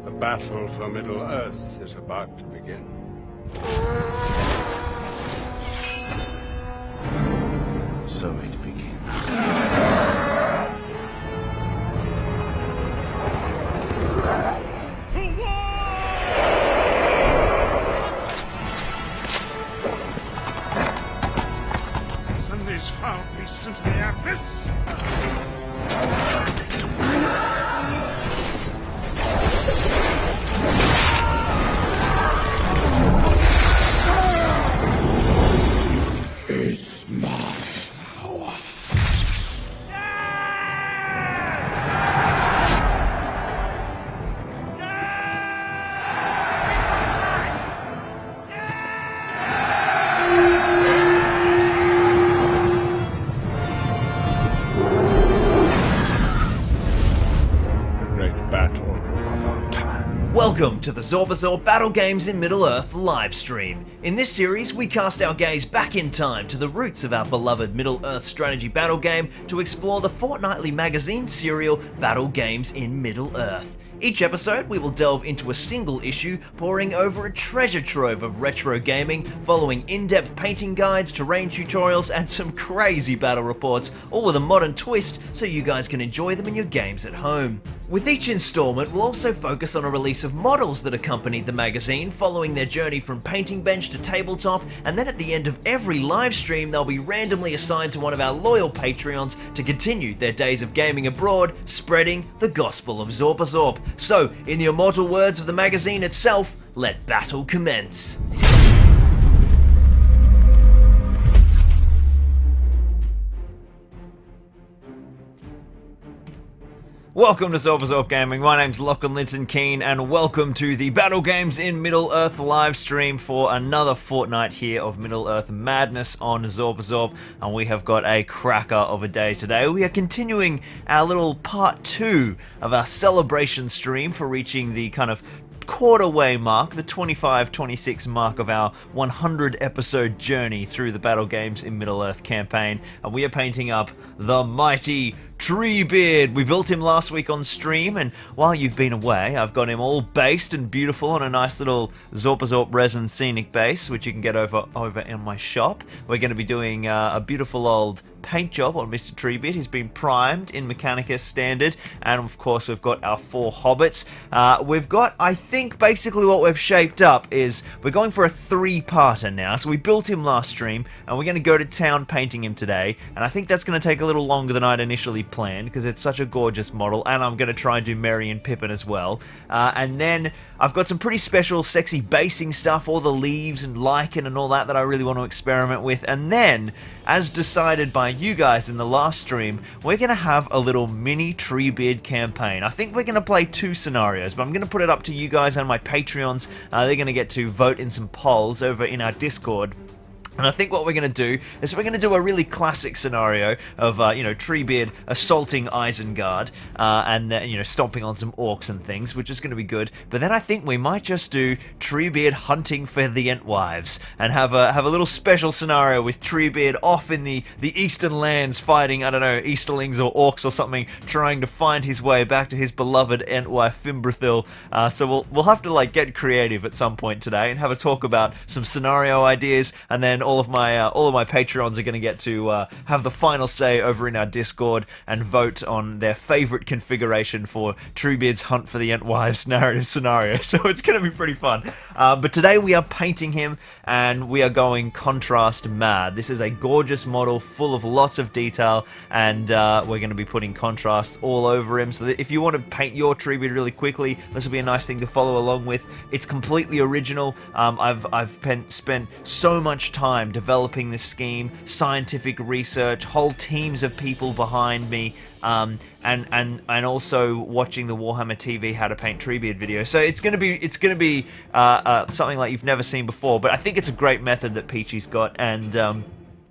The battle for Middle-earth is about to begin. So it begins. Send these foul beasts into the abyss! It's my power. The great battle of our time. Welcome to the Zorpazorp Battle Games in Middle-earth livestream. In this series, we cast our gaze back in time to the roots of our beloved Middle-earth strategy battle game to explore the fortnightly magazine serial Battle Games in Middle-earth. Each episode, we will delve into a single issue, poring over a treasure trove of retro gaming, following in-depth painting guides, terrain tutorials, and some crazy battle reports, all with a modern twist so you guys can enjoy them in your games at home. With each installment, we'll also focus on a release of models that accompanied the magazine, following their journey from painting bench to tabletop, and then at the end of every live stream, they'll be randomly assigned to one of our loyal Patreons to continue their days of gaming abroad, spreading the gospel of Zorpazorp. So, in the immortal words of the magazine itself, let battle commence. Welcome to Zorpazorp Gaming, my name's Lachlan Linton Keane, and welcome to the Battle Games in Middle-earth live stream for another fortnight here of Middle-earth madness on Zorpazorp, and we have got a cracker of a day today. We are continuing our little part 2 of our celebration stream for reaching the kind of quarter-way mark, the 25-26 mark of our 100 episode journey through the Battle Games in Middle-earth campaign, and we are painting up the mighty TREEBEARD. We built him last week on stream, and while you've been away, I've got him all based and beautiful on a nice little Zorpazorp resin scenic base, which you can get over in my shop. We're going to be doing a beautiful old paint job on Mr. TREEBEARD. He's been primed in Mechanicus standard, and of course we've got our 4 Hobbits. We've got, I think, basically what we've shaped up is we're going for a 3-parter now. So we built him last stream, and we're going to go to town painting him today, and I think that's going to take a little longer than I'd initially planned because it's such a gorgeous model, and I'm going to try and do Merry and Pippin as well. And then I've got some pretty special sexy basing stuff, all the leaves and lichen and all that I really want to experiment with. And then, as decided by you guys in the last stream, we're going to have a little mini TREEBEARD campaign. I think we're going to play 2 scenarios, but I'm going to put it up to you guys and my Patreons. They're going to get to vote in some polls over in our Discord. And I think what we're going to do is we're going to do a really classic scenario of, TREEBEARD assaulting Isengard, and then, stomping on some orcs and things, which is going to be good. But then I think we might just do TREEBEARD hunting for the Entwives, and have a little special scenario with TREEBEARD off in the eastern lands fighting, I don't know, Easterlings or orcs or something, trying to find his way back to his beloved Entwife Fimbrithil. So we'll have to get creative at some point today and have a talk about some scenario ideas, and then all of my Patreons are going to get to have the final say over in our Discord and vote on their favorite configuration for TREEBEARD's Hunt for the Entwives narrative scenario. So it's going to be pretty fun. But today we are painting him, and we are going contrast mad. This is a gorgeous model full of lots of detail, and we're going to be putting contrast all over him. So that if you want to paint your TREEBEARD really quickly, this will be a nice thing to follow along with. It's completely original. I've spent so much time developing this scheme, scientific research, whole teams of people behind me, and also watching the Warhammer TV How to Paint TREEBEARD video. So it's gonna be something like you've never seen before. But I think it's a great method that Peachy's got, and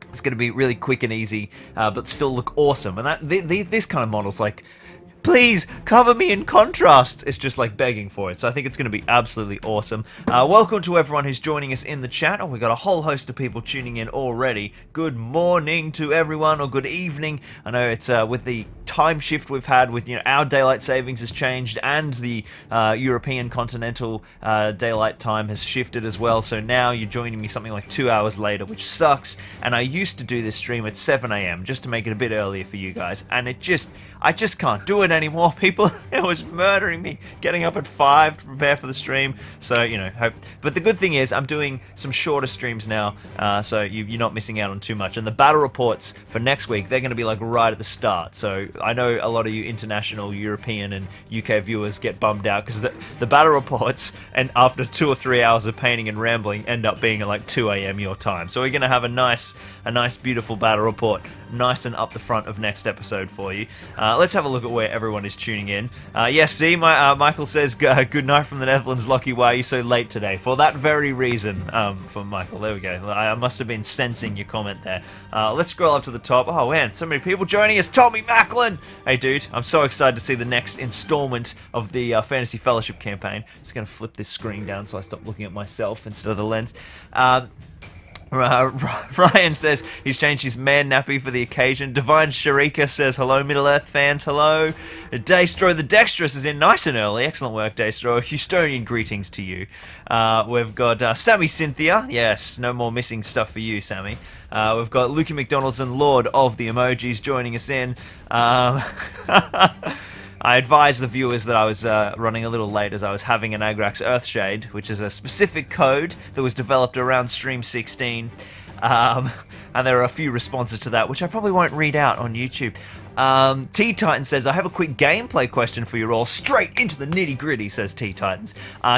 it's going to be really quick and easy, but still look awesome. And this kind of model's please cover me in contrast. It's just like begging for it. So I think it's going to be absolutely awesome. Welcome to everyone who's joining us in the chat. Oh, we've got a whole host of people tuning in already. Good morning to everyone, or good evening. I know it's with the time shift we've had with, you know, our daylight savings has changed, and the European continental daylight time has shifted as well. So now you're joining me something like 2 hours later, which sucks. And I used to do this stream at 7 a.m. just to make it a bit earlier for you guys, and I just can't do it anymore, people. It was murdering me getting up at 5 to prepare for the stream. So, you know, but the good thing is I'm doing some shorter streams now, so you're not missing out on too much. And the battle reports for next week, they're going to be like right at the start. So I know a lot of you international, European and UK viewers get bummed out because the battle reports, and after 2 or 3 hours of painting and rambling, end up being at like 2 a.m. your time. So we're going to have a nice beautiful battle report, nice and up the front of next episode for you. Let's have a look at where everyone is tuning in. Yes, see, Michael says, good night from the Netherlands, Lockie. Why are you so late today? For that very reason, for Michael. There we go. I must have been sensing your comment there. Let's scroll up to the top. Oh, man, so many people joining us. Tommy Macklin! Hey, dude, I'm so excited to see the next installment of the Fantasy Fellowship campaign. Just going to flip this screen down so I stop looking at myself instead of the lens. Ryan says he's changed his man nappy for the occasion. Divine Sharika says hello, Middle-earth fans, hello. Daystro the Dexterous is in nice and early. Excellent work, Daystro. Houstonian greetings to you. We've got Sammy Cynthia. Yes, no more missing stuff for you, Sammy. We've got Lukey McDonaldson, Lord of the Emojis, joining us in. I advised the viewers that I was running a little late as I was having an Agrax Earthshade, which is a specific code that was developed around Stream 16. And there are a few responses to that, which I probably won't read out on YouTube. T-Titan says, I have a quick gameplay question for you all. Straight into the nitty-gritty, says T-Titans.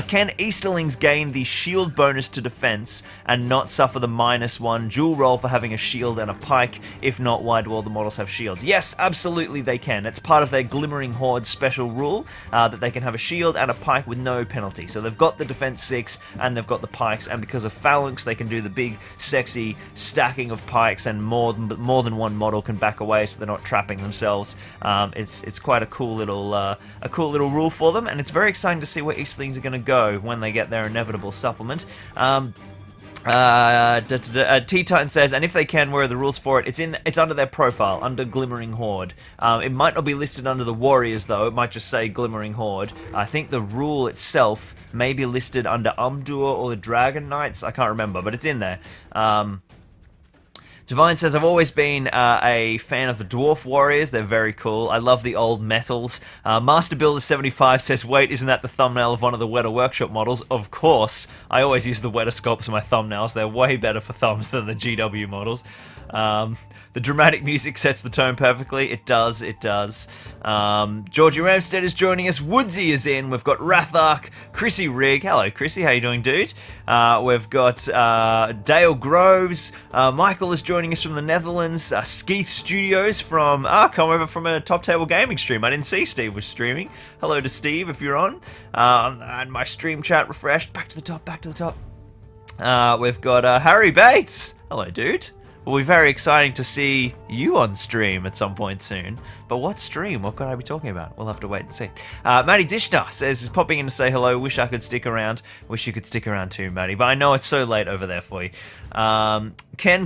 Can Easterlings gain the shield bonus to defense and not suffer the -1 dual roll for having a shield and a pike? If not, why do all the models have shields? Yes, absolutely they can. It's part of their Glimmering Horde special rule that they can have a shield and a pike with no penalty. So they've got the defense 6 and they've got the pikes, and because of Phalanx they can do the big, sexy stacking of pikes, and more than one model can back away so they're not trapping themselves. It's quite a cool little rule for them, and it's very exciting to see where Eastlings are going to go when they get their inevitable supplement. T-Titan says, and if they can, where are the rules for it? It's under their profile, under Glimmering Horde. It might not be listed under the Warriors, though. It might just say Glimmering Horde. I think the rule itself may be listed under Umdur or the Dragon Knights. I can't remember, but it's in there. Divine says, I've always been a fan of the Dwarf Warriors. They're very cool. I love the old metals. Master Builder 75 says, wait, isn't that the thumbnail of one of the Weta Workshop models? Of course. I always use the Weta sculpts for my thumbnails. They're way better for thumbs than the GW models. The dramatic music sets the tone perfectly. It does, it does. Georgie Ramstead is joining us. Woodsy is in. We've got Rathark, Chrissy Rigg. Hello, Chrissy. How you doing, dude? We've got Dale Groves. Michael is joining us from the Netherlands. Skeeth Studios from... come over from a Top Table Gaming stream. I didn't see Steve was streaming. Hello to Steve if you're on. And my stream chat refreshed. Back to the top, back to the top. We've got Harry Bates. Hello, dude. It will be very exciting to see you on stream at some point soon. But what stream? What could I be talking about? We'll have to wait and see. Matty Dishta says, is popping in to say hello. Wish I could stick around. Wish you could stick around too, Matty. But I know it's so late over there for you. Can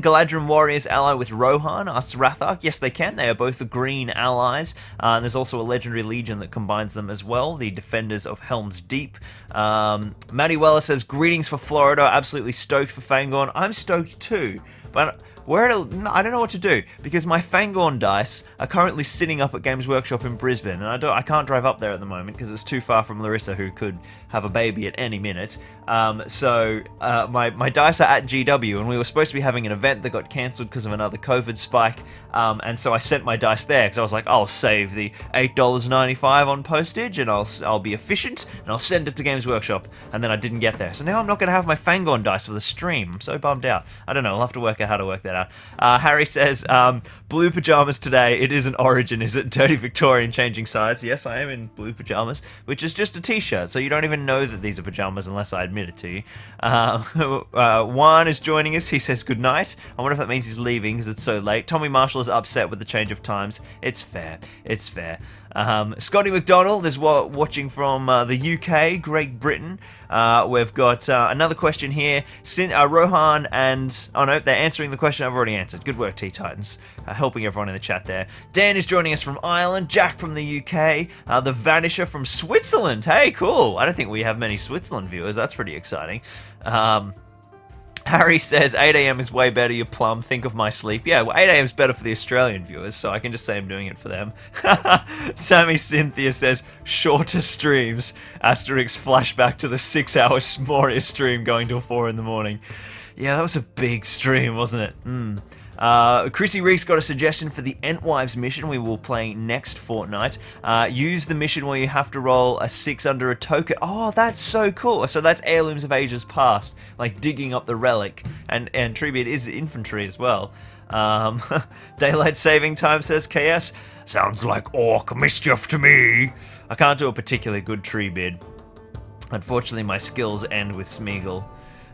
Galadrim Warriors ally with Rohan? Asks Rathark. Yes, they can. They are both the green allies. And there's also a legendary legion that combines them as well. The Defenders of Helm's Deep. Matty Weller says, greetings for Florida. Absolutely stoked for Fangorn. I'm stoked too. But... I don't know what to do, because my Fangorn dice are currently sitting up at Games Workshop in Brisbane, and I can't drive up there at the moment because it's too far from Larissa, who could have a baby at any minute. So my dice are at GW, and we were supposed to be having an event that got cancelled because of another COVID spike, and so I sent my dice there because I was like, I'll save the $8.95 on postage, and I'll be efficient, and I'll send it to Games Workshop, and then I didn't get there. So now I'm not going to have my Fangorn dice for the stream. I'm so bummed out. I don't know. I'll have to work out how to work that out. Harry says, blue pajamas today. It isn't Origin, is it? Dirty Victorian changing sides. Yes, I am in blue pajamas, which is just a t-shirt, so you don't even know that these are pajamas unless I admit it to you. Juan is joining us. He says good night. I wonder if that means he's leaving because it's so late. Tommy Marshall is upset with the change of times. It's fair. It's fair. Scotty McDonald is watching from the UK, Great Britain. We've got another question here. Rohan and... Oh no, they're answering the question I've already answered. Good work, T-Titans. Helping everyone in the chat there. Dan is joining us from Ireland. Jack from the UK. The Vanisher from Switzerland. Hey, cool. I don't think we have many Switzerland viewers. That's pretty exciting. Harry says, 8 a.m. is way better, you plum. Think of my sleep. Yeah, well, 8 a.m. is better for the Australian viewers, so I can just say I'm doing it for them. Sammy Cynthia says, shorter streams. Asterix flashback to the 6-hour Moria stream going till 4 in the morning. Yeah, that was a big stream, wasn't it? Chrissy Reeks got a suggestion for the Entwives mission we will play next fortnight. Use the mission where you have to roll a 6 under a token. Oh, that's so cool. So that's Heirlooms of Ages Past, like digging up the relic. And TREEBEARD is infantry as well. Daylight Saving Time, says KS. Sounds like orc mischief to me. I can't do a particularly good TREEBEARD. Unfortunately, my skills end with Smeagol.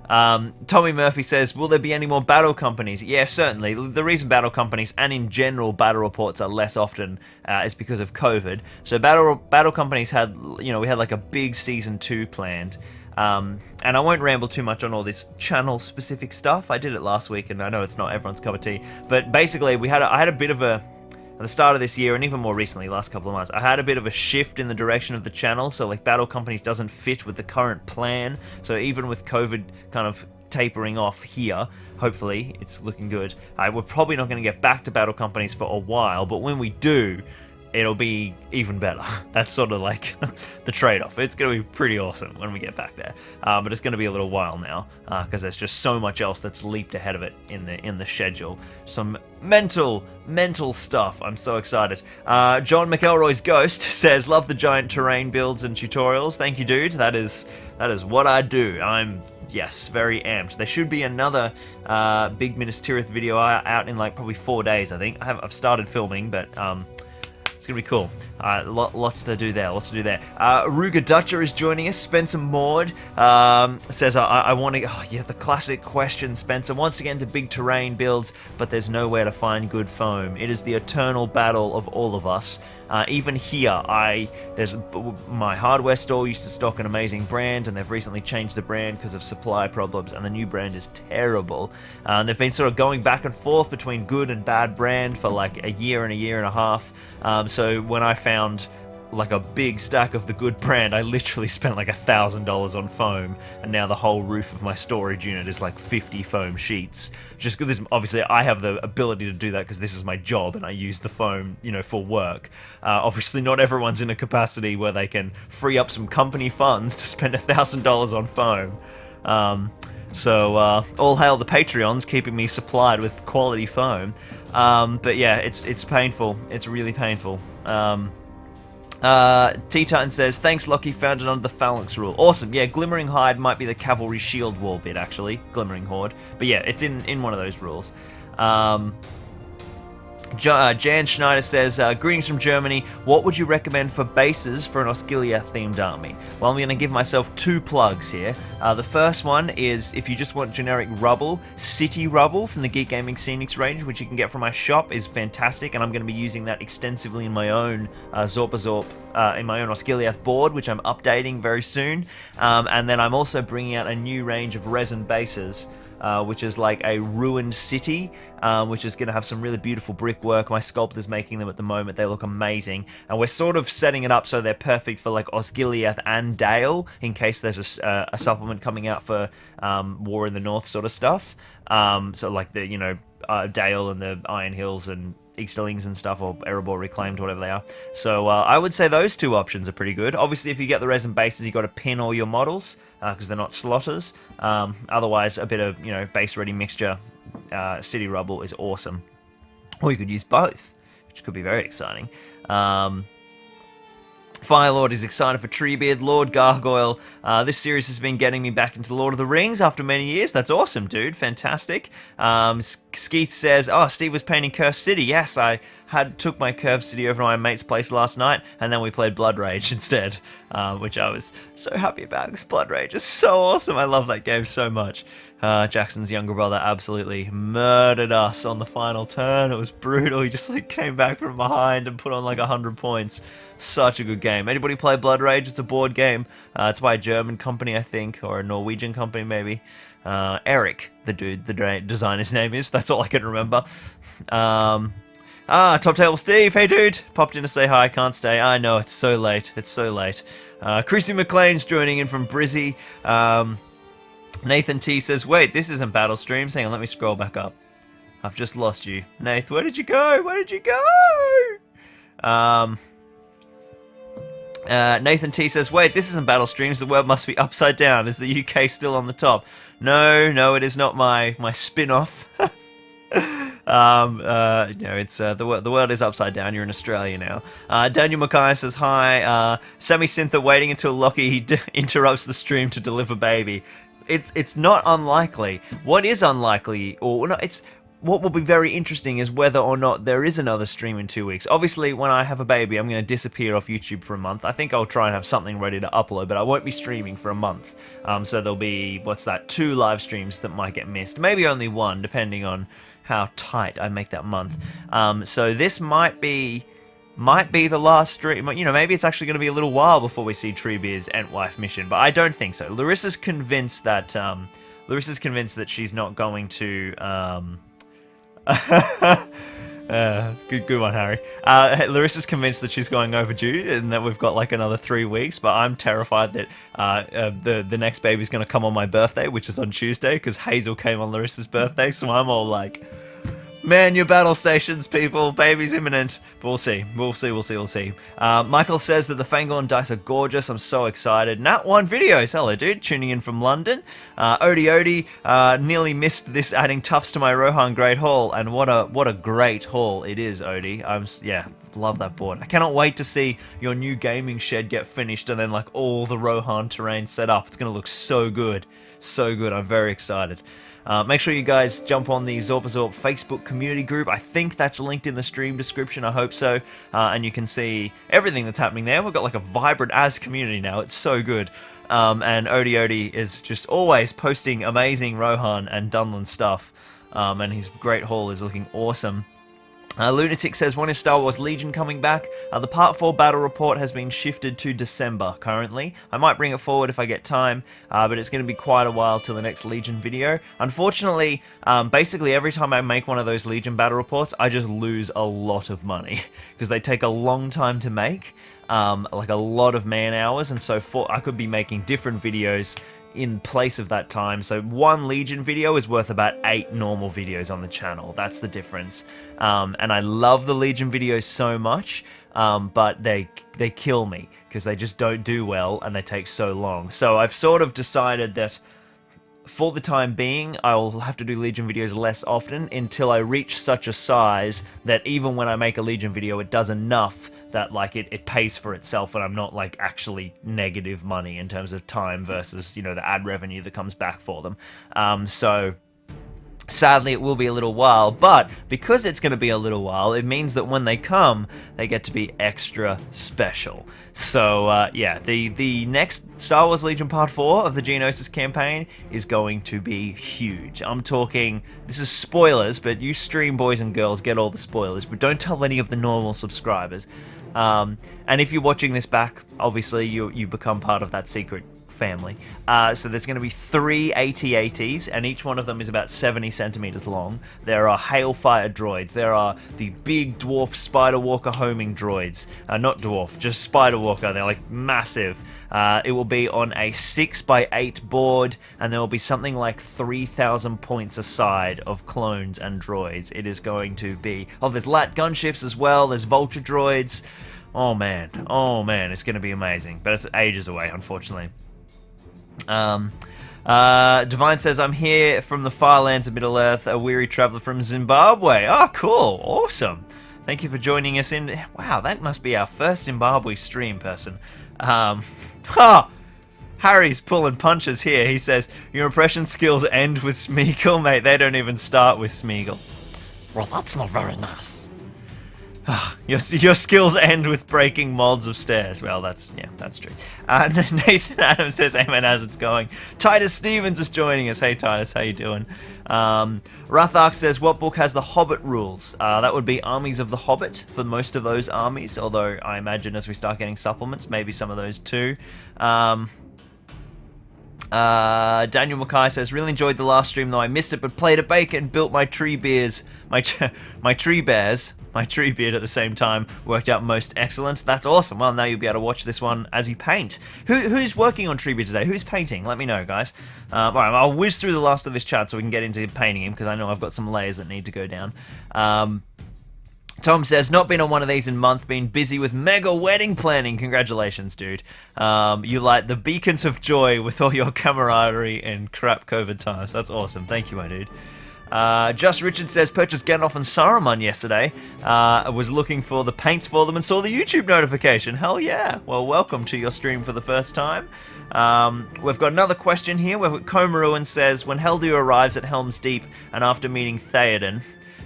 Tommy Murphy says, will there be any more battle companies? Yeah, certainly. The reason battle companies and in general battle reports are less often is because of COVID. So battle companies had, we had like a big season 2 planned. And I won't ramble too much on all this channel specific stuff. I did it last week and I know it's not everyone's cup of tea. But basically I had a bit of a... At the start of this year, and even more recently, last couple of months, I had a bit of a shift in the direction of the channel, so like Battle Companies doesn't fit with the current plan, so even with COVID kind of tapering off here, hopefully, it's looking good. We're probably not going to get back to Battle Companies for a while, but when we do, it'll be even better. That's sort of like the trade-off. It's going to be pretty awesome when we get back there, but it's going to be a little while now because there's just so much else that's leaped ahead of it in the schedule. Some mental stuff. I'm so excited. John McElroy's Ghost says, "Love the giant terrain builds and tutorials." Thank you, dude. That is what I do. I'm very amped. There should be another big Minas Tirith video out in like probably 4 days. I think I've started filming, but it's gonna be cool. Lots to do there. Ruga Dutcher is joining us. Spencer Maud says, I want to... Oh, yeah, the classic question, Spencer. Once again to big terrain builds, but there's nowhere to find good foam. It is the eternal battle of all of us. Even here, my hardware store used to stock an amazing brand, and they've recently changed the brand because of supply problems, and the new brand is terrible. They've been sort of going back and forth between good and bad brand for like a year and a half. So when I found like a big stack of the good brand, I literally spent like $1,000 on foam, and now the whole roof of my storage unit is like 50 foam sheets. Just because obviously I have the ability to do that because this is my job and I use the foam, for work. Obviously not everyone's in a capacity where they can free up some company funds to spend $1,000 on foam. So all hail the Patreons keeping me supplied with quality foam. But yeah, it's painful. It's really painful. T-Titan says, thanks Lockie, found it under the Phalanx rule. Awesome, yeah, Glimmering Hide might be the cavalry shield wall bit actually, Glimmering Horde. But yeah, it's in one of those rules. Jan Schneider says, greetings from Germany. What would you recommend for bases for an Osgiliath-themed army? Well, I'm going to give myself 2 plugs here. The first one is, if you just want generic rubble, City Rubble from the Geek Gaming Scenics range, which you can get from my shop, is fantastic, and I'm going to be using that extensively in my own Zorpazorp, in my own Osgiliath board, which I'm updating very soon. And then I'm also bringing out a new range of resin bases, which is like a ruined city, which is going to have some really beautiful brickwork. My sculptor's making them at the moment. They look amazing. And we're sort of setting it up so they're perfect for like Osgiliath and Dale, in case there's a supplement coming out for War in the North sort of stuff. So like the, Dale and the Iron Hills and Easterlings and stuff, or Erebor Reclaimed, whatever they are. So I would say those 2 options are pretty good. Obviously, if you get the resin bases, you got to pin all your models because they're not slotters. Otherwise, a bit of base ready mixture, City Rubble is awesome. Or you could use both, which could be very exciting. Firelord is excited for Treebeard. Lord Gargoyle, this series has been getting me back into Lord of the Rings after many years. That's awesome, dude. Fantastic. Skeeth says, oh, Steve was painting Cursed City. Yes, I took my Curve City over to my mate's place last night, and then we played Blood Rage instead, which I was so happy about because Blood Rage is so awesome. I love that game so much. Jackson's younger brother absolutely murdered us on the final turn. It was brutal. He just like came back from behind and put on like 100 points. Such a good game. Anybody play Blood Rage? It's a board game. It's by a German company, I think, or a Norwegian company maybe. Eric, the dude, the designer's name is. That's all I can remember. Top Table Steve, hey dude, popped in to say hi, can't stay. I know, it's so late, it's so late. Chrissy McLean's joining in from Brizzy. Nathan T says, wait, this isn't Battle Streams. Hang on, let me scroll back up. I've just lost you. Nath, where did you go? Where did you go? Nathan T says, wait, this isn't Battle Streams. The world must be upside down. Is the UK still on the top? No, it is not my spin-off. It's the world is upside down. You're in Australia now. Daniel Mackay says hi. Sammy Syntha waiting until Lockie interrupts the stream to deliver baby. It's not unlikely. What is unlikely, or no, it's what will be very interesting is whether or not there is another stream in 2 weeks. Obviously, when I have a baby, I'm going to disappear off YouTube for a month. I think I'll try and have something ready to upload, but I won't be streaming for a month. So there'll be, 2 live streams that might get missed. Maybe only 1, depending on how tight I make that month. So this might be the last stream. You know, maybe it's actually going to be a little while before we see Treebeard's Entwife mission, but I don't think so. Larissa's convinced that she's not going to. Good one, Harry. Larissa's convinced that she's going overdue and that we've got like another 3 weeks, but I'm terrified that the next baby's going to come on my birthday, which is on Tuesday, because Hazel came on Larissa's birthday, so I'm all like, man your battle stations, people, baby's imminent. But we'll see. Michael says that the Fangorn dice are gorgeous. I'm so excited. Nat1 videos, hello dude, tuning in from London. Odie, nearly missed this adding tufts to my Rohan Great Hall, and what a great haul it is, Odie. Love that board. I cannot wait to see your new gaming shed get finished and then like all the Rohan terrain set up. It's gonna look so good. I'm very excited. Make sure you guys jump on the Zorpazorp Facebook community group. I think that's linked in the stream description. I hope so. And you can see everything that's happening there. We've got like a vibrant as community now. It's so good. And Odie is just always posting amazing Rohan and Dunland stuff. And his great haul is looking awesome. Lunatic says, when is Star Wars Legion coming back? The Part 4 battle report has been shifted to December currently. I might bring it forward if I get time, but it's going to be quite a while till the next Legion video. Unfortunately, basically every time I make one of those Legion battle reports, I just lose a lot of money because they take a long time to make, like a lot of man hours, and so I could be making different videos in place of that time. So one Legion video is worth about 8 normal videos on the channel. That's the difference. And I love the Legion videos so much, but they kill me because they just don't do well and they take so long. So I've sort of decided that for the time being, I'll have to do Legion videos less often until I reach such a size that even when I make a Legion video, it does enough that like it pays for itself and I'm not like actually negative money in terms of time versus, you know, the ad revenue that comes back for them. So sadly it will be a little while, but because it's going to be a little while, it means that when they come, they get to be extra special. So yeah, the next Star Wars Legion Part 4 of the Geonosis campaign is going to be huge. I'm talking, this is spoilers, but you stream boys and girls get all the spoilers, but don't tell any of the normal subscribers. And if you're watching this back, obviously you become part of that secret family. So there's going to be 3 AT-ATs, and each one of them is about 70 centimeters long. There are Hailfire droids. There are the big dwarf Spider Walker homing droids. Not dwarf, just Spider Walker. They're like massive. It will be on a 6x8 board, and there will be something like 3,000 points aside of clones and droids. It is going to be... Oh, there's Lat gunships as well. There's Vulture droids. Oh man, it's going to be amazing. But it's ages away, unfortunately. Divine says, I'm here from the far lands of Middle-earth, a weary traveller from Zimbabwe. Oh, cool. Awesome. Thank you for joining us in... Wow, that must be our first Zimbabwe stream person. Harry's pulling punches here. He says, your impression skills end with Smeagol, mate. They don't even start with Smeagol. Well, that's not very nice. Your skills end with breaking mods of stairs. Well, that's true. Nathan Adams says, "Amen, as it's going." Titus Stevens is joining us. Hey, Titus, how you doing? Rathak says, "What book has the Hobbit rules?" That would be Armies of the Hobbit for most of those armies. Although I imagine as we start getting supplements, maybe some of those too. Daniel Mackay says, "Really enjoyed the last stream, though I missed it, but played a bacon, built my tree bears, my tree beard at the same time. Worked out most excellent." That's awesome. Well, now you'll be able to watch this one as you paint. Who's working on Treebeard today? Who's painting? Let me know, guys. All right, I'll whiz through the last of this chat so we can get into painting him, because I know I've got some layers that need to go down. Tom says, "Not been on one of these in a month, been busy with mega wedding planning." Congratulations, dude. You light the beacons of joy with all your camaraderie in crap COVID times. That's awesome. Thank you, my dude. Just Richard says, "Purchased Gandalf and Saruman yesterday. I was looking for the paints for them and saw the YouTube notification." Hell yeah. Well, welcome to your stream for the first time. We've got another question here. We've got Comaruan says, "When Heldir arrives at Helm's Deep and after meeting Theoden,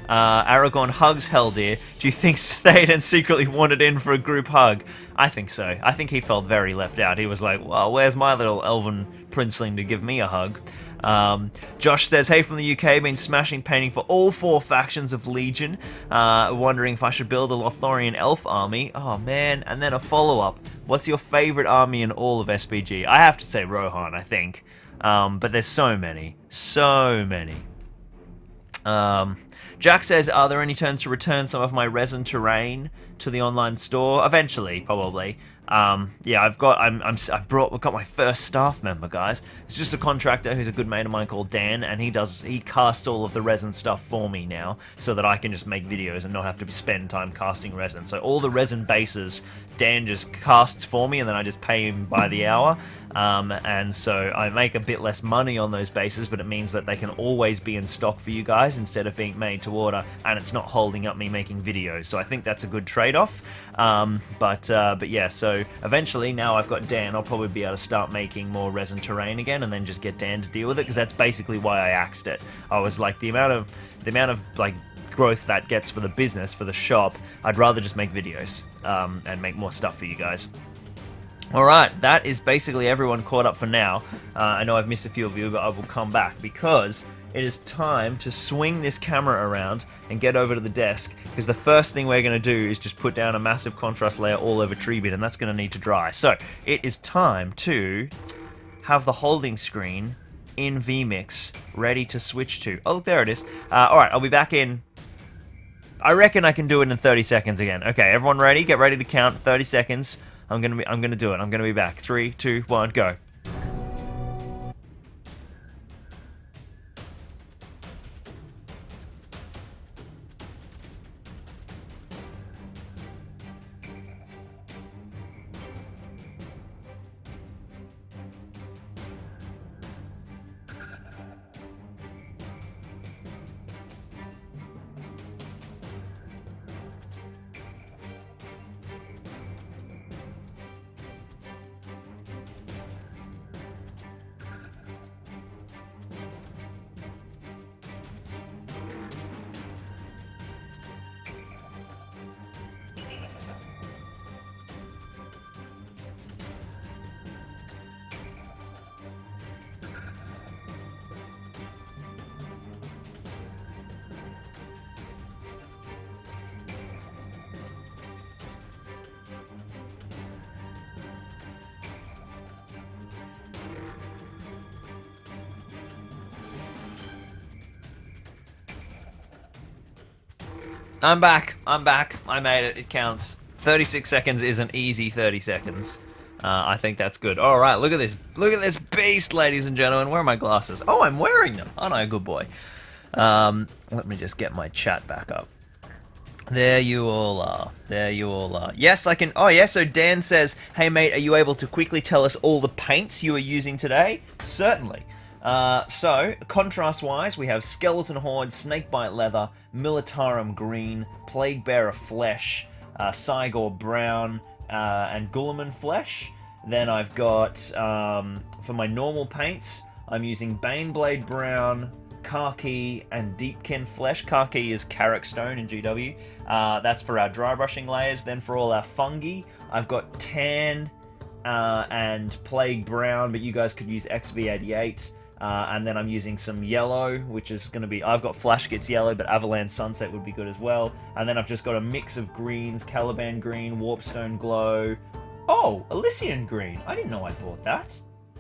Aragorn hugs Heldir. Do you think Theoden secretly wanted in for a group hug?" I think so. I think he felt very left out. He was like, "Well, where's my little elven princeling to give me a hug?" Josh says, "Hey from the UK, been smashing painting for all 4 factions of Legion. Wondering if I should build a Lothorian elf army." Oh man, and then a follow-up. "What's your favorite army in all of SPG?" I have to say Rohan, I think. But there's so many. So many. Jack says, "Are there any turns to return some of my resin terrain to the online store?" Eventually, probably. Yeah, I've got my first staff member, guys. It's just a contractor who's a good mate of mine called Dan, and he casts all of the resin stuff for me now, so that I can just make videos and not have to spend time casting resin. So all the resin bases, Dan just casts for me, and then I just pay him by the hour. And so I make a bit less money on those bases, but it means that they can always be in stock for you guys instead of being made to order, and it's not holding up me making videos. So I think that's a good trade-off. But yeah, so eventually, now I've got Dan, I'll probably be able to start making more resin terrain again, and then just get Dan to deal with it, because that's basically why I axed it. I was like, the amount of like growth that gets for the business, for the shop, I'd rather just make videos and make more stuff for you guys. Alright, that is basically everyone caught up for now. I know I've missed a few of you, but I will come back, because it is time to swing this camera around and get over to the desk, because the first thing we're going to do is just put down a massive contrast layer all over Treebeard, and that's going to need to dry. So, it is time to have the holding screen in vMix ready to switch to. Oh, look, there it is. Alright, I'll be back in... I reckon I can do it in 30 seconds again. Okay, everyone ready? Get ready to count. 30 seconds. I'm gonna do it. I'm gonna be back. 3, 2, 1, go. I'm back. I made it. It counts. 36 seconds is an easy 30 seconds. I think that's good. All right, look at this. Look at this beast, ladies and gentlemen. Where are my glasses? Oh, I'm wearing them. Aren't I a good boy? Let me just get my chat back up. There you all are. There you all are. Yes, I can... Oh, yeah, so Dan says, "Hey, mate, are you able to quickly tell us all the paints you are using today?" Certainly. So, contrast-wise, we have Skeleton Horde, Snakebite Leather, Militarum Green, Plaguebearer Flesh, Cygor Brown, and Gulliman Flesh. Then I've got, for my normal paints, I'm using Baneblade Brown, Khaki and Deepkin Flesh. Khaki is Carrick Stone in GW. That's for our dry brushing layers. Then for all our fungi, I've got Tan and Plague Brown, but you guys could use XV88. And then I'm using some yellow, which is going to be... I've got Flashgit's yellow, but Avalanche Sunset would be good as well. And then I've just got a mix of greens, Caliban Green, Warpstone Glow. Oh, Elysian Green. I didn't know I bought that.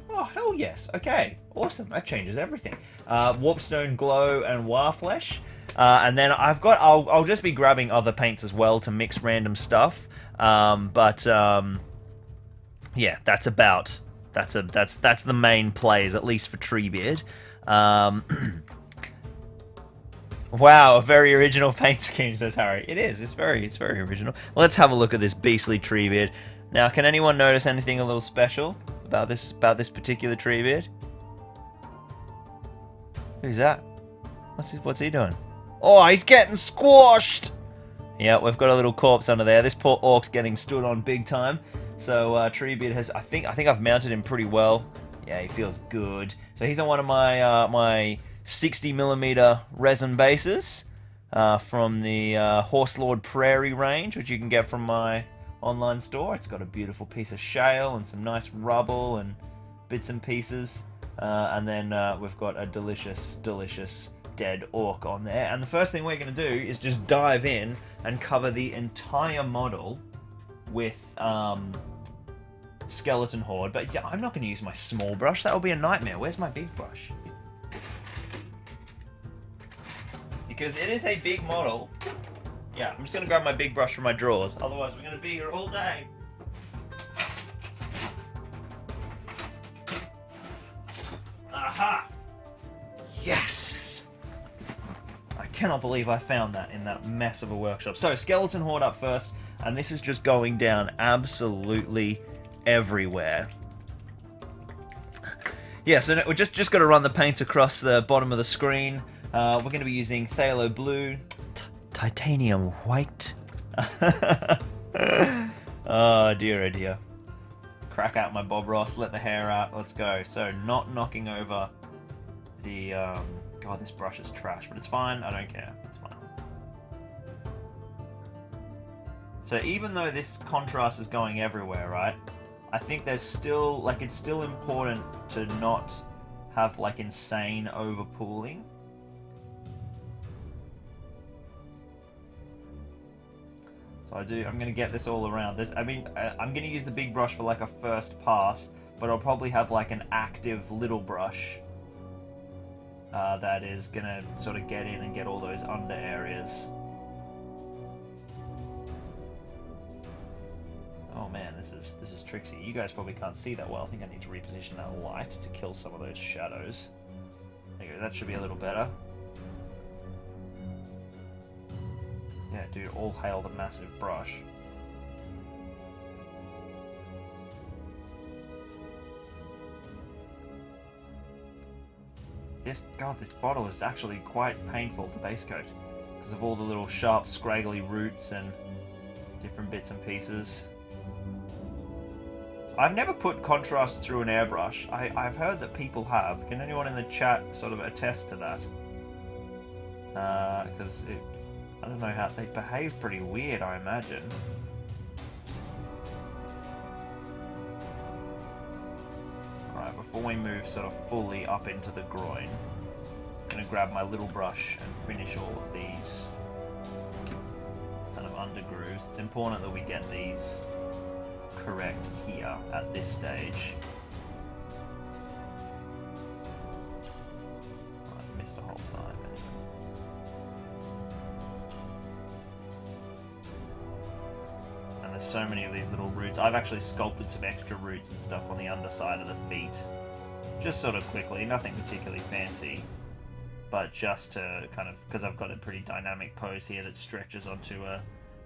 Oh, hell yes. Okay, awesome. That changes everything. Warpstone Glow and Warflesh. And then I've got... I'll just be grabbing other paints as well to mix random stuff. Yeah, that's about... That's the main plays, at least for Treebeard. Wow, a very original paint scheme, says Harry. It is. It's very original. Let's have a look at this beastly Treebeard. Now, can anyone notice anything a little special about this particular Treebeard? Who's that? What's he doing? Oh, he's getting squashed. Yeah, we've got a little corpse under there. This poor orc's getting stood on big time. So Treebeard has, I think I've mounted him pretty well. Yeah, he feels good. So he's on one of my my 60mm resin bases from the Horselord Prairie range, which you can get from my online store. It's got a beautiful piece of shale and some nice rubble and bits and pieces. And then we've got a delicious dead orc on there. And the first thing we're going to do is just dive in and cover the entire model with skeleton horde. But yeah, I'm not going to use my small brush. That will be a nightmare. Where's my big brush? Because it is a big model. Yeah, I'm just going to grab my big brush from my drawers. Otherwise, we're going to be here all day. Aha! Yes! I cannot believe I found that in that mess of a workshop. So, skeleton horde up first. And this is just going down absolutely everywhere. Yeah, so we're just got to run the paints across the bottom of the screen. We're going to be using Phthalo Blue, Titanium White. Oh dear, oh dear. Crack out my Bob Ross, let the hair out, let's go. So, not knocking over the... God, this brush is trash, but it's fine, I don't care, it's fine. So even though this contrast is going everywhere, right, I think there's still, like, it's still important to not have, like, insane overpooling. So I'm going to get this all around. I'm going to use the big brush for, like, a first pass, but I'll probably have, like, an active little brush that is going to sort of get in and get all those under areas. Oh man, this is tricksy. You guys probably can't see that well. I think I need to reposition that light to kill some of those shadows. There you go, that should be a little better. Yeah, dude, all hail the massive brush. This bottle is actually quite painful to base coat because of all the little sharp, scraggly roots and different bits and pieces. I've never put contrast through an airbrush. I've heard that people have. Can anyone in the chat sort of attest to that? Because I don't know how they behave pretty weird, I imagine. Alright, before we move sort of fully up into the groin, I'm going to grab my little brush and finish all of these kind of under grooves. It's important that we get these correct here at this stage. I missed a whole side. And there's so many of these little roots. I've actually sculpted some extra roots and stuff on the underside of the feet. Just sort of quickly, nothing particularly fancy. But just to kind of, because I've got a pretty dynamic pose here that stretches onto a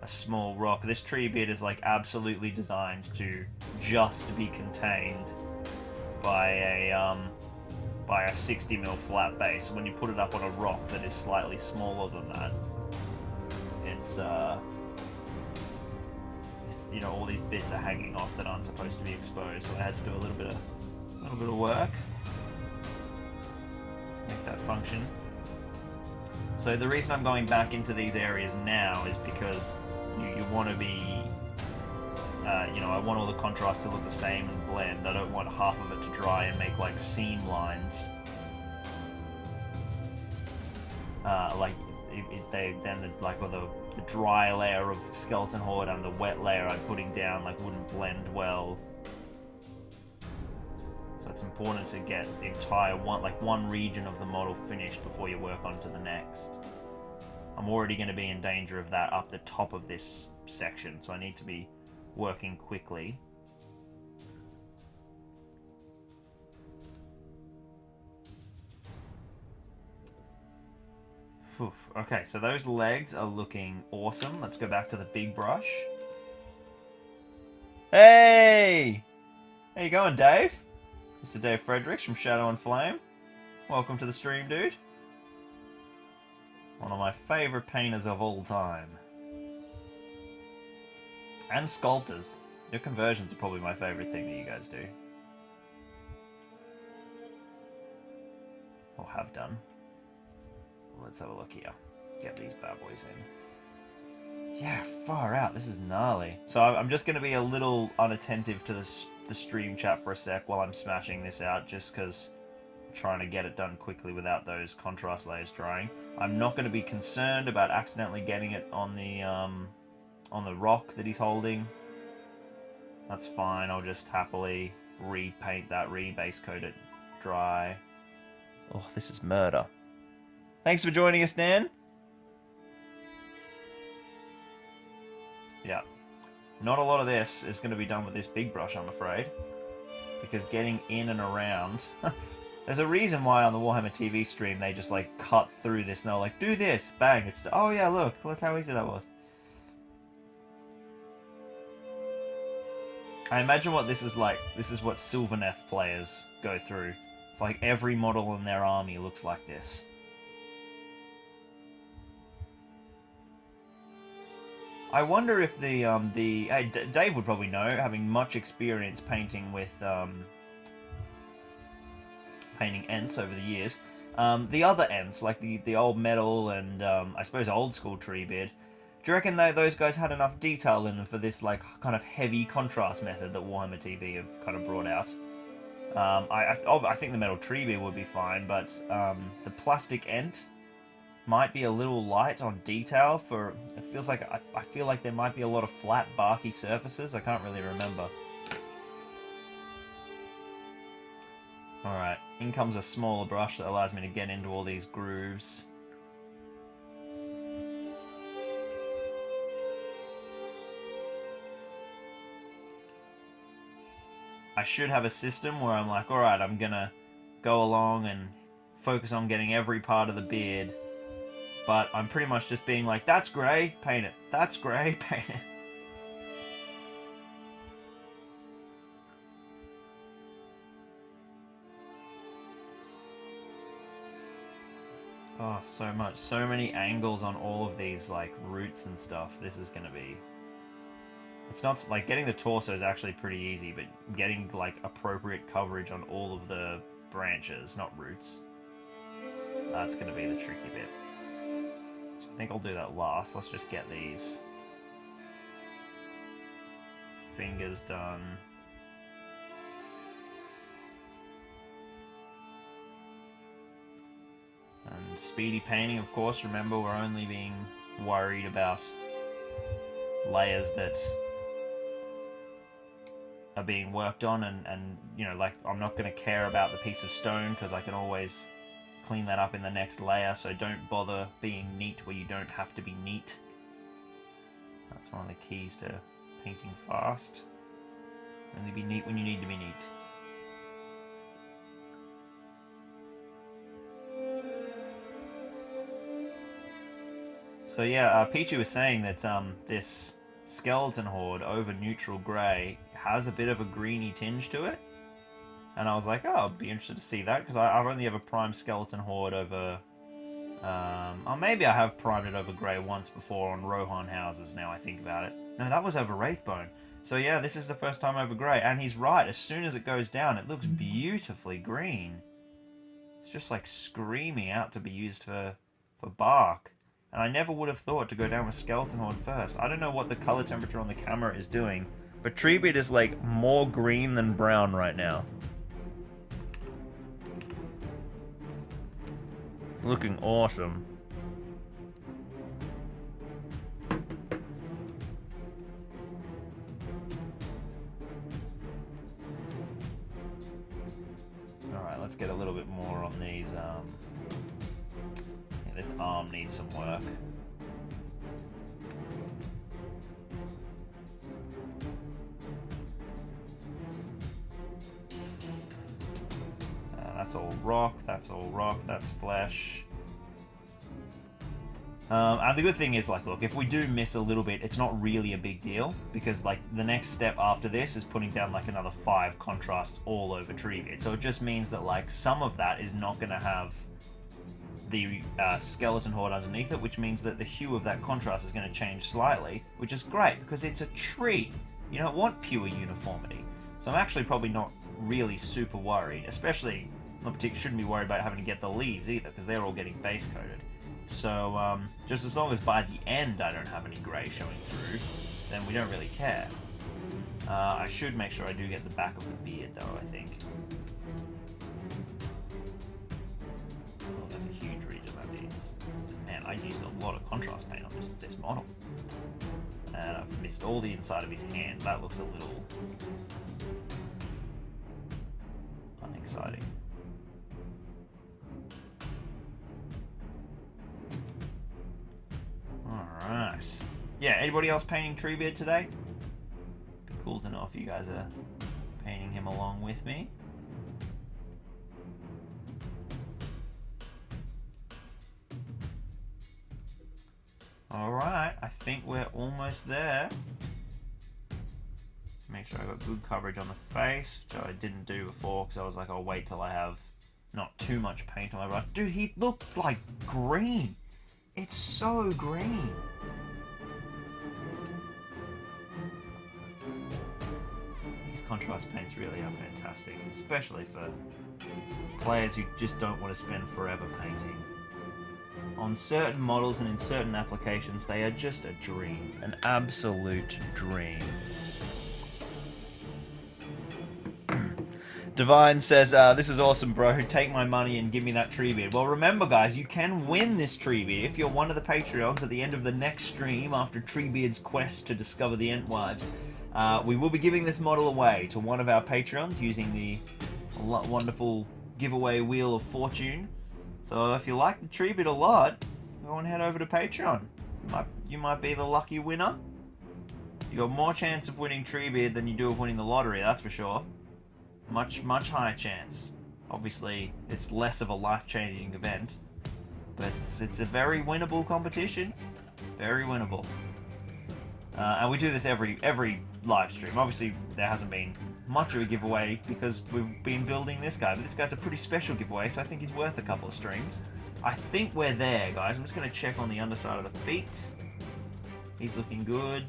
small rock. This Treebeard is like absolutely designed to just be contained by a 60mm flat base. When you put it up on a rock that is slightly smaller than that, it's you know, all these bits are hanging off that aren't supposed to be exposed. So I had to do a little bit of work to make that function. So the reason I'm going back into these areas now is because you want to be, you know, I want all the contrast to look the same and blend. I don't want half of it to dry and make like seam lines. Like the dry layer of Skeleton Horde and the wet layer I'm putting down like wouldn't blend well. So it's important to get the entire one region of the model finished before you work on to the next. I'm already going to be in danger of that up the top of this section, so I need to be working quickly. Whew. Okay, so those legs are looking awesome. Let's go back to the big brush. Hey! How you going, Dave? Mr. Dave Fredericks from Shadow and Flame. Welcome to the stream, dude. One of my favourite painters of all time. And sculptors. Your conversions are probably my favourite thing that you guys do. Or have done. Let's have a look here. Get these bad boys in. Yeah, far out. This is gnarly. So I'm just going to be a little unattentive to the stream chat for a sec while I'm smashing this out, just because I'm trying to get it done quickly without those contrast layers drying. I'm not going to be concerned about accidentally getting it on the rock that he's holding. That's fine. I'll just happily repaint that, rebase coat it dry. Oh, this is murder. Thanks for joining us, Dan. Yeah. Not a lot of this is going to be done with this big brush, I'm afraid. Because getting in and around... There's a reason why on the Warhammer TV stream they just like cut through this and they're like, do this, bang, it's... Oh yeah, look how easy that was. I imagine what this is like. This is what Sylvaneth players go through. It's like every model in their army looks like this. I wonder if Dave would probably know, having much experience painting with painting Ents over the years. The other Ents, like the old metal and I suppose old school Treebeard. Do you reckon that those guys had enough detail in them for this like kind of heavy contrast method that Warhammer TV have kind of brought out? I think the metal Treebeard would be fine, but the plastic Ent might be a little light on detail for... It feels like... I feel like there might be a lot of flat, barky surfaces. I can't really remember. Alright, in comes a smaller brush that allows me to get into all these grooves. I should have a system where I'm like, alright, I'm gonna go along and focus on getting every part of the beard. But I'm pretty much just being like, that's grey, paint it. That's grey, paint it. Oh, so much. So many angles on all of these, like, roots and stuff. This is going to be... It's not... Like, getting the torso is actually pretty easy, but getting, like, appropriate coverage on all of the branches, not roots, that's going to be the tricky bit. So I think I'll do that last. Let's just get these fingers done. And speedy painting, of course. Remember, we're only being worried about layers that are being worked on, and you know, like, I'm not going to care about the piece of stone because I can always clean that up in the next layer, so don't bother being neat where you don't have to be neat. That's one of the keys to painting fast. Only be neat when you need to be neat. So yeah, Pichu was saying that this Skeleton Horde over neutral grey has a bit of a greeny tinge to it. And I was like, oh, I'd be interested to see that, because I've only ever primed Skeleton Horde over... or maybe I have primed it over grey once before on Rohan houses, now I think about it. No, that was over Wraithbone. So yeah, this is the first time over grey, and he's right, as soon as it goes down, it looks beautifully green. It's just like screaming out to be used for for bark. And I never would have thought to go down with Skeleton Horde first. I don't know what the color temperature on the camera is doing, but Treebeard is like more green than brown right now. Looking awesome. Alright, let's get a little bit more on these. Yeah, this arm needs some work. That's all rock, that's all rock, that's flesh. And the good thing is, like, look, if we do miss a little bit, it's not really a big deal, because, like, the next step after this is putting down, like, another 5 contrasts all over Treebeard. So it just means that, like, some of that is not going to have the Skeleton Horde underneath it, which means that the hue of that contrast is going to change slightly, which is great, because it's a tree. You don't want pure uniformity. So I'm actually probably not really super worried, especially, shouldn't be worried about having to get the leaves either, because they're all getting base coated. So, just as long as by the end I don't have any grey showing through, then we don't really care. I should make sure I do get the back of the beard, though, I think. Oh, that's a huge region that needs. Man, I used a lot of contrast paint on this model. And I've missed all the inside of his hand. That looks a little unexciting. Alright. Yeah, anybody else painting Treebeard today? Be cool to know if you guys are painting him along with me. Alright, I think we're almost there. Make sure I got good coverage on the face, which I didn't do before because I was like, I'll wait till I have not too much paint on my brush. Dude, he looked like green. It's so green. These contrast paints really are fantastic, especially for players who just don't want to spend forever painting. On certain models and in certain applications, they are just a dream. An absolute dream. Divine says, this is awesome, bro. Take my money and give me that Treebeard. Well, remember, guys, you can win this Treebeard if you're one of the Patreons at the end of the next stream after Treebeard's quest to discover the Ent Wives. We will be giving this model away to one of our Patreons using the wonderful giveaway Wheel of Fortune. So if you like the Treebeard a lot, go and head over to Patreon. You might be the lucky winner. You got more chance of winning Treebeard than you do of winning the lottery, that's for sure. Much higher chance. Obviously, it's less of a life-changing event, but it's a very winnable competition. Very winnable. And we do this every live stream. Obviously, there hasn't been much of a giveaway because we've been building this guy, but this guy's a pretty special giveaway, so I think he's worth a couple of streams. I think we're there, guys. I'm just going to check on the underside of the feet. He's looking good.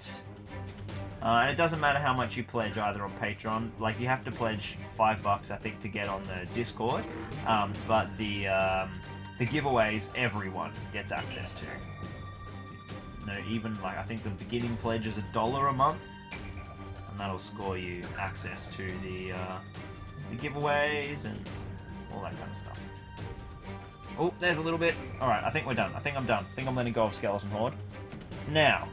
And it doesn't matter how much you pledge either on Patreon. Like, you have to pledge $5, I think, to get on the Discord. But the giveaways, everyone gets access to. No, even, like, I think the beginning pledge is $1 a month. And that'll score you access to the giveaways and all that kind of stuff. Oh, there's a little bit. Alright, I think we're done. I think I'm done. I think I'm letting go of Skeleton Horde. Now,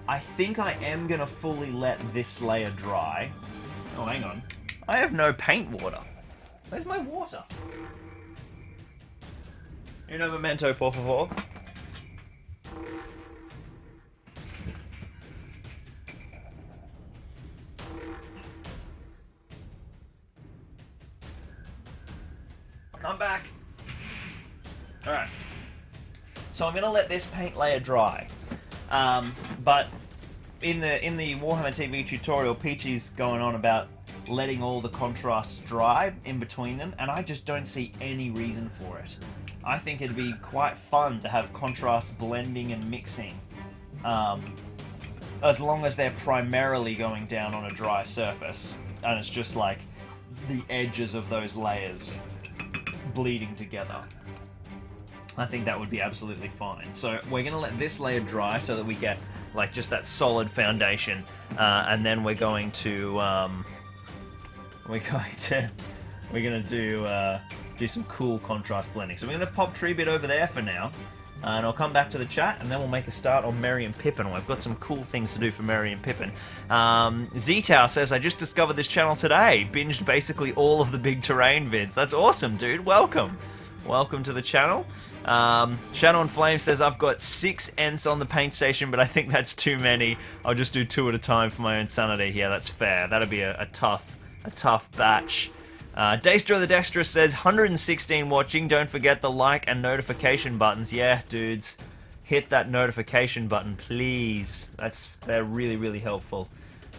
I think I am going to fully let this layer dry. Oh, hang on. I have no paint water. Where's my water? Uno momento, por favor. I'm back. Alright. So I'm going to let this paint layer dry. But in the Warhammer TV tutorial, Peachy's going on about letting all the contrasts dry in between them, and I just don't see any reason for it. I think it'd be quite fun to have contrasts blending and mixing, as long as they're primarily going down on a dry surface, and it's just like the edges of those layers bleeding together. I think that would be absolutely fine. So we're going to let this layer dry so that we get like just that solid foundation, and then we're going to do some cool contrast blending. So we're going to pop TREEBEARD over there for now, and I'll come back to the chat, and then we'll make a start on Merry and Pippin. We've got some cool things to do for Merry and Pippin. Z-Tow says, I just discovered this channel today. Binged basically all of the big terrain vids. That's awesome, dude. Welcome. Welcome to the channel. Shadow and Flame says, I've got 6 Ents on the paint station, but I think that's too many. I'll just do 2 at a time for my own sanity. Yeah, that's fair. That'd be a tough batch. Daystro the Dexterous says, 116 watching. Don't forget the like and notification buttons. Yeah, dudes. Hit that notification button, please. They're really, really helpful.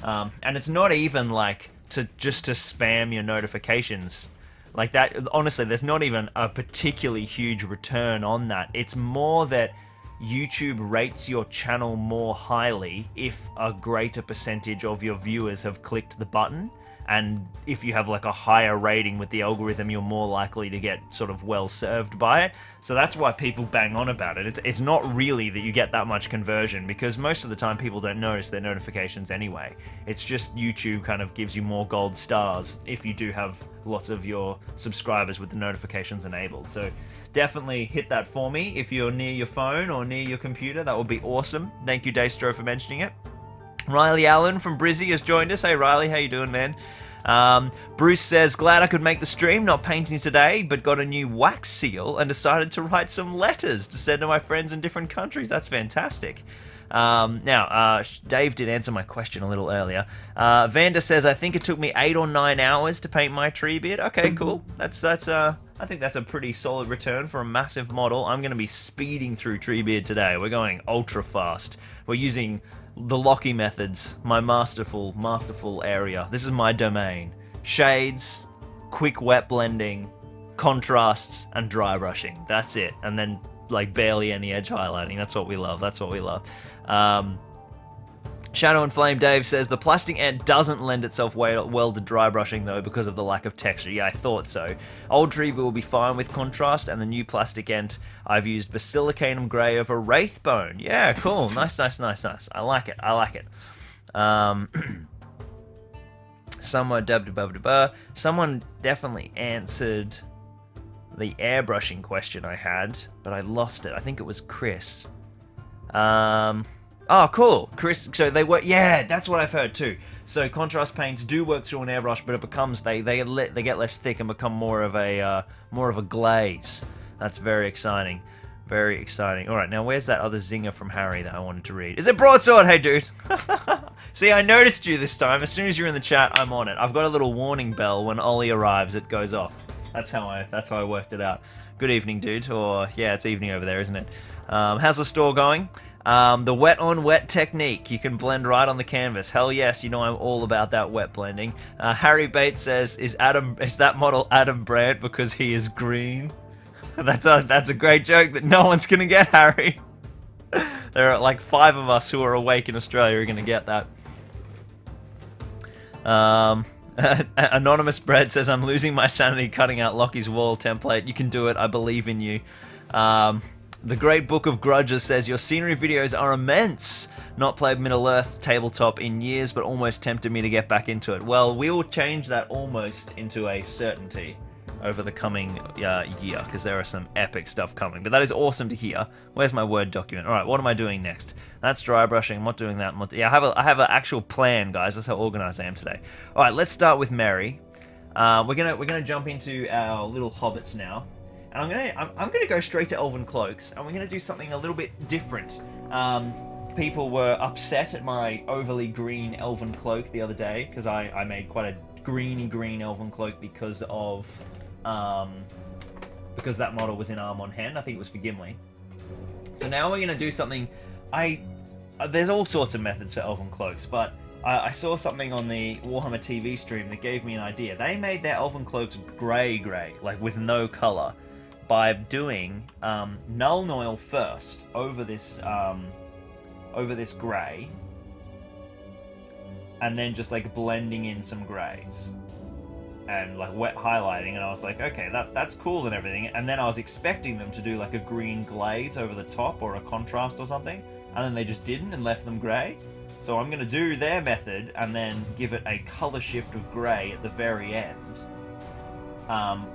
And it's not even like just to spam your notifications. Like that, honestly, there's not even a particularly huge return on that. It's more that YouTube rates your channel more highly if a greater percentage of your viewers have clicked the button. And if you have like a higher rating with the algorithm, you're more likely to get sort of well served by it. So that's why people bang on about it. It's not really that you get that much conversion, because most of the time people don't notice their notifications anyway. It's just YouTube kind of gives you more gold stars if you do have lots of your subscribers with the notifications enabled. So definitely hit that for me if you're near your phone or near your computer. That would be awesome. Thank you, Daystro, for mentioning it. Riley Allen from Brizzy has joined us. Hey Riley, how you doing, man? Bruce says, glad I could make the stream, not painting today, but got a new wax seal and decided to write some letters to send to my friends in different countries. That's fantastic. Now, Dave did answer my question a little earlier. Vanda says, I think it took me 8 or 9 hours to paint my TREEBEARD. Okay, cool. I think that's a pretty solid return for a massive model. I'm going to be speeding through TREEBEARD today. We're going ultra fast. We're using the Locky methods, my masterful area. This is my domain. Shades, quick wet blending, contrasts, and dry brushing. That's it. And then like barely any edge highlighting. That's what we love. That's what we love. Shadow and Flame Dave says, the plastic ant doesn't lend itself well to dry brushing though because of the lack of texture. Yeah, I thought so. Old TREEBEARD will be fine with contrast, and the new plastic ant, I've used Basilicanum Grey over Wraithbone. Yeah, cool. Nice. I like it. Someone definitely answered the airbrushing question I had, but I lost it. I think it was Chris. Oh, cool, Chris. So they work. Yeah, that's what I've heard too. So contrast paints do work through an airbrush, but it becomes they get less thick and become more of a glaze. That's very exciting. Very exciting. All right, now where's that other zinger from Harry that I wanted to read? Is it Broadsword? Hey, dude. See, I noticed you this time. As soon as you're in the chat, I'm on it. I've got a little warning bell when Ollie arrives. It goes off. That's how I worked it out. Good evening, dude. Or yeah, it's evening over there, isn't it? How's the store going? The wet on wet technique. You can blend right on the canvas. Hell yes, you know I'm all about that wet blending. Harry Bates says, is that model Adam Brandt because he is green? That's a great joke that no one's gonna get, Harry. There are like 5 of us who are awake in Australia who are gonna get that. Anonymous Bread says, I'm losing my sanity cutting out Lockie's wall template. You can do it. I believe in you. The Great Book of Grudges says, your scenery videos are immense. Not played Middle-earth tabletop in years, but almost tempted me to get back into it. Well, we will change that almost into a certainty over the coming year, because there are some epic stuff coming. But that is awesome to hear. Where's my Word document? All right, what am I doing next? That's dry brushing. I'm not doing that. Yeah, I have an actual plan, guys. That's how organized I am today. All right, let's start with Merry. We're gonna jump into our little hobbits now. And I'm gonna go straight to Elven Cloaks, and we're gonna do something a little bit different. People were upset at my overly green Elven Cloak the other day because I made quite a greeny green Elven Cloak because that model was in Arm on Hand. I think it was for Gimli. So now we're gonna do something. There's all sorts of methods for Elven Cloaks, but I saw something on the Warhammer TV stream that gave me an idea. They made their Elven Cloaks grey, like with no color, by doing Null Noil first over this grey, and then just like blending in some greys. and like wet highlighting, and I was like, okay, that's cool and everything. And then I was expecting them to do like a green glaze over the top or a contrast or something, and then they just didn't and left them grey. So I'm going to do their method and then give it a colour shift of grey at the very end,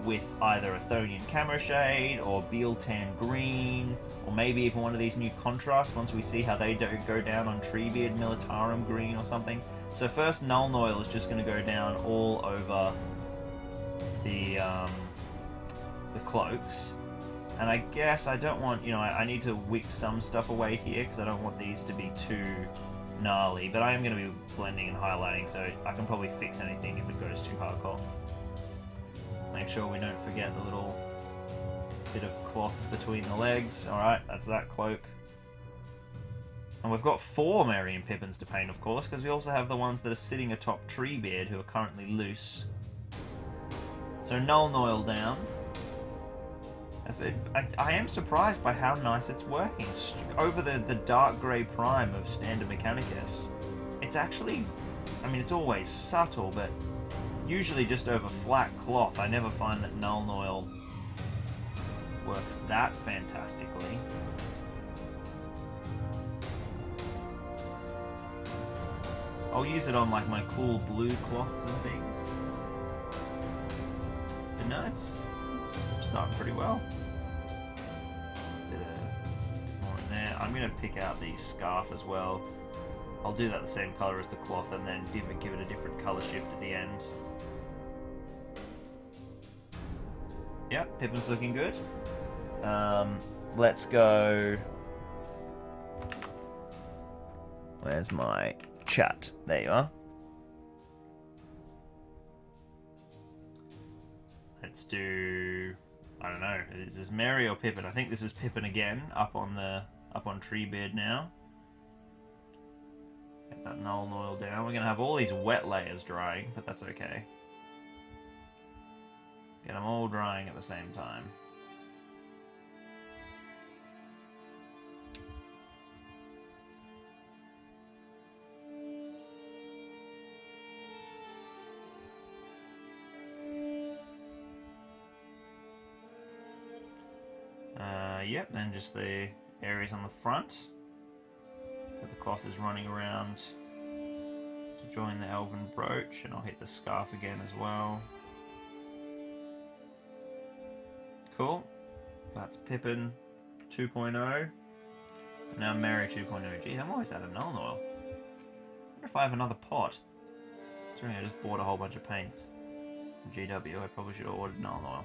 with either a Thonian Camo Shade or Bealtan Green, or maybe even one of these new contrasts once we see how they go down on Treebeard Militarum Green or something. So first, Null Noil is just going to go down all over the cloaks. And I guess I don't want, you know, I need to wick some stuff away here because I don't want these to be too gnarly, but I am going to be blending and highlighting, so I can probably fix anything if it goes too hardcore. Make sure we don't forget the little bit of cloth between the legs. Alright, that's that cloak. And we've got 4 Merry and Pippins to paint, of course, because we also have the ones that are sitting atop Treebeard who are currently loose. So Null Noil down. I am surprised by how nice it's working. Over the dark grey prime of Standard Mechanicus, it's actually, I mean, it's always subtle, but usually just over flat cloth. I never find that Null Noil works that fantastically. I'll use it on like my cool blue cloths and things. But no, it's starting pretty well. Bit more in there. I'm going to pick out the scarf as well. I'll do that the same colour as the cloth and then give it a different colour shift at the end. Yep, Pippin's looking good. Let's go... Where's my chat? There you are. Let's do... I don't know. Is this Merry or Pippin? I think this is Pippin again, up on Treebeard now. Get that Null Noil down. We're gonna have all these wet layers drying, but that's okay. Get them all drying at the same time. Yep, then just the areas on the front where the cloth is running around to join the elven brooch, and I'll hit the scarf again as well. Cool. That's Pippin 2.0. Now Merry 2.0. Geez, I'm always out of Null Noil. I wonder if I have another pot. Sorry, I just bought a whole bunch of paints. GW, I probably should have ordered Null Noil.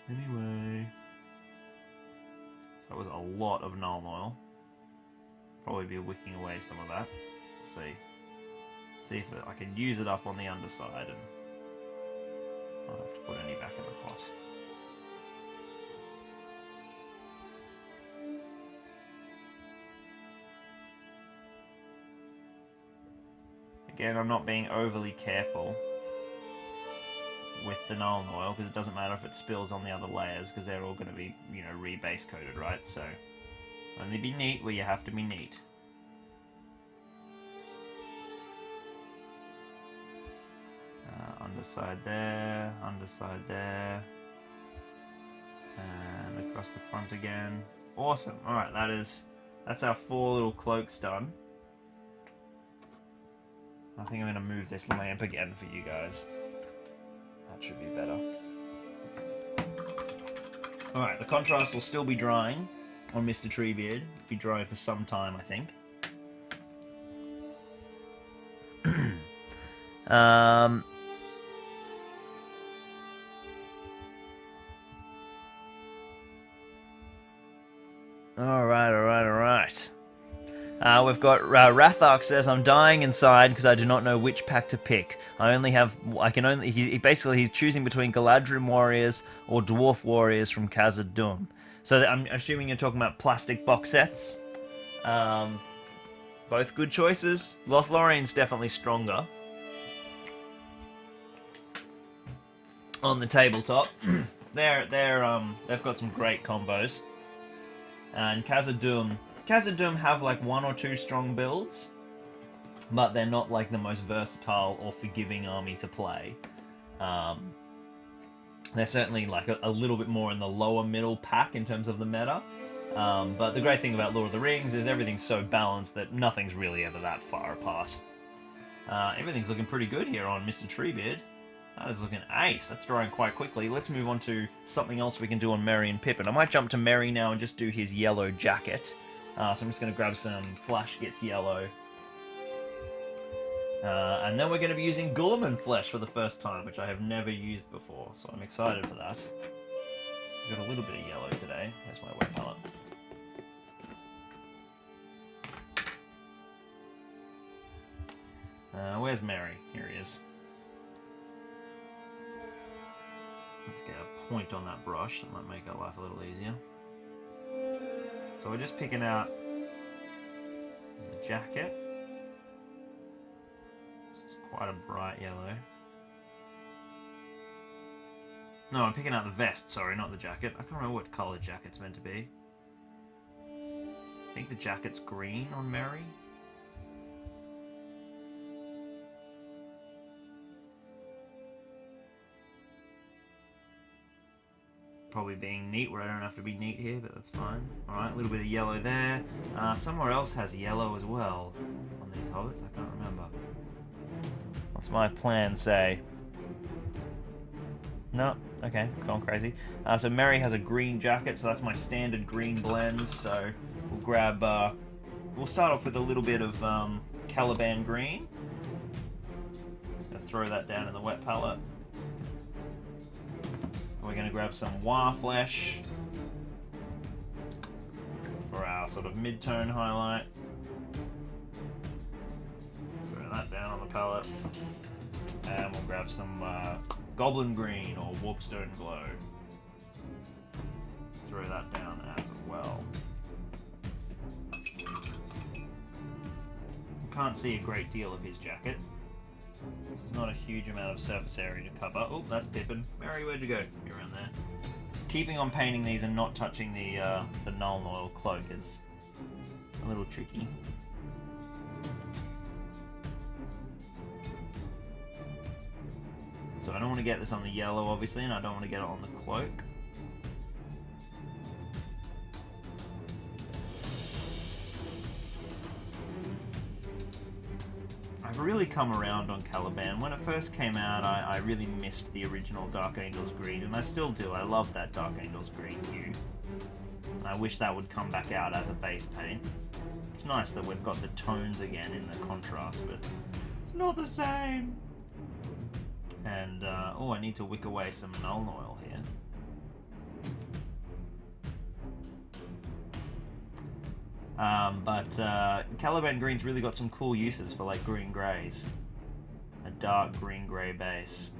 Anyway. So that was a lot of Null Noil. Probably be wicking away some of that. See if I can use it up on the underside and not have to put any back in the pot. Again, I'm not being overly careful with the Null Noil because it doesn't matter if it spills on the other layers because they're all going to be, you know, re-base coated, right? So only be neat where you have to be neat. Underside there, and across the front again. Awesome. All right, that's our 4 little cloaks done. I think I'm going to move this lamp again for you guys. That should be better. Alright, the contrast will still be drying on Mr. Treebeard. Be dry for some time, I think. Alright. We've got Rathark says, I'm dying inside because I do not know which pack to pick. He's choosing between Galadrim warriors or Dwarf warriors from Khazad-dûm. So I'm assuming you're talking about plastic box sets. Both good choices. Lothlorien's definitely stronger on the tabletop. They've got some great combos. And Khazad-dûm have like 1 or 2 strong builds, but they're not like the most versatile or forgiving army to play. They're certainly like a little bit more in the lower middle pack in terms of the meta. But the great thing about Lord of the Rings is everything's so balanced that nothing's really ever that far apart. Everything's looking pretty good here on Mr. Treebeard. That is looking ace. That's drying quite quickly. Let's move on to something else we can do on Merry and Pippin. I might jump to Merry now and just do his yellow jacket. So I'm just going to grab some Flash Gets Yellow. And then we're going to be using Gulliman Flesh for the first time, which I have never used before. So I'm excited for that. Got a little bit of yellow today. There's my wet palette. Where's Merry? Here he is. Let's get a point on that brush. That might make our life a little easier. So we're just picking out the jacket. This is quite a bright yellow. No, I'm picking out the vest, sorry, not the jacket. I can't remember what colour the jacket's meant to be. I think the jacket's green on Merry. Probably being neat where I don't have to be neat here, but that's fine. Alright, a little bit of yellow there. Somewhere else has yellow as well on these hobbits, I can't remember. What's my plan say? No, okay, gone crazy. So Merry has a green jacket, so that's my standard green blend. So we'll grab, we'll start off with a little bit of Caliban green. Gonna throw that down in the wet palette. We're going to grab some Warflesh for our sort of mid-tone highlight. Throw that down on the palette. And we'll grab some Goblin Green or Warpstone Glow. Throw that down as well. Can't see a great deal of his jacket. There's not a huge amount of surface area to cover. Oh, that's Pippin. Merry, where'd you go? You're around there. Keeping on painting these and not touching the Null Oil cloak is a little tricky. So I don't want to get this on the yellow, obviously, and I don't want to get it on the cloak. I've really come around on Caliban. When it first came out, I really missed the original Dark Angels green, and I still do. I love that Dark Angels green hue. And I wish that would come back out as a base paint. It's nice that we've got the tones again in the contrast, but it's not the same. And, oh, I need to wick away some Null Oil here. Caliban Green's really got some cool uses for like green-greys. A dark green-grey base.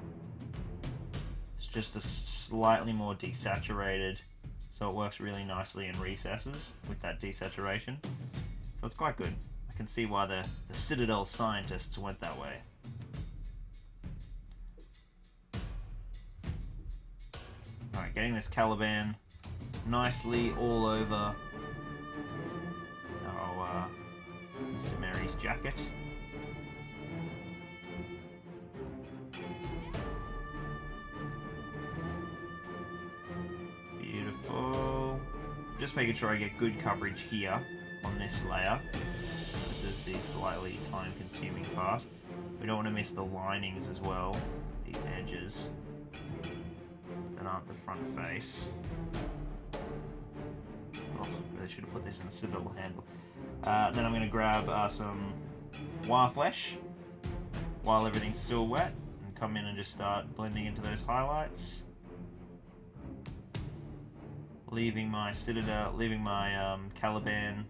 It's just a slightly more desaturated, so it works really nicely in recesses with that desaturation. So it's quite good. I can see why the Citadel scientists went that way. Alright, getting this Caliban nicely all over Mr. Merry's jacket. Beautiful. Just making sure I get good coverage here on this layer. This is the slightly time-consuming part. We don't want to miss the linings as well, these edges that aren't the front face. Oh, really should have put this in the Citadel handle. Then I'm going to grab some Warflesh while everything's still wet and come in and just start blending into those highlights. Leaving my Citadel, leaving my Caliban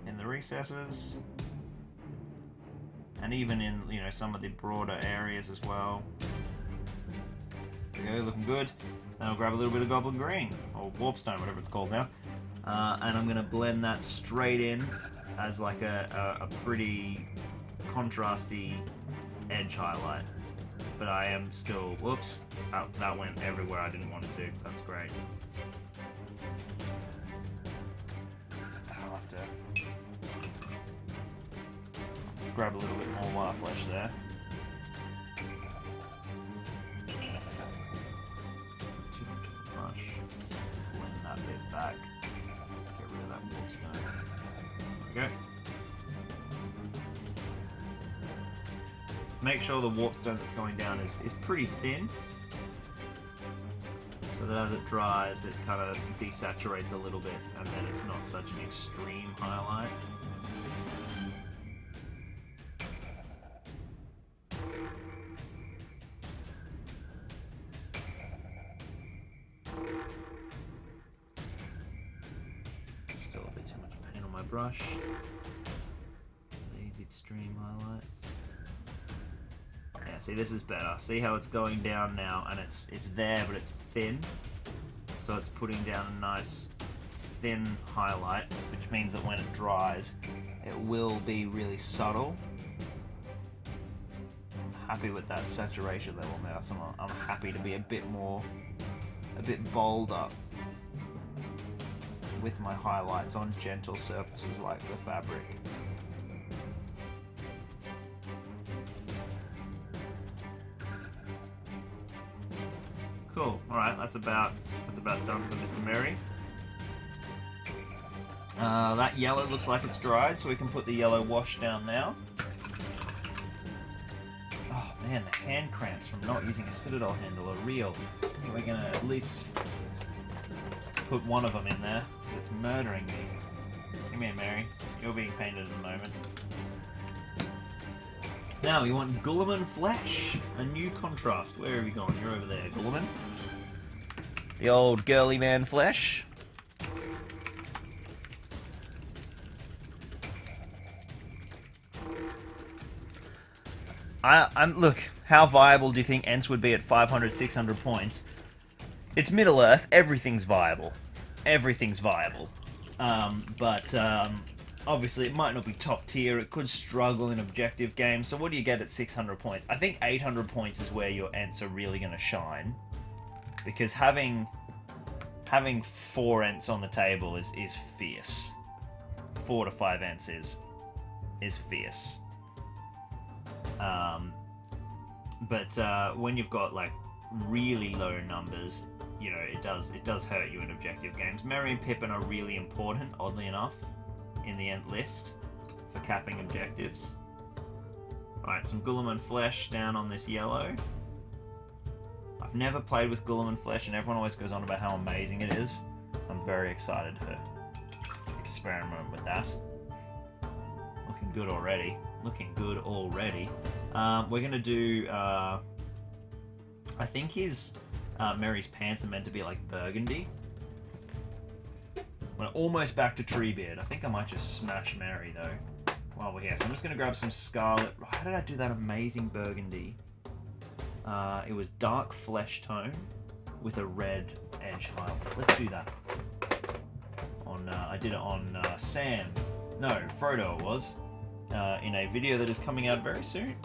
in the recesses, and even in, you know, some of the broader areas as well. There we go, looking good. Then I'll grab a little bit of Goblin Green, or Warpstone, whatever it's called now, and I'm going to blend that straight in as like a pretty contrasty edge highlight. But I am still, whoops, that went everywhere I didn't want it to. That's great. I'll have to grab a little bit more more wire flesh there. Too much of a brush. Just blend that bit back. Get rid of that warpstone. There we go. Make sure the warpstone that's going down is pretty thin, so that as it dries it kind of desaturates a little bit and then it's not such an extreme highlight. Still a bit too much paint on my brush. These extreme highlights. Yeah, see, this is better. See how it's going down now, and it's there, but it's thin. So it's putting down a nice thin highlight, which means that when it dries, it will be really subtle. I'm happy with that saturation level now, so I'm happy to be a bit bolder with my highlights on gentle surfaces like the fabric. Cool. All right, that's about done for Mr. Merry. That yellow looks like it's dried, so we can put the yellow wash down now. Oh man, the hand cramps from not using a Citadel handle are real. I think we're gonna at least put one of them in there. It's murdering me. Come here, Mary. You're being painted at the moment. Now we want Gulliman Flesh, a new contrast. Where have you gone? You're over there, Gulliman. The old girly man flesh. Look, how viable do you think Ents would be at 500, 600 points? It's Middle-earth, everything's viable. Everything's viable. Obviously, it might not be top tier. It could struggle in objective games. So what do you get at 600 points? I think 800 points is where your Ents are really going to shine, because having 4 Ents on the table is fierce. 4 to 5 Ents is fierce. When you've got like really low numbers, you know, it does hurt you in objective games. Merry and Pippin are really important, oddly enough, in the Ent list for capping objectives. Alright, some Gulliman Flesh down on this yellow. I've never played with Gulliman Flesh and everyone always goes on about how amazing it is. I'm very excited to experiment with that. Looking good already. Looking good already. We're gonna do, I think Merry's pants are meant to be like burgundy. We're almost back to Treebeard. I think I might just smash Merry though while we're here. So I'm just going to grab some scarlet. How did I do that amazing burgundy? It was dark flesh tone with a red edge highlight. Let's do that. I did it on Sam. No, Frodo it was. In a video that is coming out very soon.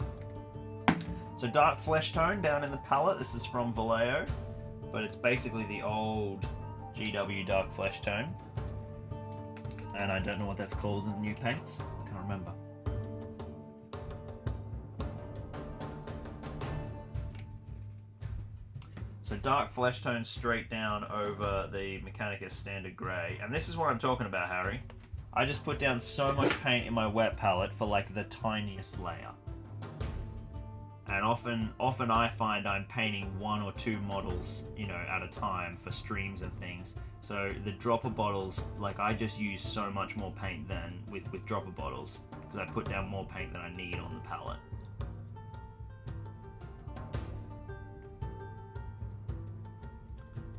So dark flesh tone down in the palette. This is from Vallejo, but it's basically the old GW dark flesh tone. And I don't know what that's called in the new paints. I can't remember. So dark flesh tone straight down over the Mechanicus standard grey. And this is what I'm talking about, Harry. I just put down so much paint in my wet palette for like the tiniest layer. And often I find I'm painting 1 or 2 models, you know, at a time for streams and things. So the dropper bottles, like I just use so much more paint than with dropper bottles because I put down more paint than I need on the palette.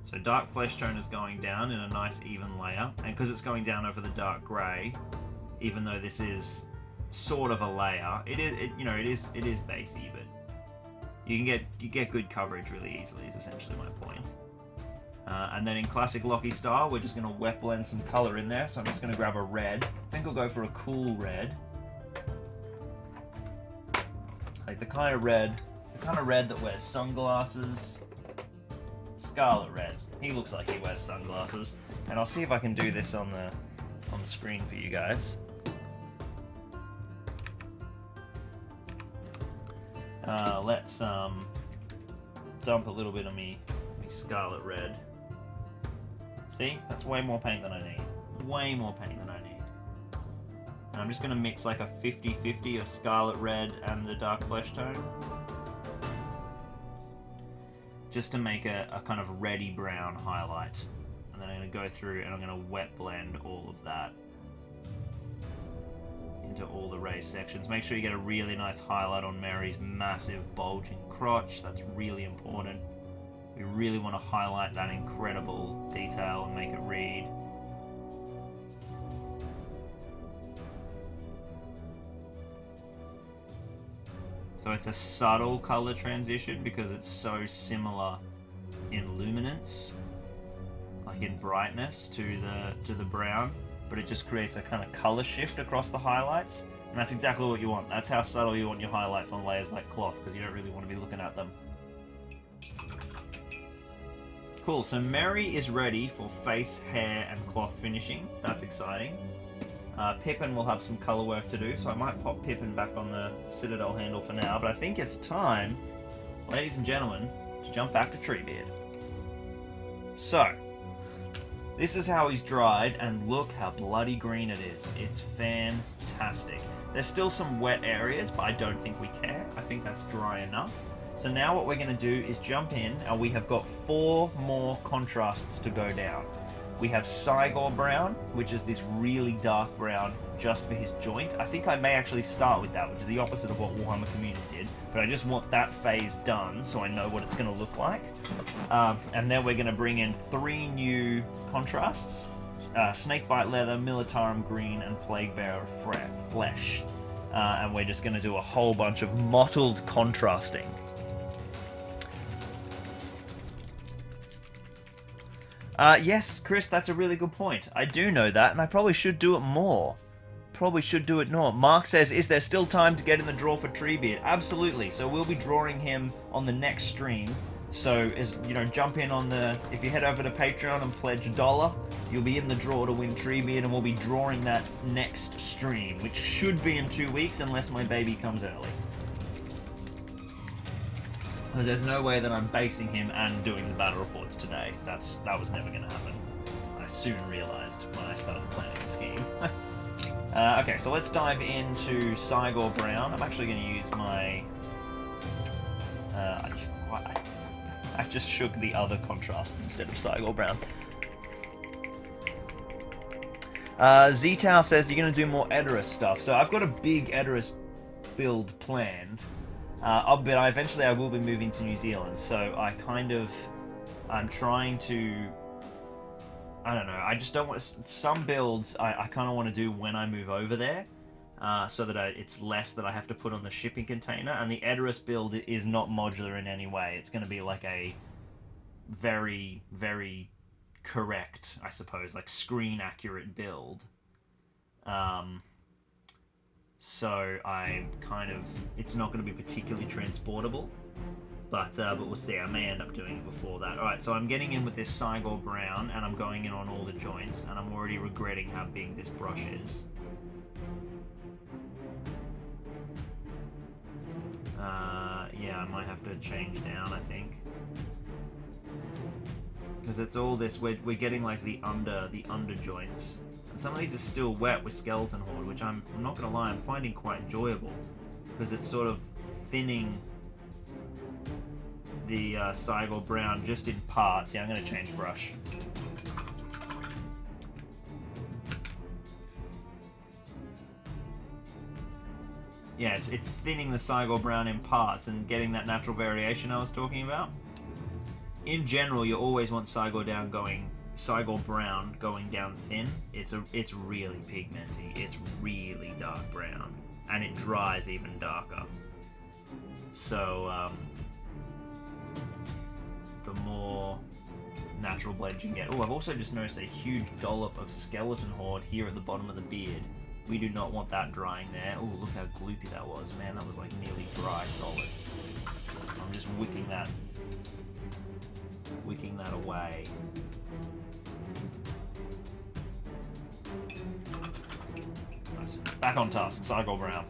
So dark flesh tone is going down in a nice even layer, and because it's going down over the dark grey, even though this is sort of a layer, it is basey, but you get good coverage really easily. Is essentially my point. And then in classic Lockie style, we're just going to wet blend some colour in there. So I'm just going to grab a red. I think I'll go for a cool red, like the kind of red that wears sunglasses. Scarlet red. He looks like he wears sunglasses. And I'll see if I can do this on the screen for you guys. Let's dump a little bit of me scarlet red. See? That's way more paint than I need. Way more paint than I need. And I'm just going to mix like a 50-50 of scarlet red and the dark flesh tone. Just to make a kind of reddy brown highlight. And then I'm going to go through and I'm going to wet blend all of that into all the raised sections. Make sure you get a really nice highlight on Mary's massive bulging crotch. That's really important. We really want to highlight that incredible detail and make it read. So it's a subtle color transition because it's so similar in luminance, like in brightness to the brown, but it just creates a kind of color shift across the highlights, and that's exactly what you want. That's how subtle you want your highlights on layers like cloth, because you don't really want to be looking at them. Cool, so Mary is ready for face, hair, and cloth finishing. That's exciting. Pippin will have some color work to do, so I might pop Pippin back on the Citadel handle for now, but I think it's time, ladies and gentlemen, to jump back to Treebeard. So, this is how he's dried, and look how bloody green it is. It's fantastic. There's still some wet areas, but I don't think we care. I think that's dry enough. So now what we're going to do is jump in, and we have got 4 more contrasts to go down. We have Cygor Brown, which is this really dark brown just for his joint. I think I may actually start with that, which is the opposite of what Warhammer Community did, but I just want that phase done so I know what it's going to look like. And then we're going to bring in 3 new contrasts. Snakebite Leather, Militarum Green, and Plaguebearer Flesh. And we're just going to do a whole bunch of mottled contrasting. Yes, Chris, that's a really good point. I do know that, and I probably should do it more. Probably should do it more. Mark says, is there still time to get in the draw for Treebeard? Absolutely. So we'll be drawing him on the next stream. So, jump in on the... If you head over to Patreon and pledge $1, you'll be in the draw to win Treebeard, and we'll be drawing that next stream, which should be in 2 weeks, unless my baby comes early. Because there's no way that I'm basing him and doing the battle reports today. That was never going to happen. I soon realised when I started planning the scheme. Okay, so let's dive into Cygor Brown. I'm actually going to use my... I just shook the other contrast instead of Cygor Brown. Z-Tau says you're going to do more Edoras stuff. So I've got a big Edoras build planned. But eventually I will be moving to New Zealand, so I'm trying to, I don't know, I just don't want to, some builds I kind of want to do when I move over there, so that it's less that I have to put on the shipping container, and the Edoras build is not modular in any way. It's going to be like a very, very correct, I suppose, like screen accurate build. So it's not going to be particularly transportable, but we'll see. I may end up doing it before that. Alright, so I'm getting in with this Cygor Brown, and I'm going in on all the joints, and I'm already regretting how big this brush is. Yeah, I might have to change down, I think. Because it's all this, we're getting like the under joints. Some of these are still wet with Skeleton Horde, which I'm not going to lie, I'm finding quite enjoyable, because it's sort of thinning the Cygor Brown just in parts. Yeah, I'm going to change brush. Yeah, it's thinning the Cygor Brown in parts and getting that natural variation I was talking about. In general, you always want Cygor Brown going down thin. It's really pigmenty. It's really dark brown, and it dries even darker. So the more natural blend you get. Oh, I've also just noticed a huge dollop of Skeleton Horde here at the bottom of the beard. We do not want that drying there. Oh, look how gloopy that was, man. That was like nearly dry solid. I'm just wicking that away. Back on task, Cygor Brown.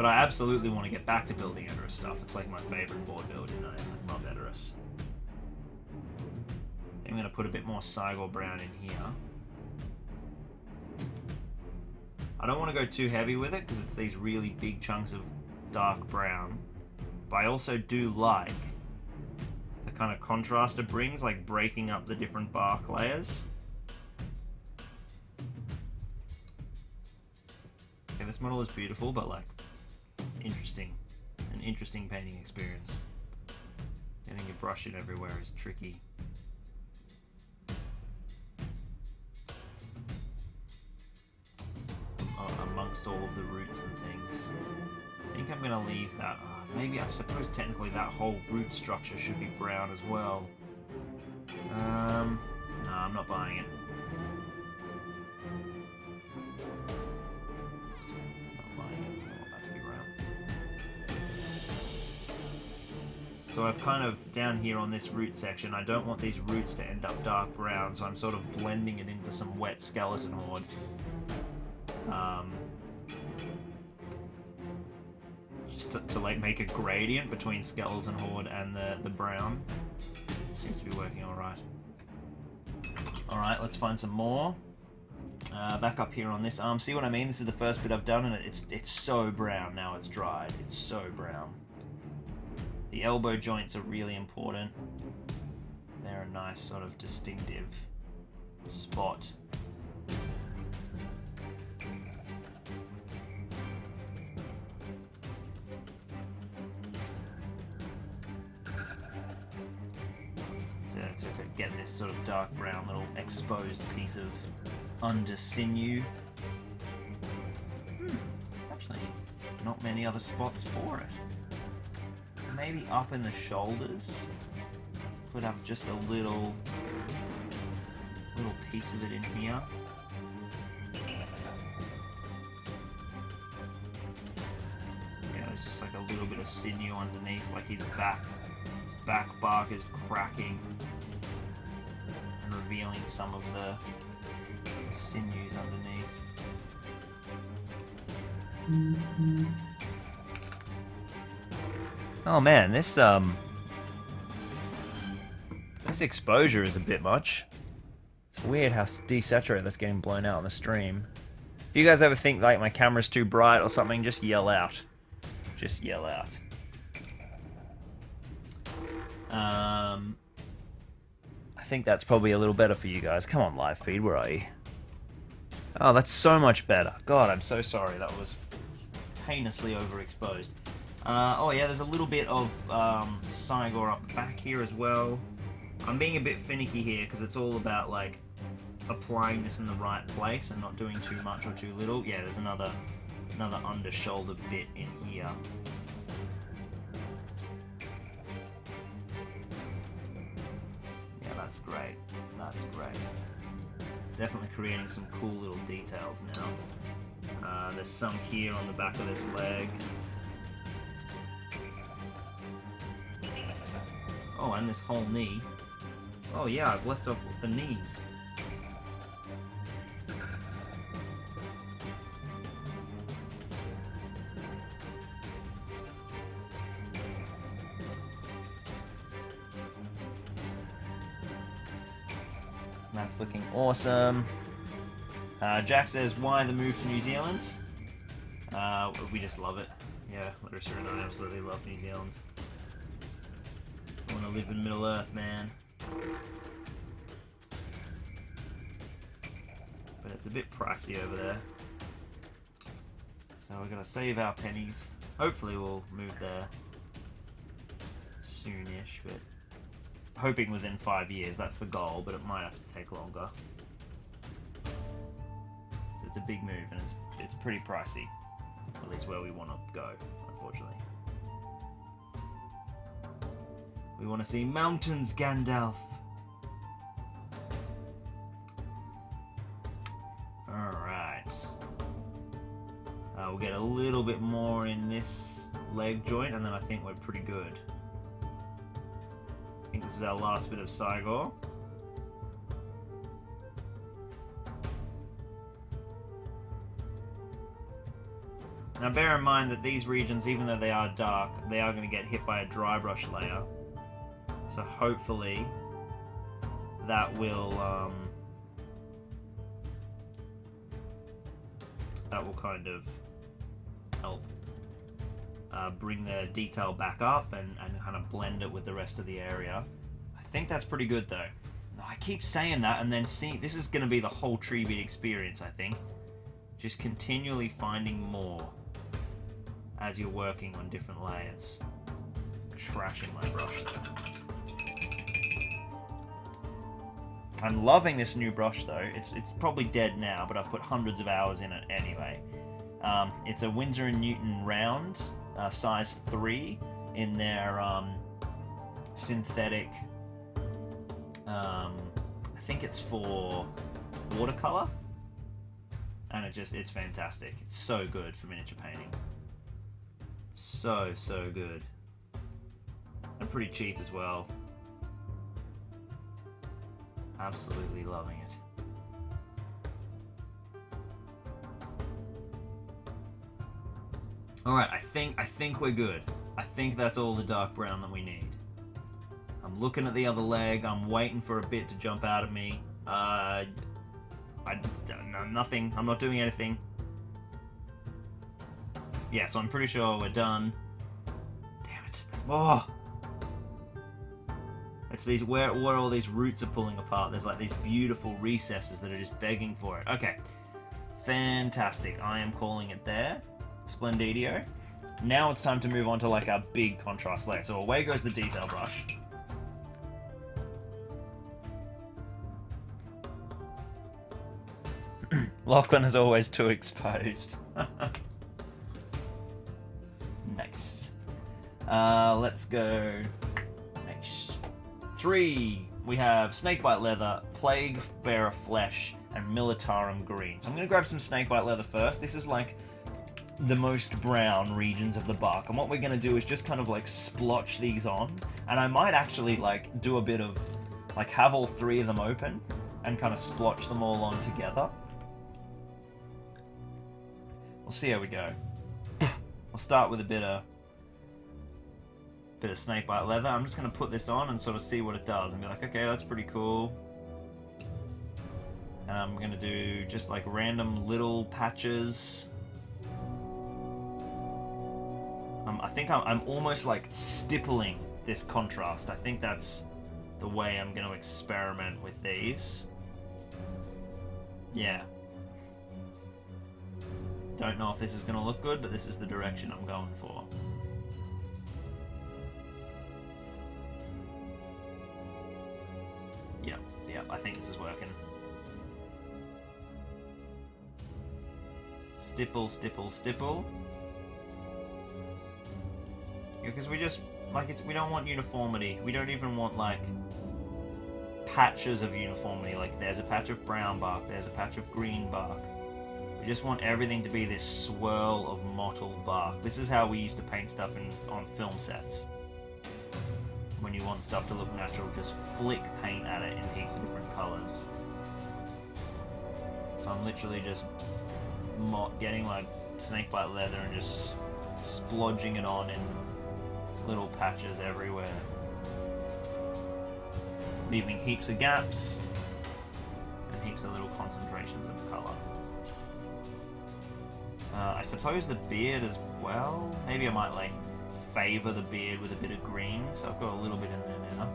But I absolutely want to get back to building Edoras stuff. It's like my favorite board build, you know. I love Edoras. I'm going to put a bit more Cygor brown in here. I don't want to go too heavy with it because it's these really big chunks of dark brown. But I also do like the kind of contrast it brings, like breaking up the different bark layers. Okay, this model is beautiful, but like interesting. An interesting painting experience. Getting your brush in everywhere is tricky. Amongst all of the roots and things. I think I'm going to leave that. Maybe, I suppose technically that whole root structure should be brown as well. No, I'm not buying it. Not buying it. I want that to be brown. So I've kind of, down here on this root section, I don't want these roots to end up dark brown, so I'm sort of blending it into some wet skeleton horde. Just to like make a gradient between skeleton horde and the brown. Seems to be working alright. Alright, let's find some more. Back up here on this arm. See what I mean? This is the first bit I've done, and it's so brown now it's dried. It's so brown. The elbow joints are really important. They're a nice sort of distinctive spot. To get this sort of dark brown little exposed piece of under sinew. Actually, not many other spots for it. Maybe up in the shoulders. Put up just a little piece of it in here. Yeah, there's just like a little bit of sinew underneath, like his back bark is cracking and revealing some of the sinews underneath. Oh man, this exposure is a bit much. It's weird how desaturated that's getting blown out on the stream. If you guys ever think like my camera's too bright or something, just yell out. Just yell out. I think that's probably a little better for you guys. Come on, live feed, where are you? Oh, that's so much better. God, I'm so sorry. That was heinously overexposed. Oh yeah, there's a little bit of Cygor up back here as well. I'm being a bit finicky here because it's all about like applying this in the right place and not doing too much or too little. Yeah, there's another under shoulder bit in here. Yeah, that's great. That's great. It's definitely creating some cool little details now. There's some here on the back of this leg. Oh, and this whole knee. Oh yeah, I've left off the knees. That's looking awesome. Jack says, why the move to New Zealand? We just love it. Yeah, Larissa and I absolutely love New Zealand. I want to live in Middle Earth, man. But it's a bit pricey over there. So we're going to save our pennies. Hopefully we'll move there soonish, but hoping within 5 years. That's the goal, but it might have to take longer. So it's a big move, and it's pretty pricey. At least where we want to go, unfortunately. We want to see mountains, Gandalf. Alright. We'll get a little bit more in this leg joint, and then I think we're pretty good. I think this is our last bit of Cygor. Now bear in mind that these regions, even though they are dark, they are going to get hit by a dry brush layer. So hopefully that will kind of help bring the detail back up and kind of blend it with the rest of the area. I think that's pretty good though. I keep saying that and then this is going to be the whole TREEBEARD experience, I think. Just continually finding more as you're working on different layers. Trashing my brush though. I'm loving this new brush though. It's probably dead now, but I've put hundreds of hours in it anyway. It's a Winsor & Newton round, size 3 in their synthetic. I think it's for watercolor, and it's fantastic. It's so good for miniature painting. So good, and pretty cheap as well. Absolutely loving it. Alright, I think we're good. I think that's all the dark brown that we need. I'm looking at the other leg, I'm waiting for a bit to jump out at me. Nothing, I'm not doing anything. Yeah, so I'm pretty sure we're done. Damn it, there's more! It's these, where all these roots are pulling apart, there's like these beautiful recesses that are just begging for it. Okay, fantastic, I am calling it there. Splendidio. Now it's time to move on to like our big contrast layer. So away goes the detail brush. Lachlan is always too exposed. Nice. Let's go. Nice. 3. We have Snakebite Leather, Plague Bearer Flesh, and Militarum Green. So I'm going to grab some Snakebite Leather first. This is like the most brown regions of the bark, and what we're going to do is just kind of like splotch these on, and I might actually like do a bit of like have all 3 of them open and kind of splotch them all on together. We'll see how we go. I'll start with a bit of Snakebite Leather. I'm just going to put this on and sort of see what it does and be like, okay, that's pretty cool. And I'm going to do just like random little patches. I think I'm almost like stippling this contrast. I think that's the way I'm going to experiment with these. Yeah. Don't know if this is going to look good, but this is the direction I'm going for. Yep, I think this is working. Stipple, stipple, stipple. Because we just, like, we don't want uniformity. We don't even want, like, patches of uniformity. Like, there's a patch of brown bark, there's a patch of green bark. We just want everything to be this swirl of mottled bark. This is how we used to paint stuff on film sets. When you want stuff to look natural, just flick paint at it in heaps of different colours. So I'm literally just getting my Snakebite Leather and just splodging it on in little patches everywhere, leaving heaps of gaps and heaps of little concentrations of colour. I suppose the beard as well. Maybe I might like favour the beard with a bit of green, so I've got a little bit in there now.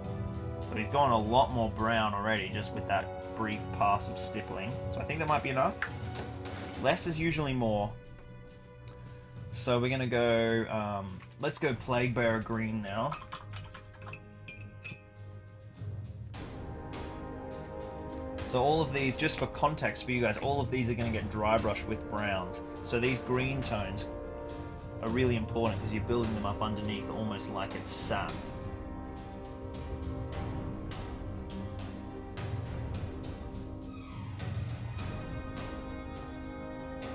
But he's gone a lot more brown already just with that brief pass of stippling, so I think that might be enough. Less is usually more. So we're gonna go, let's go Plague Bearer Green now. So all of these, just for context for you guys, all of these are gonna get dry brushed with browns. So these green tones are really important because you're building them up underneath almost like it's sap.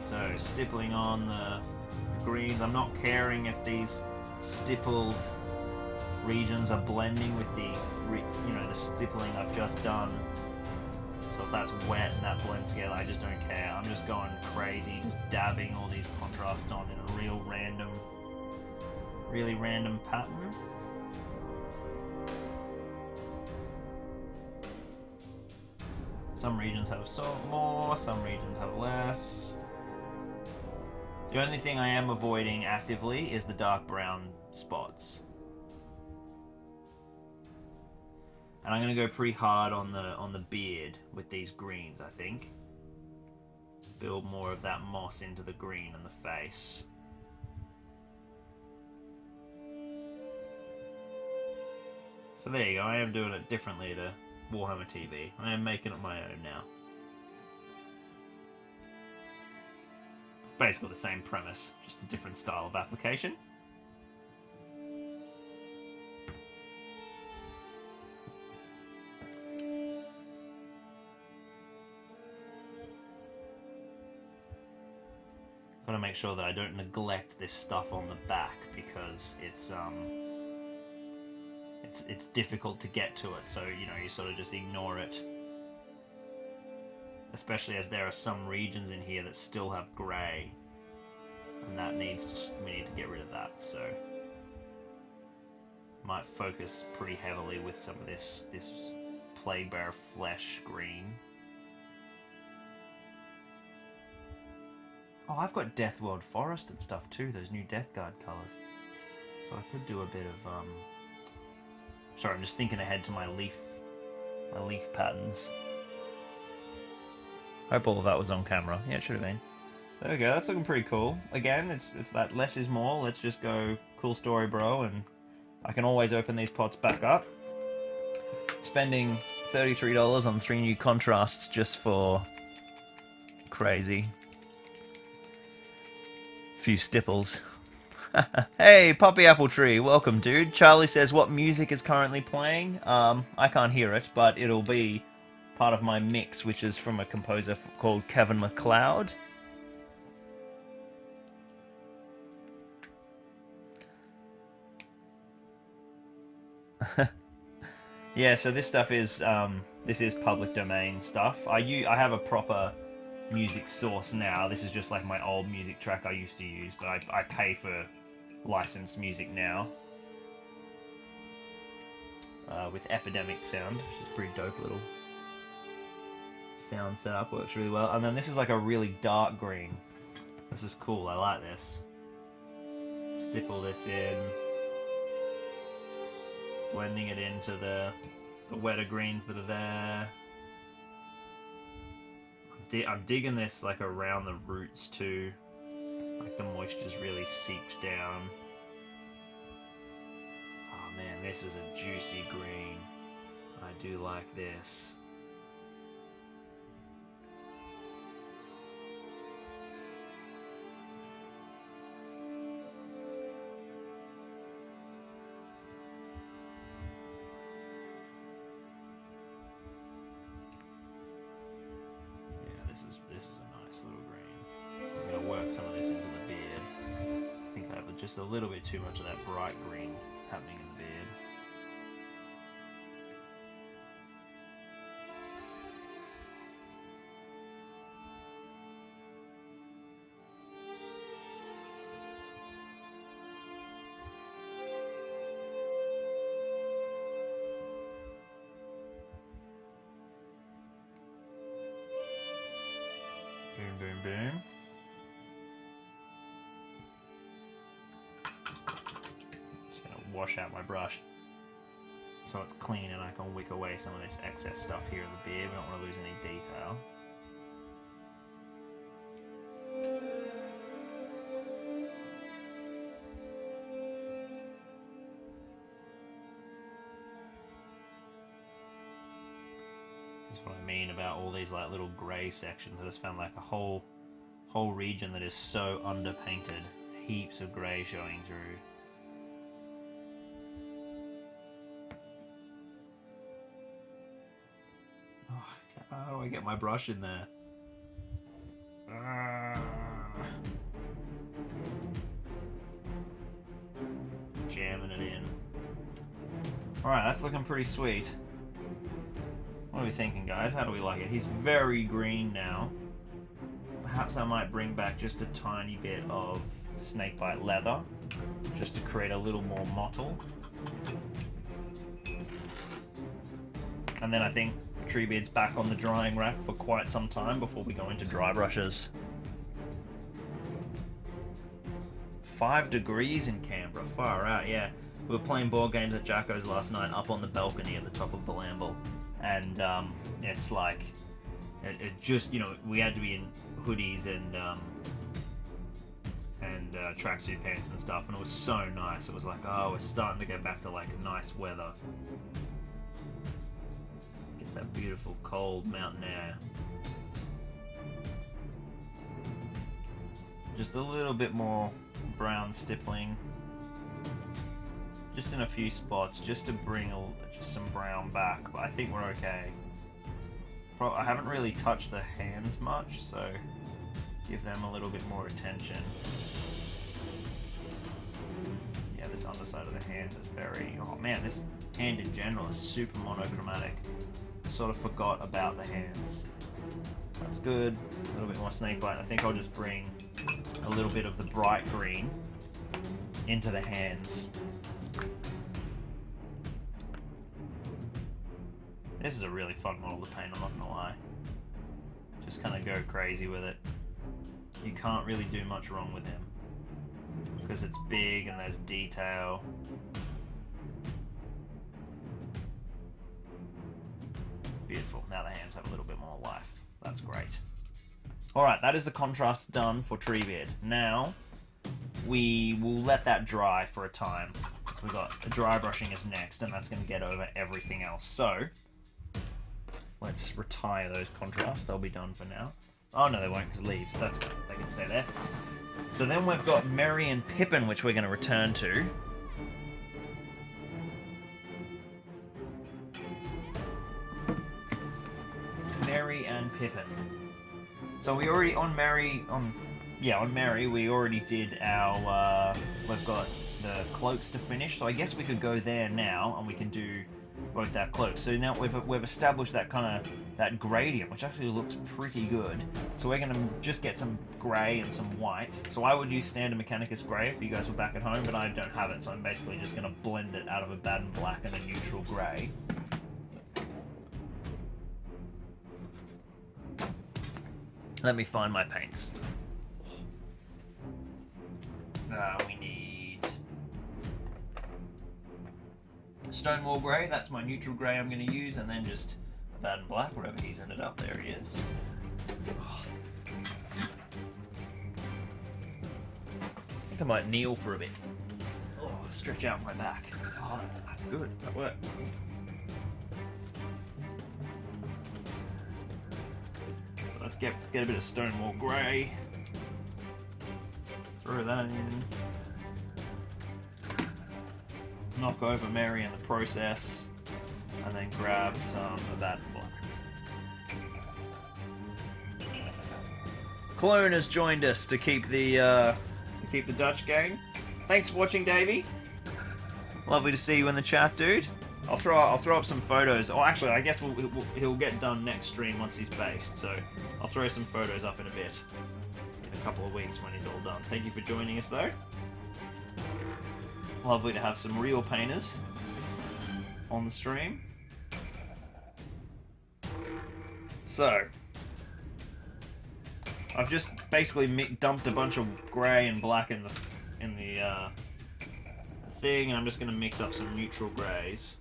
So stippling on the greens. I'm not caring if these stippled regions are blending with the, the stippling I've just done. So if that's wet and that blends together, I just don't care. I'm just going crazy, just dabbing all these contrasts on in a real really random pattern. Some regions have more, some regions have less. The only thing I am avoiding actively is the dark brown spots. And I'm going to go pretty hard on the beard with these greens, I think. Build more of that moss into the green and the face. So there you go, I am doing it differently to Warhammer TV. I am making it my own now. It's basically the same premise, just a different style of application. Gotta make sure that I don't neglect this stuff on the back because it's difficult to get to it, so you know, you sort of just ignore it. Especially as there are some regions in here that still have grey, and that we need to get rid of that. So might focus pretty heavily with some of this Plaguebearer flesh green. Oh, I've got Deathworld Forest and stuff too, those new Death Guard colours. So I could do a bit of sorry, I'm just thinking ahead to my leaf patterns. Hope all of that was on camera. Yeah, it should have been. There we go, that's looking pretty cool. Again, it's that less is more. Let's just go cool story, bro, and I can always open these pots back up. Spending $33 on 3 new contrasts just for crazy. Few stipples. Hey, Poppy Apple Tree, welcome, dude. Charlie says, what music is currently playing? I can't hear it, but it'll be part of my mix, which is from a composer called Kevin MacLeod. Yeah, so this stuff is public domain stuff. I have a proper music source now. This is just like my old music track I used to use, but I pay for licensed music now with Epidemic Sound, which is a pretty dope little sound setup. Works really well. And then this is like a really dark green. This is cool. I like this. Stipple this in, blending it into the wetter greens that are there. I'm digging this like around the roots too. Like the moisture's really seeped down. Oh man, this is a juicy green. I do like this. This is a nice little green. I'm going to work some of this into the beard. I think I have just a little bit too much of that bright green happening in the beard. Boom, boom, boom. Just gonna wash out my brush so it's clean and I can wick away some of this excess stuff here in the beard. We don't want to lose any detail. That's what I mean about all these like little grey sections. I just found like a whole region that is so underpainted. Heaps of grey showing through. Oh, how do I get my brush in there? Jamming it in. Alright, that's looking pretty sweet. What are we thinking, guys? How do we like it? He's very green now. Perhaps I might bring back just a tiny bit of snakebite leather, just to create a little more mottle. And then I think Treebeard's back on the drying rack for quite some time before we go into dry brushes. 5 degrees in Canberra, far out, yeah. We were playing board games at Jacko's last night up on the balcony at the top of Vallejo, and it's like, it just, you know, we had to be in hoodies and tracksuit pants and stuff, and it was so nice. It was like, oh, we're starting to get back to like nice weather. Get that beautiful cold mountain air. Just a little bit more brown stippling, just in a few spots, just to bring just some brown back, but I think we're okay. I haven't really touched the hands much, so give them a little bit more attention. Yeah, this underside of the hand is very... oh man, this hand in general is super monochromatic. Sort of forgot about the hands. That's good. A little bit more snakebite. I think I'll just bring a little bit of the bright green into the hands. This is a really fun model to paint, I'm not gonna lie. Just kind of go crazy with it. You can't really do much wrong with him, because it's big and there's detail. Beautiful. Now the hands have a little bit more life. That's great. Alright, that is the contrast done for Treebeard. Now, we will let that dry for a time. So we've got the dry brushing is next, and that's going to get over everything else. So, let's retire those contrasts. They'll be done for now. Oh no, they won't, because leaves. That's fine. They can stay there. So then we've got Merry and Pippin, which we're going to return to. Merry and Pippin. So we already, on Merry, we already did our, we've got the cloaks to finish, so I guess we could go there now, and we can do both our cloaks. So now we've established that kind of, that gradient, which actually looks pretty good. So we're going to just get some grey and some white. So I would use standard Mechanicus grey if you guys were back at home, but I don't have it, so I'm basically just going to blend it out of a Baden black and a neutral grey. Let me find my paints. We need Stonewall Grey, that's my neutral grey I'm going to use, and then just Baden Black, wherever he's ended up. There he is. Oh. I think I might kneel for a bit. Oh, stretch out my back. Oh, that's good. That worked. Let's get a bit of Stonewall Grey. Throw that in. Knock over Merry in the process, and then grab some of that black. Clone has joined us to keep the Dutch gang. Thanks for watching, Davey. Lovely to see you in the chat, dude. I'll throw up some photos. Oh, actually, I guess he'll get done next stream once he's based. So I'll throw some photos up in a bit, in a couple of weeks when he's all done. Thank you for joining us, though. Lovely to have some real painters on the stream. So I've just basically dumped a bunch of grey and black in the thing, and I'm just going to mix up some neutral greys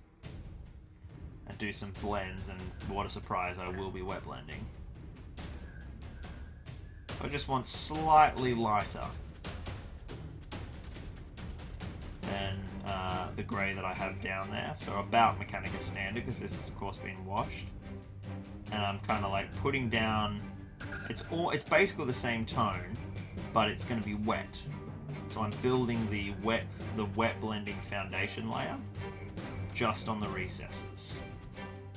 and do some blends, and what a surprise, I will be wet blending. I just want slightly lighter than the grey that I have down there, so about Mechanicus standard, because this has of course been washed. And I'm kind of like putting down, it's basically the same tone, but it's going to be wet. So I'm building the wet blending foundation layer just on the recesses,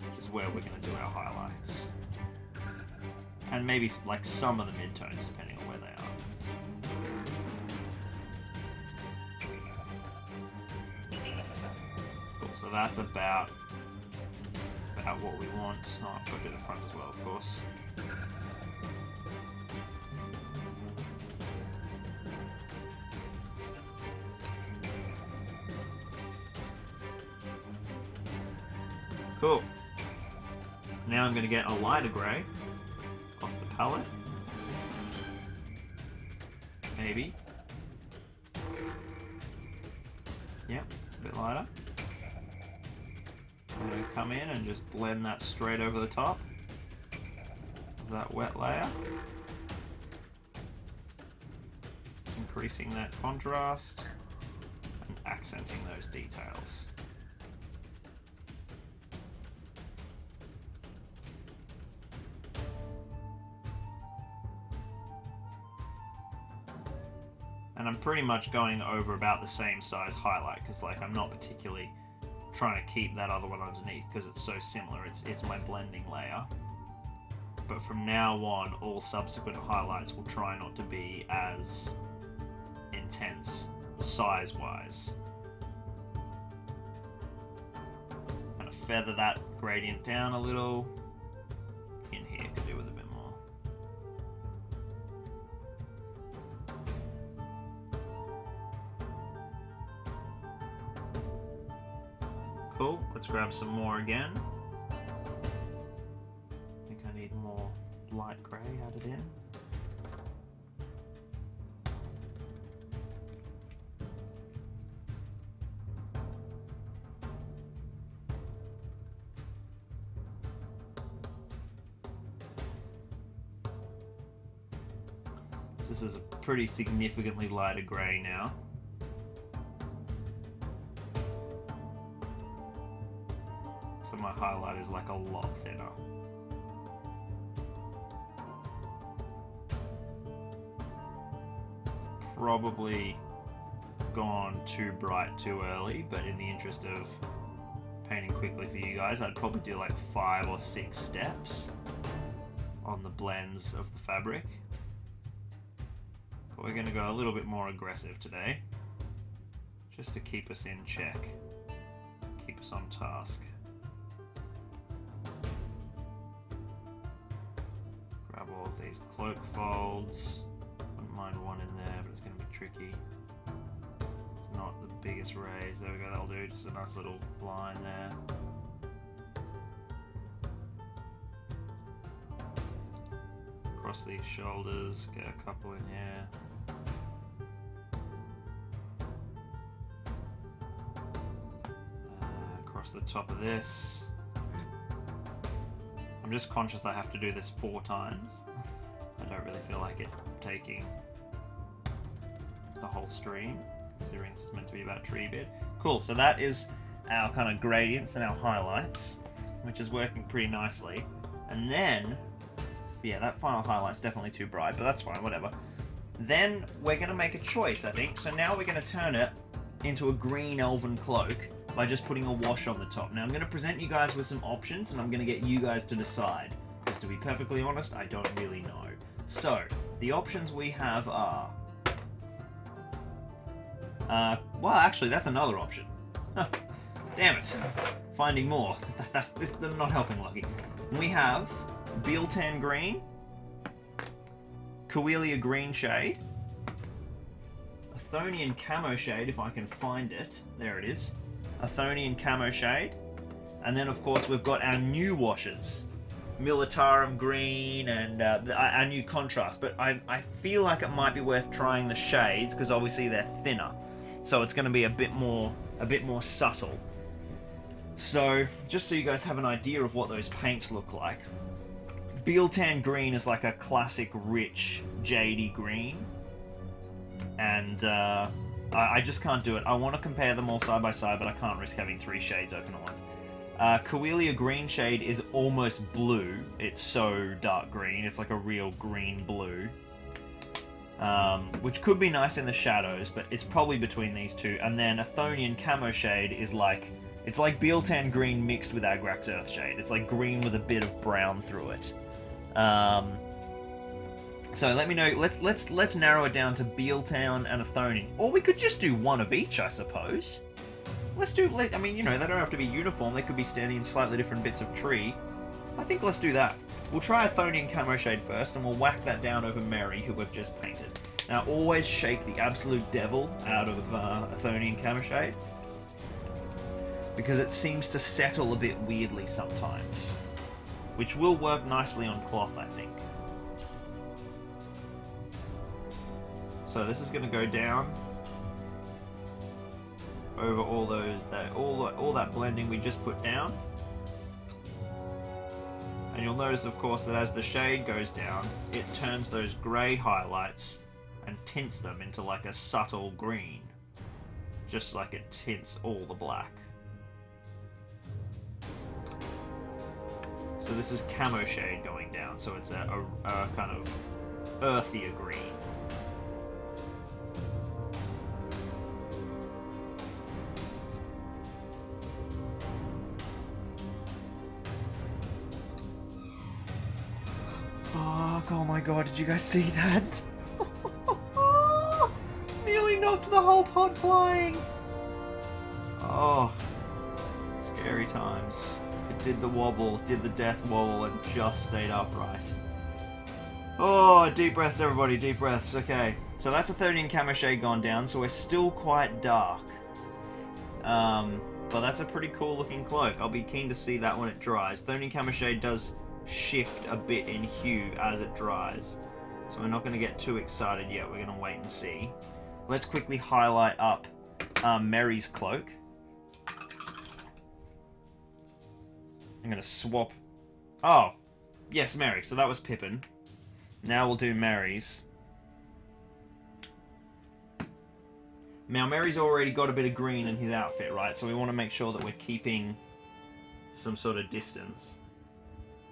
which is where we're going to do our highlights. And maybe like some of the midtones, depending on where they are. Cool, so that's about what we want. Oh, I've got to do the front as well, of course. Cool. Now I'm going to get a lighter grey off the palette. Maybe. Yep, it's a bit lighter. I'm going to come in and just blend that straight over the top of that wet layer. Increasing that contrast and accenting those details. And I'm pretty much going over about the same size highlight because, like, I'm not particularly trying to keep that other one underneath because it's so similar. It's my blending layer. But from now on, all subsequent highlights will try not to be as intense size-wise. Kind of feather that gradient down a little. In here, could do with a bit more. Cool, let's grab some more again. I think I need more light grey added in. This is a pretty significantly lighter grey now. So my highlight is like a lot thinner. Probably gone too bright too early, but in the interest of painting quickly for you guys, I'd probably do like 5 or 6 steps on the blends of the fabric. But we're going to go a little bit more aggressive today, just to keep us in check, keep us on task. Grab all of these cloak folds. Wouldn't mind one in there, but it's going to be tricky. It's not the biggest raise. There we go, that'll do. Just a nice little line there. Across these shoulders, get a couple in here. Across the top of this. I'm just conscious I have to do this 4 times. I don't really feel like it taking the whole stream, considering this is meant to be about TREEBEARD. Cool, so that is our kind of gradients and our highlights, which is working pretty nicely. And then, yeah, that final highlight's definitely too bright, but that's fine, whatever. Then we're going to make a choice, I think. So now we're going to turn it into a green Elven Cloak by just putting a wash on the top. Now I'm going to present you guys with some options, and I'm going to get you guys to decide. Because to be perfectly honest, I don't really know. So, the options we have are... well, actually, that's another option. Damn it. Finding more. They're not helping Lucky. We have Bealtan Green, Coelia Green Shade, Athonian Camo Shade, if I can find it. There it is. Athonian Camo Shade. And then, of course, we've got our new washes. Militarum Green and our new contrast. But I feel like it might be worth trying the shades, because obviously they're thinner. So it's going to be a bit more subtle. So, just so you guys have an idea of what those paints look like. Bealtan Green is like a classic rich jadey green. And I just can't do it. I want to compare them all side by side, but I can't risk having 3 shades open at once. Coelia Green Shade is almost blue. It's so dark green. It's like a real green blue. Which could be nice in the shadows, but it's probably between these two. And then Athonian Camo Shade is like... It's like Bealtan Green mixed with Agrax Earth Shade. It's like green with a bit of brown through it. So let me know. Let's narrow it down to Bealtan and Athonian. Or we could just do one of each, I suppose. I mean, you know, they don't have to be uniform. They could be standing in slightly different bits of tree. I think let's do that. We'll try Athonian Camo Shade first, and we'll whack that down over Mary, who we've just painted. Now, always shake the absolute devil out of Athonian Camo Shade. because it seems to settle a bit weirdly sometimes, which will work nicely on cloth, I think. So this is going to go down over all that blending we just put down. And you'll notice, of course, that as the shade goes down, it turns those grey highlights and tints them into like a subtle green, just like it tints all the black. So this is camo shade going down, so it's a kind of earthier green. Fuck, oh my god, did you guys see that? Nearly knocked the whole pot flying. Oh, scary times. It did the wobble, did the death wobble, and just stayed upright. Oh, deep breaths, everybody, deep breaths. Okay, so that's a 13 camo shade gone down, so we're still quite dark. But that's a pretty cool looking cloak. I'll be keen to see that when it dries. 13 camo shade does shift a bit in hue as it dries, so we're not going to get too excited yet. We're going to wait and see. Let's quickly highlight up Merry's cloak. I'm going to swap. Oh, yes, Merry. So that was Pippin. Now we'll do Merry's. Now Merry's already got a bit of green in his outfit, right? So we want to make sure that we're keeping some sort of distance.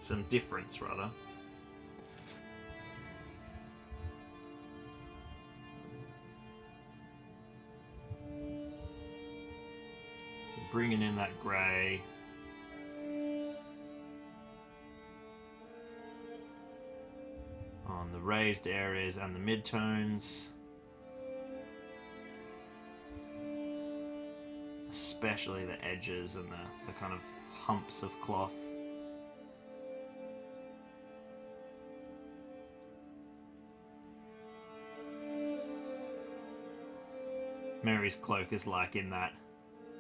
Some difference, rather. So bringing in that grey. On the raised areas and the midtones. Especially the edges and the kind of humps of cloth. Merry's cloak is like in that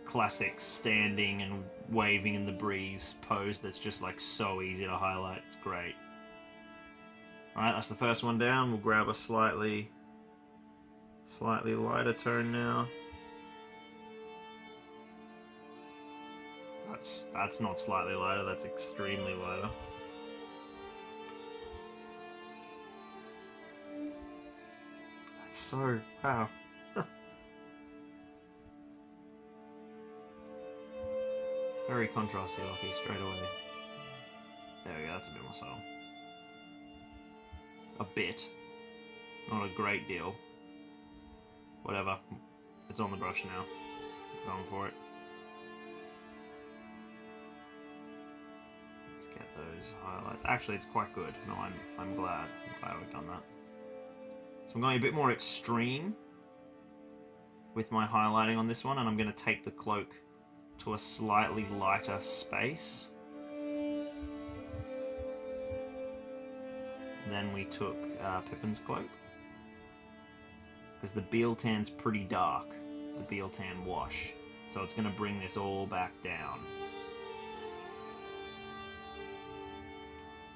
classic standing and waving in the breeze pose that's just like so easy to highlight. It's great. Alright, that's the first one down. We'll grab a slightly lighter tone now. That's not slightly lighter, that's extremely lighter. That's so... wow. Very contrasty lucky straight away. There we go, that's a bit more subtle. A bit. Not a great deal. Whatever. It's on the brush now. I'm going for it. Let's get those highlights. Actually, it's quite good. No, I'm glad. I'm glad we've done that. So I'm going a bit more extreme with my highlighting on this one, and I'm going to take the cloak to a slightly lighter space. Then we took Pippin's cloak, because the Bealtan's pretty dark, the Bealtan wash, so it's going to bring this all back down.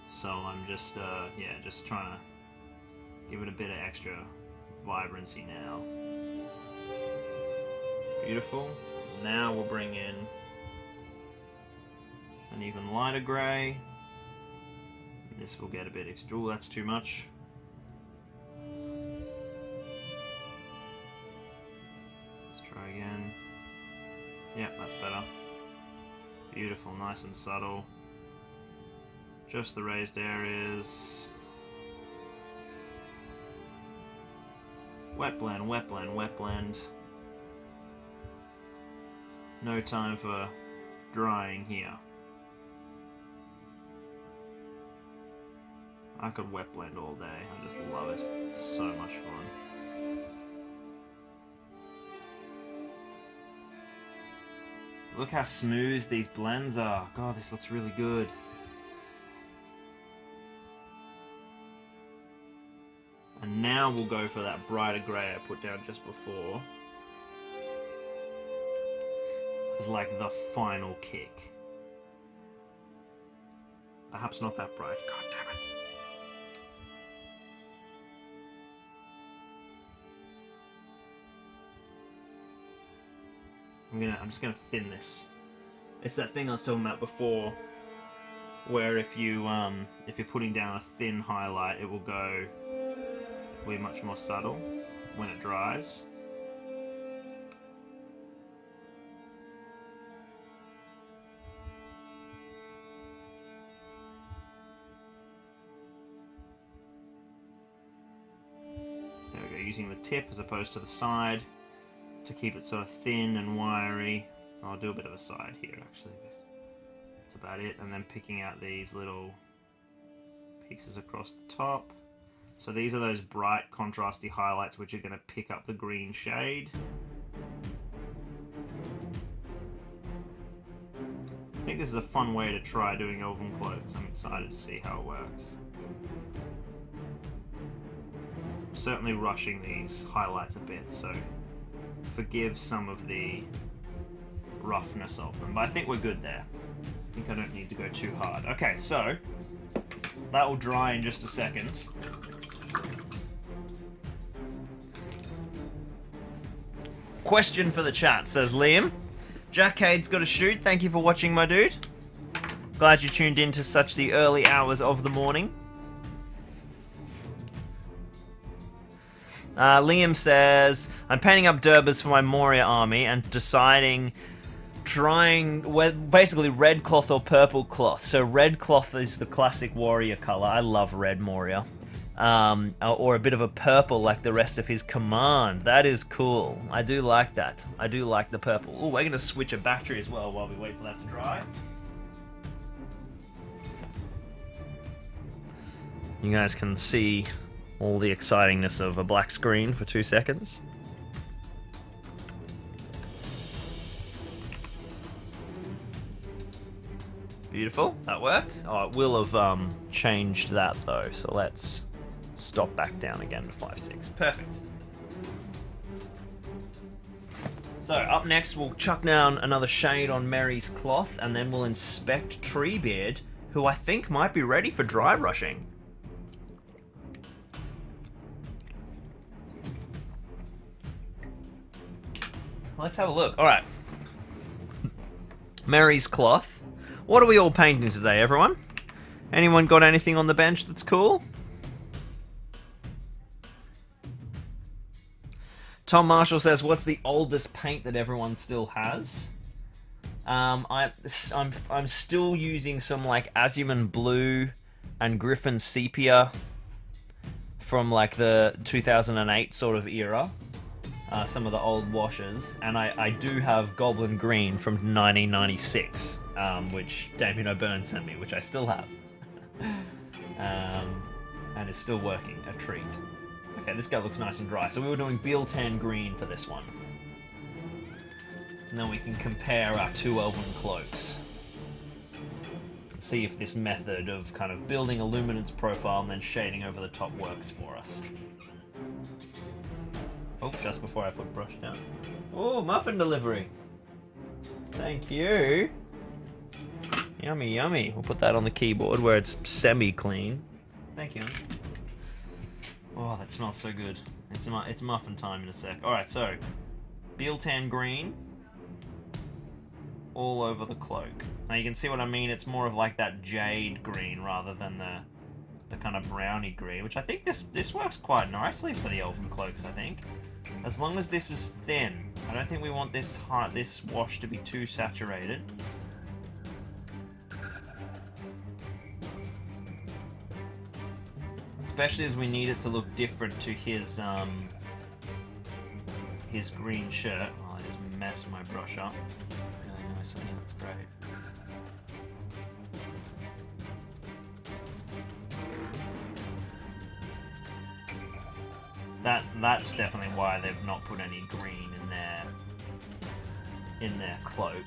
So I'm just, yeah, just trying to give it a bit of extra vibrancy now. Beautiful. Now we'll bring in an even lighter grey. This will get a bit extra. Ooh, that's too much. Let's try again. Yep, that's better. Beautiful, nice and subtle. Just the raised areas. Wet blend, wet blend, wet blend. No time for drying here. I could wet blend all day. I just love it. So much fun. Look how smooth these blends are. God, this looks really good. And now we'll go for that brighter grey I put down just before. as like the final kick. Perhaps not that bright. God damn it. I'm just gonna thin this. It's that thing I was talking about before, where if you're putting down a thin highlight, it will be much more subtle when it dries. There we go, using the tip as opposed to the side to keep it sort of thin and wiry. I'll do a bit of a side here actually. That's about it. And then picking out these little pieces across the top. So these are those bright contrasty highlights which are going to pick up the green shade. I think this is a fun way to try doing Elven Cloaks. I'm excited to see how it works. I'm certainly rushing these highlights a bit, so forgive some of the roughness of them, but I think we're good there. I think I don't need to go too hard. Okay, so that will dry in just a second. Question for the chat, says Liam. Jackcade's got a shoot. Thank you for watching, my dude. Glad you tuned in to such the early hours of the morning. Liam says, I'm painting up Durbas for my Moria army and trying basically red cloth or purple cloth. So red cloth is the classic warrior color. I love red Moria. Or a bit of a purple like the rest of his command. That is cool. I do like that. I do like the purple. Oh, we're going to switch a battery as well while we wait for that to dry. You guys can see all the excitingness of a black screen for 2 seconds. Beautiful, that worked. Oh, it will have changed that though, so let's stop back down again to 5.6. Perfect. So up next we'll chuck down another shade on Mary's cloth and then we'll inspect Treebeard, who I think might be ready for dry brushing. Let's have a look. Alright. Mary's cloth. What are we all painting today, everyone? Anyone got anything on the bench that's cool? Tom Marshall says, what's the oldest paint that everyone still has? I'm still using some like Azumine Blue and Griffin Sepia from like the 2008 sort of era. Some of the old washes, and I do have Goblin Green from 1996, which Damien O'Byrne sent me, which I still have, and is still working, a treat. Okay, this guy looks nice and dry. So we were doing Beal-Tan Green for this one, and then we can compare our two Elven Cloaks. See if this method of kind of building a luminance profile and then shading over the top works for us. Oh, just before I put brush down. Oh, muffin delivery. Thank you. Yummy, yummy. We'll put that on the keyboard where it's semi-clean. Thank you. Oh, that smells so good. It's muffin time in a sec. Alright, so Beal-Tan Green all over the cloak. Now you can see what I mean. It's more of like that jade green rather than the kind of browny green, which I think this works quite nicely for the Elven Cloaks, I think. As long as this is thin. I don't think we want this wash to be too saturated. Especially as we need it to look different to his green shirt. Oh, I just messed my brush up. Really nicely, that's great. That's definitely why they've not put any green in their cloak.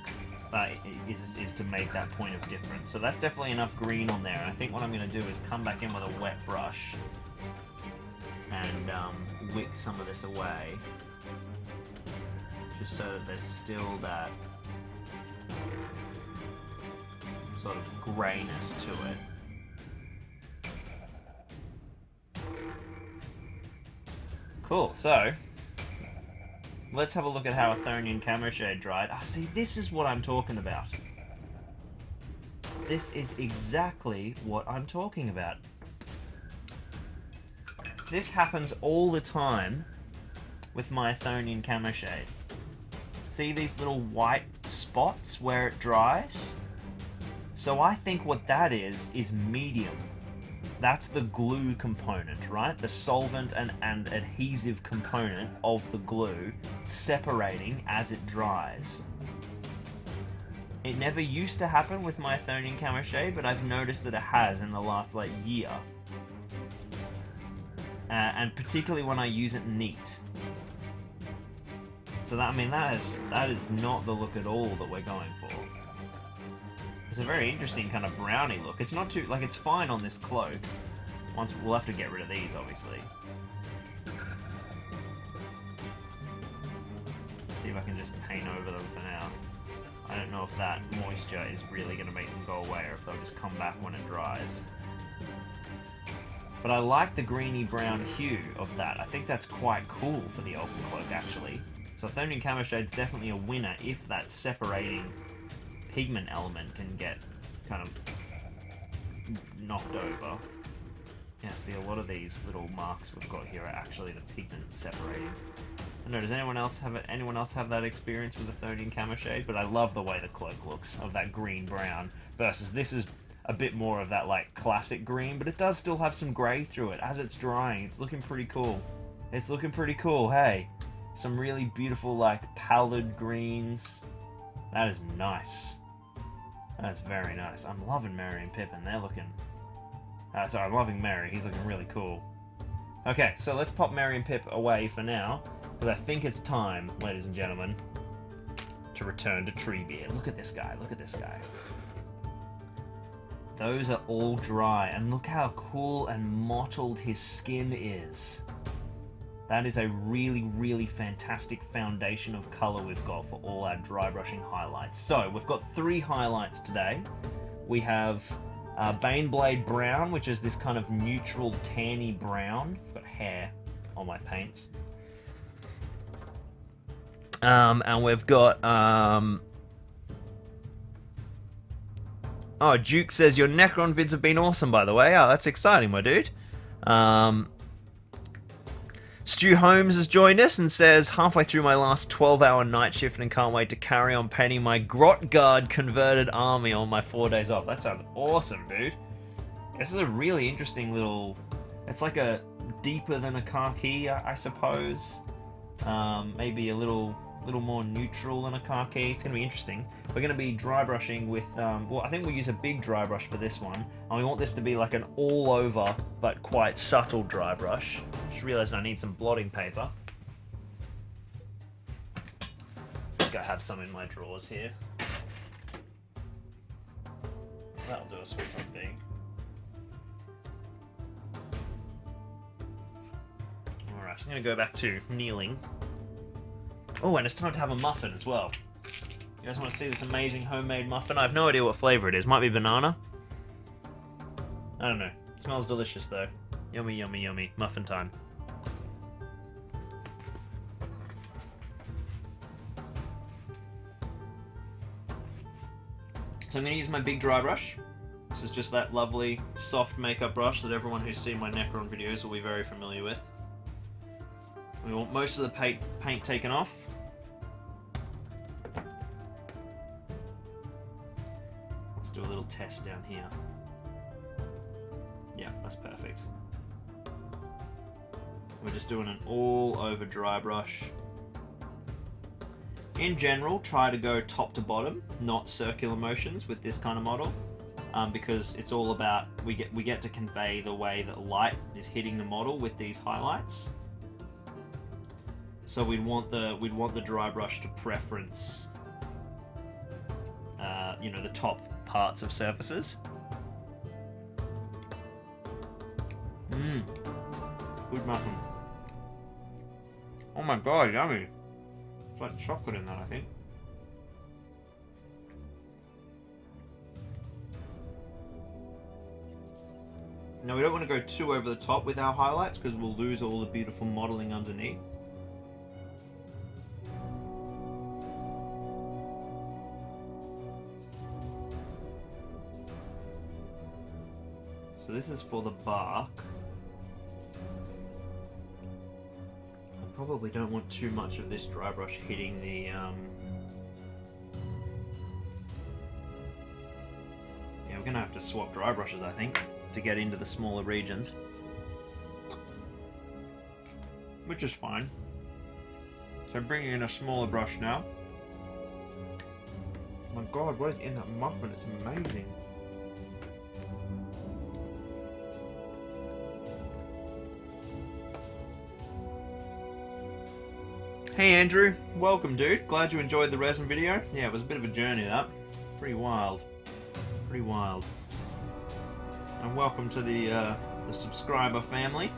Is to make that point of difference. So that's definitely enough green on there. And I think what I'm going to do is come back in with a wet brush and wick some of this away, just so that there's still that sort of greyness to it. Cool, so let's have a look at how Athonian Camo Shade dried. Ah, see, this is what I'm talking about. This is exactly what I'm talking about. This happens all the time with my Athonian Camo Shade. See these little white spots where it dries? So I think what that is medium. That's the glue component, right? The solvent and adhesive component of the glue separating as it dries. It never used to happen with my Athonian Camo Shade, but I've noticed that it has in the last, like, year. And particularly when I use it neat. So that, I mean, that is not the look at all that we're going for. It's a very interesting kind of browny look. It's not too, like, it's fine on this cloak. Once, we'll have to get rid of these, obviously. See if I can just paint over them for now. I don't know if that moisture is really going to make them go away, or if they'll just come back when it dries. But I like the greeny brown hue of that. I think that's quite cool for the Elven Cloak, actually. So Athonian Camo Shade's definitely a winner if that separating pigment element can get kind of knocked over. Yeah, see, a lot of these little marks we've got here are actually the pigment separating. I don't know, does anyone else have that experience with Athonian Camo Shade? But I love the way the cloak looks of that green-brown versus this is a bit more of that, like, classic green, but it does still have some grey through it. As it's drying, it's looking pretty cool. It's looking pretty cool, hey. Some really beautiful, like, pallid greens. That is nice. That's very nice. I'm loving Merry and Pippin. They're looking... sorry, I'm loving Merry. He's looking really cool. Okay, so let's pop Merry and Pip away for now, because I think it's time, ladies and gentlemen, to return to Treebeard. Look at this guy. Look at this guy. Those are all dry, and look how cool and mottled his skin is. That is a really, really fantastic foundation of colour we've got for all our dry brushing highlights. So, we've got 3 highlights today. We have Baneblade Brown, which is this kind of neutral tanny brown. I've got hair on my paints. And we've got... Oh, Duke says, your Necron vids have been awesome, by the way. Oh, that's exciting, my dude. Stu Holmes has joined us and says, halfway through my last 12-hour night shift and can't wait to carry on painting my Grot Guard converted army on my 4 days off. That sounds awesome, dude. This is a really interesting little... It's like a deeper than a khaki, I suppose. Maybe a little more neutral than a khaki. It's going to be interesting. We're going to be dry brushing with, well, I think we'll use a big dry brush for this one. And we want this to be like an all-over, but quite subtle dry brush. Just realised I need some blotting paper. I think I have some in my drawers here. That'll do a sweet thing. Alright, I'm going to go back to kneeling. Oh, and it's time to have a muffin as well. You guys want to see this amazing homemade muffin? I have no idea what flavour it is. Might be banana. I don't know. It smells delicious though. Yummy, yummy, yummy. Muffin time. So I'm going to use my big dry brush. This is just that lovely soft makeup brush that everyone who's seen my Necron videos will be very familiar with. We want most of the paint taken off. Let's do a little test down here. Yeah, that's perfect. We're just doing an all-over dry brush. In general, try to go top to bottom, not circular motions with this kind of model, because it's all about we get to convey the way that light is hitting the model with these highlights. So we'd want the dry brush to preference, you know, the top parts of surfaces. Good muffin. Oh my god, yummy! It's like chocolate in that, I think. Now we don't want to go too over the top with our highlights because we'll lose all the beautiful modelling underneath. So this is for the bark. I probably don't want too much of this dry brush hitting the yeah, we're gonna have to swap dry brushes, I think, to get into the smaller regions, which is fine. So I'm bringing in a smaller brush now. Oh my god, what is in that muffin? It's amazing. Hey Andrew, welcome dude. Glad you enjoyed the resin video. Yeah, it was a bit of a journey that. Pretty wild. Pretty wild. And welcome to the subscriber family.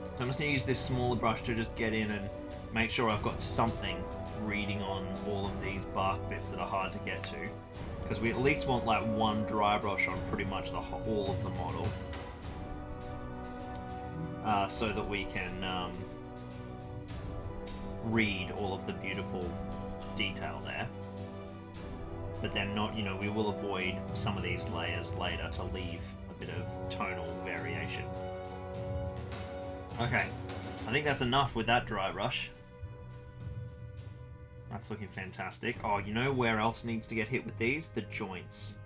So I'm just going to use this smaller brush to just get in and make sure I've got something reading on all of these bark bits that are hard to get to. Because we at least want like one dry brush on pretty much all of the model. So that we can read all of the beautiful detail there. But then not, you know, we will avoid some of these layers later to leave a bit of tonal variation. Okay, I think that's enough with that dry brush. That's looking fantastic. Oh, you know where else needs to get hit with these? The joints.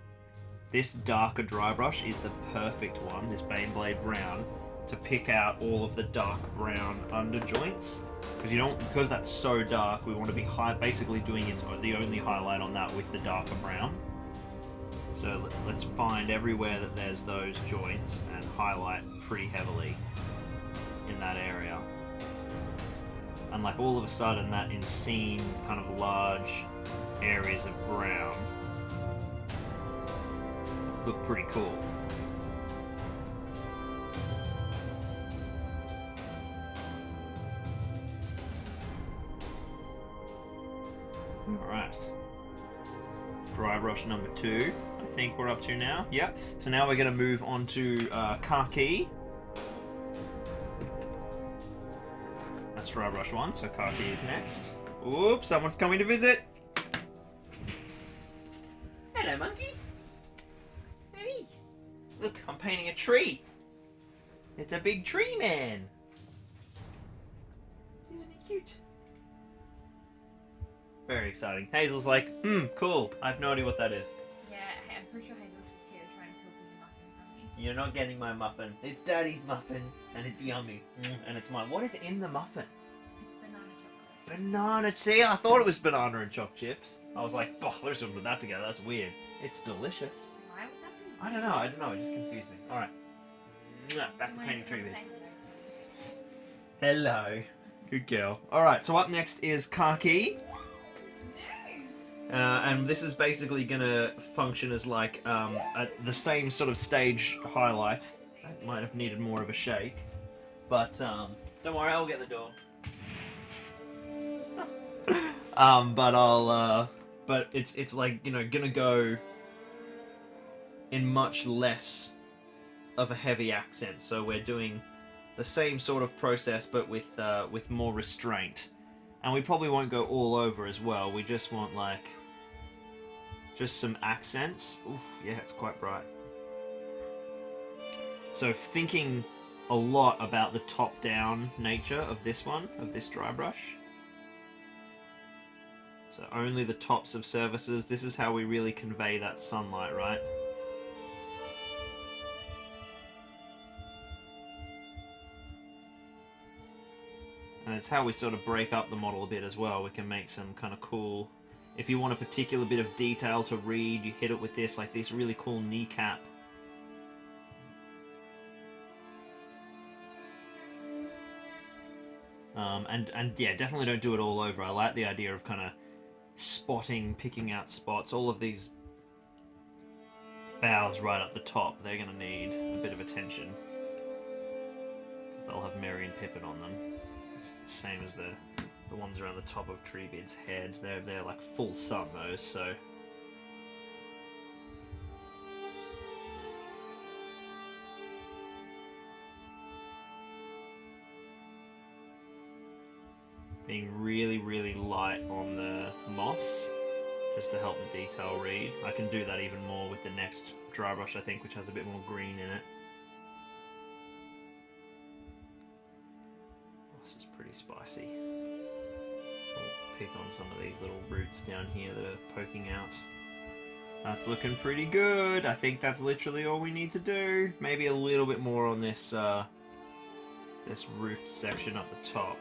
This darker dry brush is the perfect one, this Baneblade Brown, to pick out all of the dark brown under joints. Because that's so dark, we want to be basically doing it the only highlight on that with the darker brown. So let's find everywhere that there's those joints and highlight pretty heavily in that area. And like all of a sudden that insane kind of large areas of brown look pretty cool. Alright. Dry brush number 2, I think we're up to now. Yep. So now we're going to move on to khaki. That's dry brush 1, so khaki is next. Oops, someone's coming to visit. Hello, monkey. Hey. Look, I'm painting a tree. It's a big tree man. Isn't he cute? Very exciting. Hazel's like, cool. I have no idea what that is. Yeah, I'm pretty sure Hazel's just here trying to pilfer the muffin from me. You're not getting my muffin. It's Daddy's muffin, and it's yummy, and it's mine. What is in the muffin? It's banana chocolate. Banana. See, I thought it was banana and choc chips. I was like, oh, let's put that together. That's weird. It's delicious. Why would that be? I don't know. It just confused me. All right. Back to painting TREEBEARD. Hello. Good girl. All right. So up next is khaki. And this is basically going to function as like the same sort of stage highlight. That might have needed more of a shake, but don't worry, I'll get the door. But it's like, you know, gonna go in much less of a heavy accent. So we're doing the same sort of process, but with more restraint. And we probably won't go all over as well. We just want like just some accents. Oof, yeah, it's quite bright. So thinking a lot about the top-down nature of this one, of this dry brush. So only the tops of surfaces. This is how we really convey that sunlight, right? And it's how we sort of break up the model a bit as well. We can make some kind of cool... If you want a particular bit of detail to read, you hit it with this, like this really cool kneecap. And yeah, definitely don't do it all over. I like the idea of kind of spotting, picking out spots. All of these boughs right up the top, they're going to need a bit of attention. Because they'll have Merry and Pippin on them. It's the same as the ones around the top of TREEBEARD's head. They're like full sun, those, so... being really, really light on the moss, just to help the detail read. I can do that even more with the next dry brush, I think, which has a bit more green in it. Oh, this is pretty spicy. I'll pick on some of these little roots down here that are poking out. That's looking pretty good. I think that's literally all we need to do. Maybe a little bit more on this this roofed section up the top.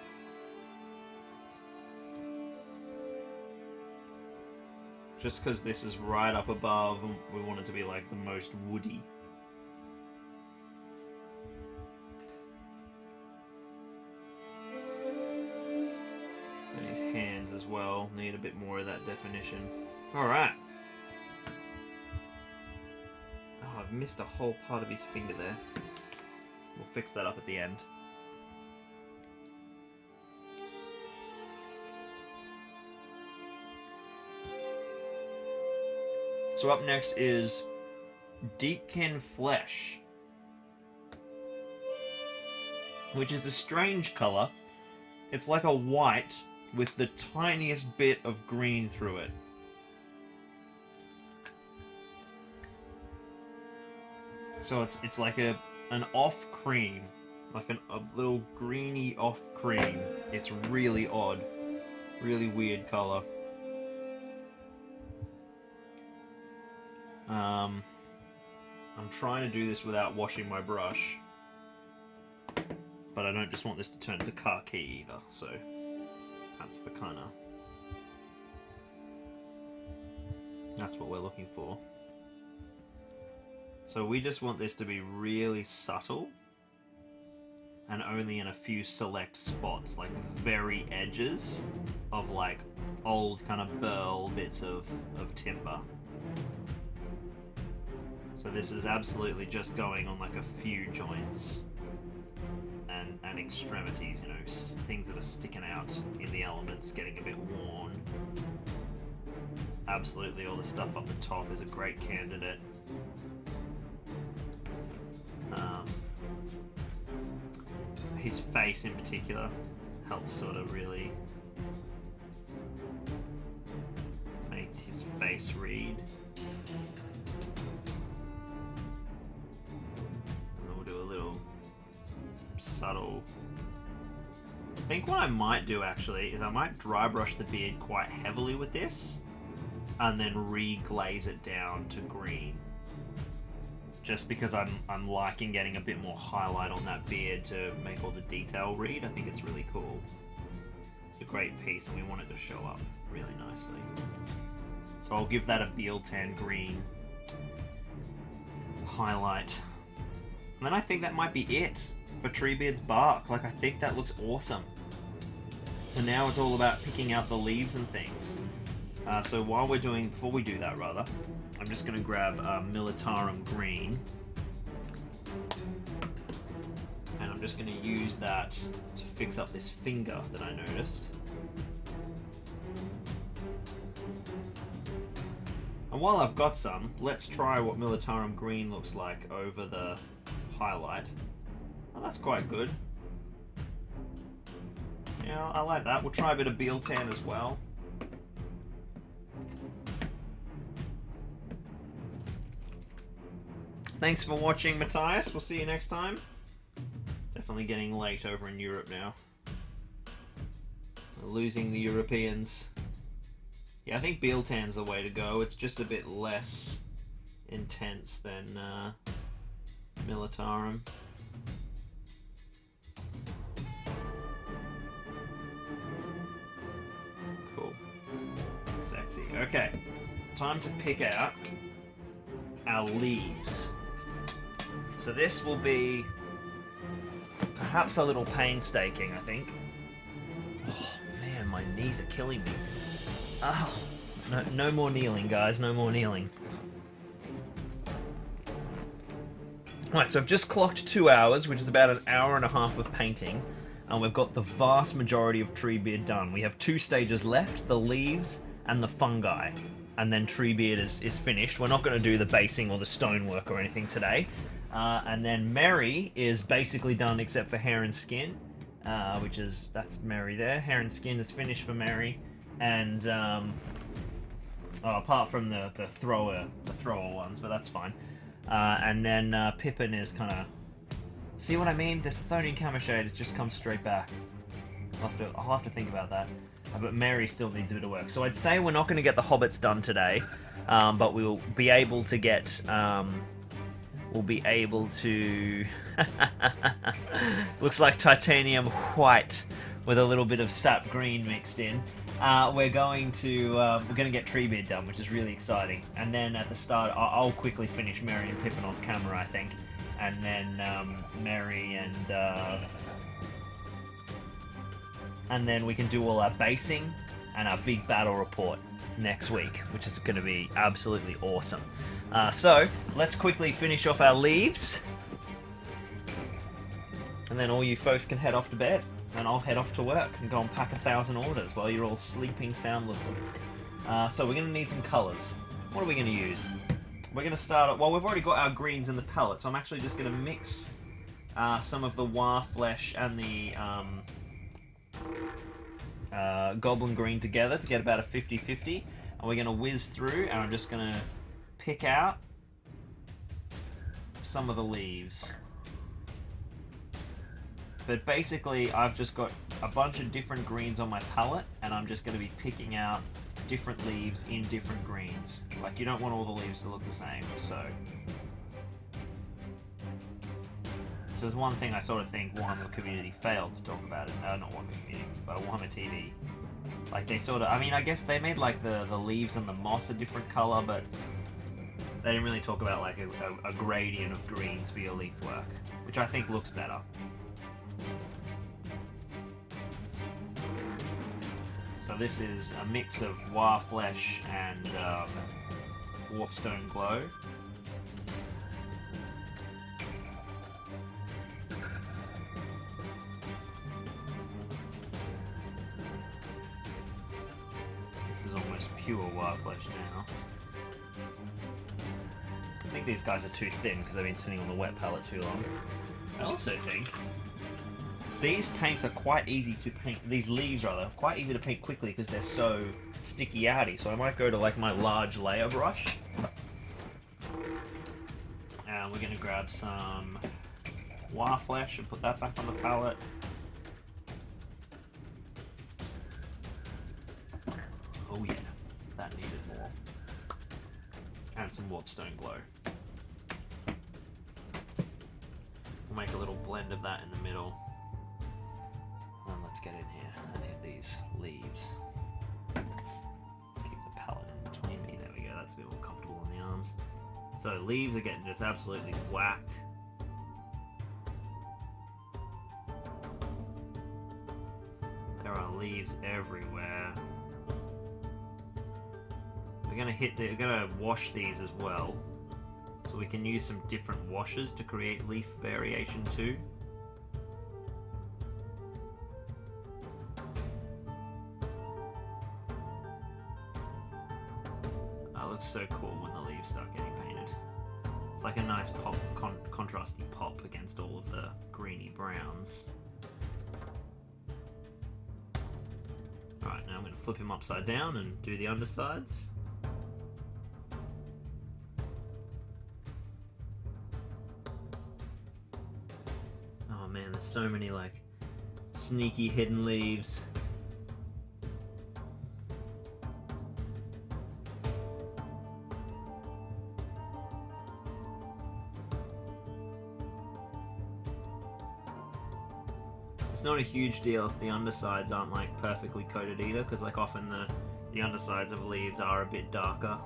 Just because this is right up above, and we want it to be like the most woody. And his hands as well need a bit more of that definition. Alright. Oh, I've missed a whole part of his finger there. We'll fix that up at the end. So up next is Deepkin Flesh, which is a strange colour. It's like a white with the tiniest bit of green through it. So it's like an off cream, like a little greeny off cream. It's really odd, really weird colour. I'm trying to do this without washing my brush, but I don't just want this to turn to khaki either, so that's the kind of... that's what we're looking for. So we just want this to be really subtle, and only in a few select spots, like very edges of like old kind of burl bits of timber. So this is absolutely just going on like a few joints and extremities, you know, things that are sticking out in the elements, getting a bit worn. Absolutely all the stuff up the top is a great candidate. His face in particular helps sort of really make his face read. Subtle. I think what I might do actually is I might dry brush the beard quite heavily with this and then re-glaze it down to green, just because I'm liking getting a bit more highlight on that beard to make all the detail read. I think it's really cool. It's a great piece and we want it to show up really nicely. So I'll give that a Bealtan green highlight, and then I think that might be it for Treebeard's bark. Like, I think that looks awesome. So now it's all about picking out the leaves and things. So before we do that rather, I'm just going to grab Militarum Green, and I'm just going to use that to fix up this finger that I noticed. And while I've got some, let's try what Militarum Green looks like over the highlight. Oh, that's quite good. Yeah, I like that. We'll try a bit of Bealtan as well. Thanks for watching, Matthias. We'll see you next time. Definitely getting late over in Europe now. We're losing the Europeans. Yeah, I think Bealtan's the way to go. It's just a bit less intense than Militarum. Cool. Sexy. Okay. Time to pick out our leaves. So this will be perhaps a little painstaking, I think. Oh man, my knees are killing me. Oh, no more kneeling, guys. No more kneeling. Right, so I've just clocked 2 hours, which is about an hour and a half of painting, and we've got the vast majority of Treebeard done. We have 2 stages left, the leaves and the fungi, and then Treebeard is finished. We're not going to do the basing or the stonework or anything today. And then Merry is basically done except for hair and skin, that's Merry there. Hair and skin is finished for Merry, and apart from the thrower ones, but that's fine. And then Pippin is kind of. See what I mean? This Thonian Camouflage, it just comes straight back. I'll have to think about that. But Merry still needs a bit of work. So I'd say we're not going to get the Hobbits done today, but we'll be able to get. We'll be able to. Looks like titanium white with a little bit of sap green mixed in. We're going to get Treebeard done, which is really exciting. And then at the start, I'll quickly finish Merry and Pippin off camera, I think, and then Merry and then we can do all our basing and our big battle report next week, which is going to be absolutely awesome. So let's quickly finish off our leaves, and then all you folks can head off to bed, and I'll head off to work and go and pack 1,000 orders while you're all sleeping soundlessly. So we're going to need some colours. What are we going to use? We're going to start. Well, we've already got our greens in the palette, so I'm actually just going to mix some of the War Flesh and the Goblin Green together to get about a 50-50, and we're going to whiz through, and I'm just going to pick out some of the leaves. But basically, I've just got a bunch of different greens on my palette, and I'm just going to be picking out different leaves in different greens. Like, you don't want all the leaves to look the same, so there's one thing I sort of think Warhammer community failed to talk about it. Not Warhammer community, but Warhammer TV. Like, they sort of, I mean, I guess they made like the leaves and the moss a different color, but they didn't really talk about like a gradient of greens for your leaf work, which I think looks better. So this is a mix of War Flesh and Warpstone Glow. This is almost pure War Flesh now. I think these guys are too thin because they've been sitting on the wet palette too long. I also think these paints are quite easy to paint, these leaves rather, quite easy to paint quickly because they're so sticky outy. So I might go to like my large layer brush. And we're going to grab some War Flesh and put that back on the palette. Oh yeah, that needed more. And some Warpstone Glow. We'll make a little blend of that in the middle. And let's get in here and hit these leaves. Keep the palette in between me. There we go, that's a bit more comfortable on the arms. So leaves are getting just absolutely whacked. There are leaves everywhere. We're gonna wash these as well, so we can use some different washes to create leaf variation too. That looks so cool when the leaves start getting painted. It's like a nice pop, contrasty pop against all of the greeny browns. Alright, now I'm going to flip him upside down and do the undersides. Oh man, there's so many like sneaky hidden leaves. It's not a huge deal if the undersides aren't like perfectly coated either, because like often the undersides of leaves are a bit darker.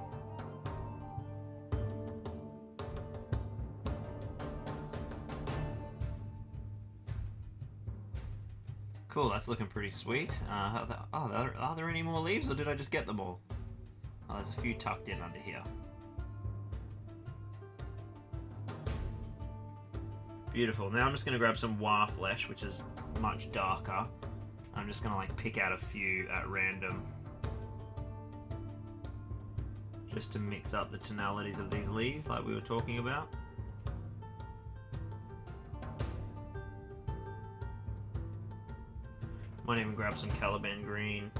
Cool, that's looking pretty sweet. Are there any more leaves, or did I just get them all? Oh, there's a few tucked in under here. Beautiful. Now I'm just going to grab some War Flesh, which is much darker. I'm just going to like pick out a few at random, just to mix up the tonalities of these leaves like we were talking about. Might even grab some Caliban green.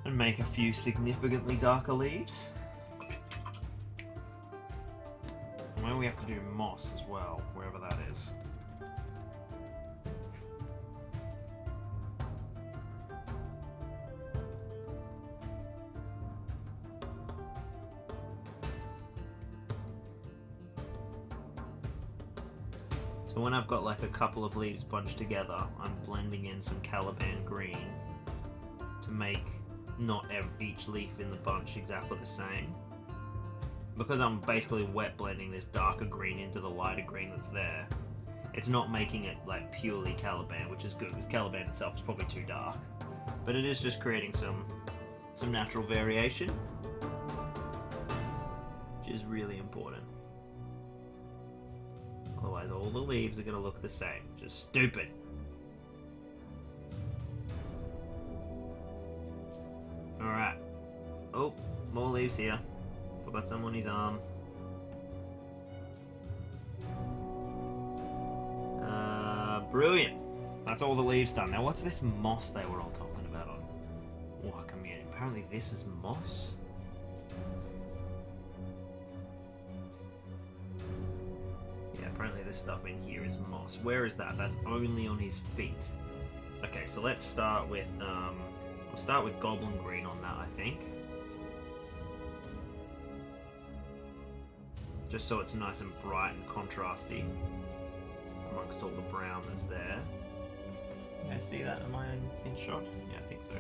And make a few significantly darker leaves. And then we have to do moss as well, wherever that is. So when I've got like a couple of leaves bunched together, I'm blending in some Caliban green to make not each leaf in the bunch exactly the same. Because I'm basically wet blending this darker green into the lighter green that's there, it's not making it like purely Caliban, which is good because Caliban itself is probably too dark. But it is just creating some natural variation, which is really important. Otherwise all the leaves are going to look the same, which is stupid. Alright. Oh, more leaves here. Forgot some on his arm. Brilliant. That's all the leaves done. Now what's this moss they were all talking about on Wargaming? Apparently this is moss. Yeah, apparently this stuff in here is moss. Where is that? That's only on his feet. Okay, so let's start with we'll start with goblin green on that, I think. Just so it's nice and bright and contrasty amongst all the brown that's there. Can I see that? Am I in shot? Yeah, I think so.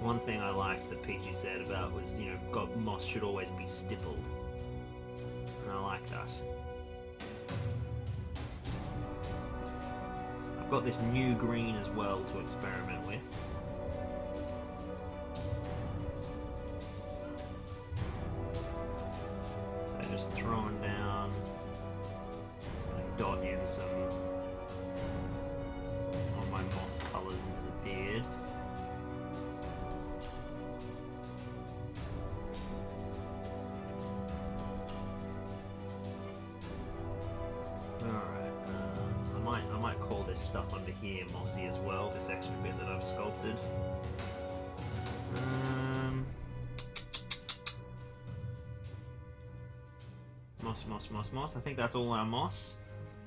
One thing I liked that Peachy said about was, you know, moss should always be stippled. And I like that. I've got this new green as well to experiment with. So just throwing down, just gonna dot in some of my moss colours into the beard. Stuff under here mossy as well, this extra bit that I've sculpted. Moss. I think that's all our moss.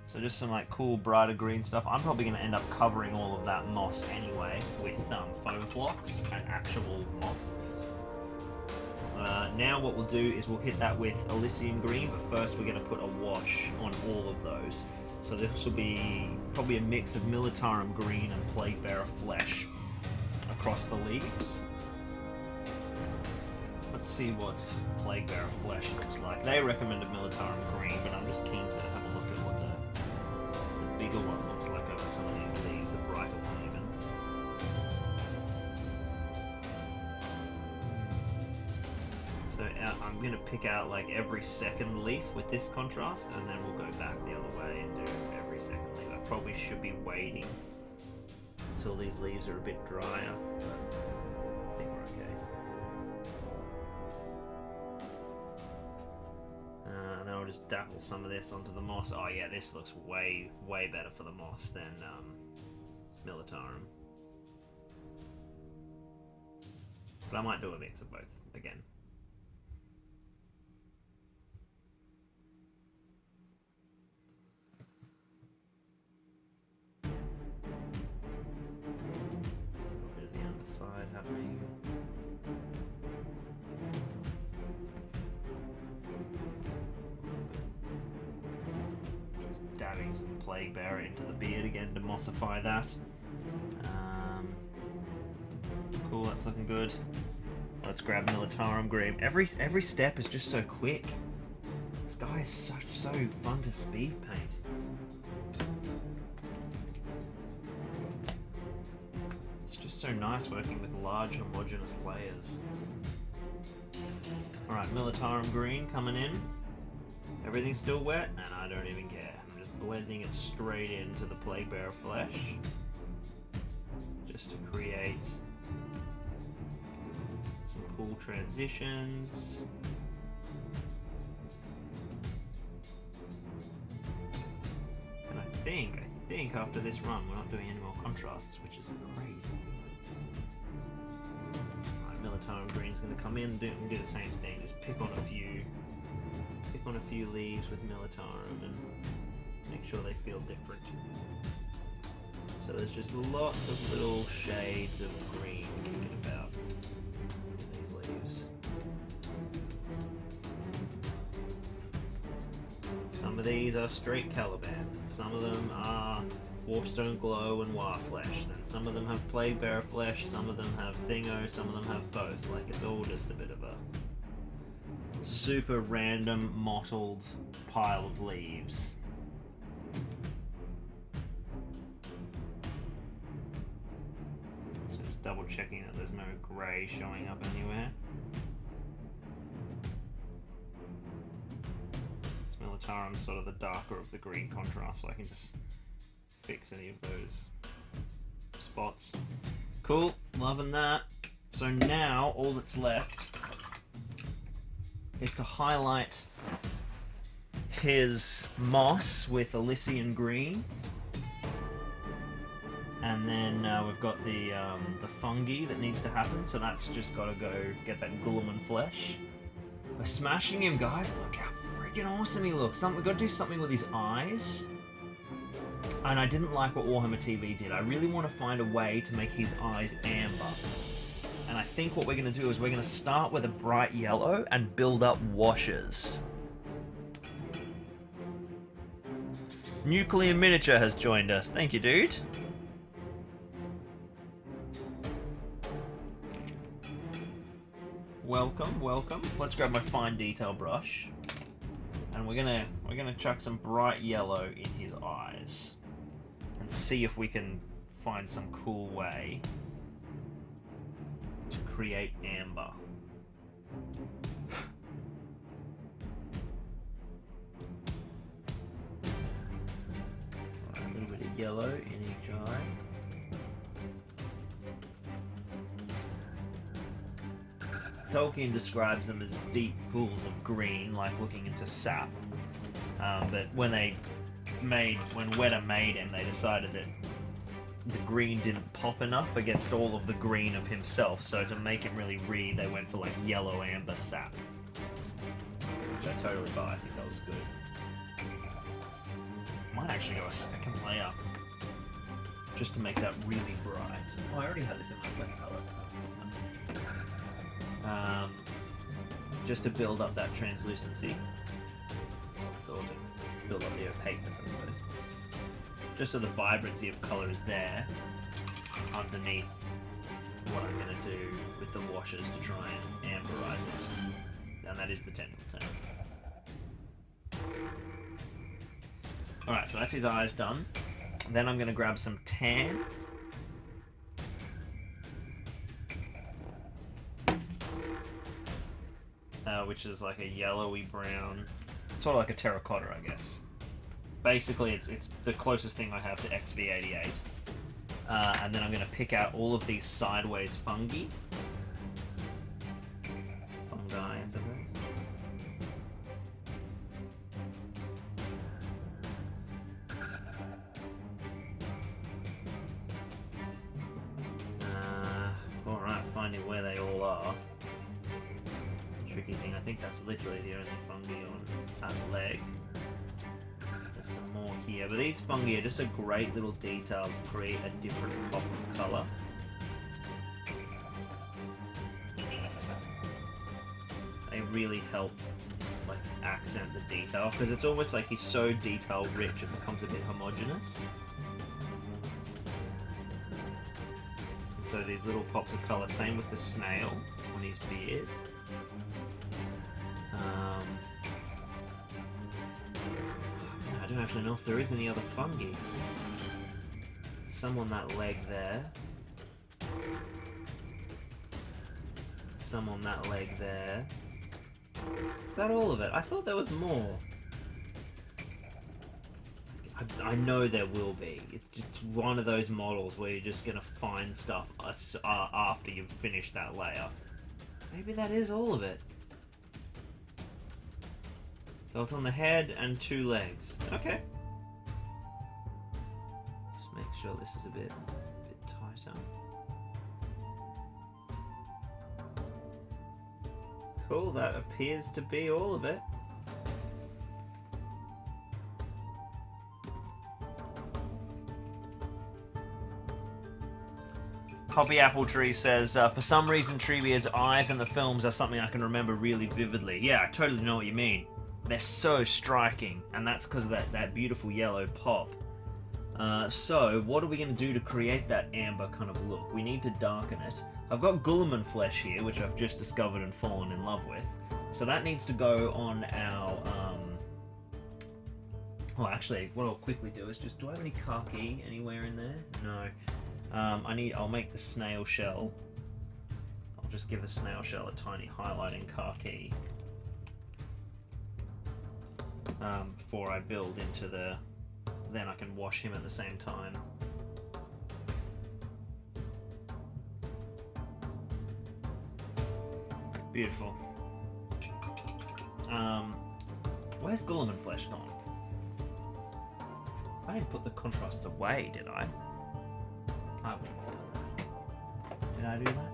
So just some like cool brighter green stuff. I'm probably going to end up covering all of that moss anyway with foam flocks and actual moss. Now what we'll do is we'll hit that with Elysian green, but first we're going to put a wash on all of those. So this will be probably a mix of Militarum green and Plaguebearer flesh across the leaves. Let's see what Plaguebearer flesh looks like. They recommended Militarum green, but I'm just keen to have a look at what the bigger one looks like over some of these leaves, the brighter one even. So I'm going to pick out like every second leaf with this contrast, and then we'll go back the other way and do every second leaf. I probably should be waiting until these leaves are a bit drier, but I think we're okay. And then I'll just dapple some of this onto the moss. Oh yeah, this looks way better for the moss than Militarum. But I might do a mix of both again. Side happening. Just dabbing some Plaguebearer into the beard again to mossify that. Cool, that's looking good. Let's grab Militarum green. Every step is just so quick. This guy is so fun to speed paint. So nice working with large homogeneous layers. Alright, Militarum green coming in. Everything's still wet, and I don't even care. I'm just blending it straight into the Plaguebearer flesh. Just to create Some cool transitions. And I think after this run we're not doing any more contrasts, which is crazy. Alright, Militarum Green's going to come in and do the same thing. Just pick on a few leaves with Militarum and make sure they feel different. So there's just lots of little shades of green kicking about in these leaves. Some of these are straight Caliban, some of them are Warpstone Glow and Warflesh, then some of them have Plague Bearer Flesh, some of them have Thingo, some of them have both. Like, it's all just a bit of a super random mottled pile of leaves. So just double checking that there's no grey showing up anywhere. Militarum's sort of the darker of the green contrast, so I can just fix any of those spots. Cool, loving that. So now all that's left is to highlight his moss with Elysian green, and then we've got the fungi that needs to happen. So that's just got to go get that Gulliman flesh. We're smashing him, guys. Look how freaking awesome he looks. We've got to do something with his eyes. And I didn't like what Warhammer TV did. I really want to find a way to make his eyes amber. And I think what we're going to do is we're going to start with a bright yellow and build up washes. Nuclear Miniature has joined us. Thank you, dude. Welcome, welcome. Let's grab my fine detail brush, and we're gonna chuck some bright yellow in his eyes, and see if we can find some cool way to create amber. Right, a little bit of yellow in each eye. Tolkien describes them as deep pools of green, like looking into sap. But when Weta made him, they decided that the green didn't pop enough against all of the green of himself. So to make him really read, they went for like yellow amber sap, which I totally buy. I think that was good. Might actually go a second layer just to make that really bright. Oh, I already had this in my black palette. Just to build up that translucency, or to build up the opaqueness, I suppose. Just so the vibrancy of colour is there underneath what I'm going to do with the washes to try and amberize it. And that is the technical term. Alright, so that's his eyes done. And then I'm going to grab some tan. Which is like a yellowy brown, sort of like a terracotta, I guess. Basically, it's the closest thing I have to XV88. And then I'm going to pick out all of these sideways fungi. Fungi, I suppose. Alright, finding where they all are. Tricky thing. I think that's literally the only fungi on that leg. There's some more here, but these fungi are just a great little detail to create a different pop of colour. They really help like accent the detail, because it's almost like he's so detail rich it becomes a bit homogeneous. So these little pops of colour, same with the snail on his beard. I don't actually know if there is any other fungi. Some on that leg there. Some on that leg there. Is that all of it? I thought there was more. I know there will be. It's just one of those models where you're just going to find stuff after you've finished that layer. Maybe that is all of it. So it's on the head and 2 legs. Okay. Just make sure this is a bit tighter. Cool, that appears to be all of it. Copy Apple Tree says, for some reason Treebeard's eyes in the films are something I can remember really vividly. Yeah, I totally know what you mean. They're so striking, and that's because of that beautiful yellow pop. So, what are we going to do to create that amber kind of look? We need to darken it. I've got Gulliman flesh here, which I've just discovered and fallen in love with. So that needs to go on our... Well, actually, what I'll quickly do is just... Do I have any khaki anywhere in there? No. I'll make the snail shell. I'll just give the snail shell a tiny highlighting khaki. Before I build into the... Then I can wash him at the same time. Beautiful. Where's Gulliman flesh gone? I didn't put the contrasts away, did I? I wouldn't have done that. Did I do that?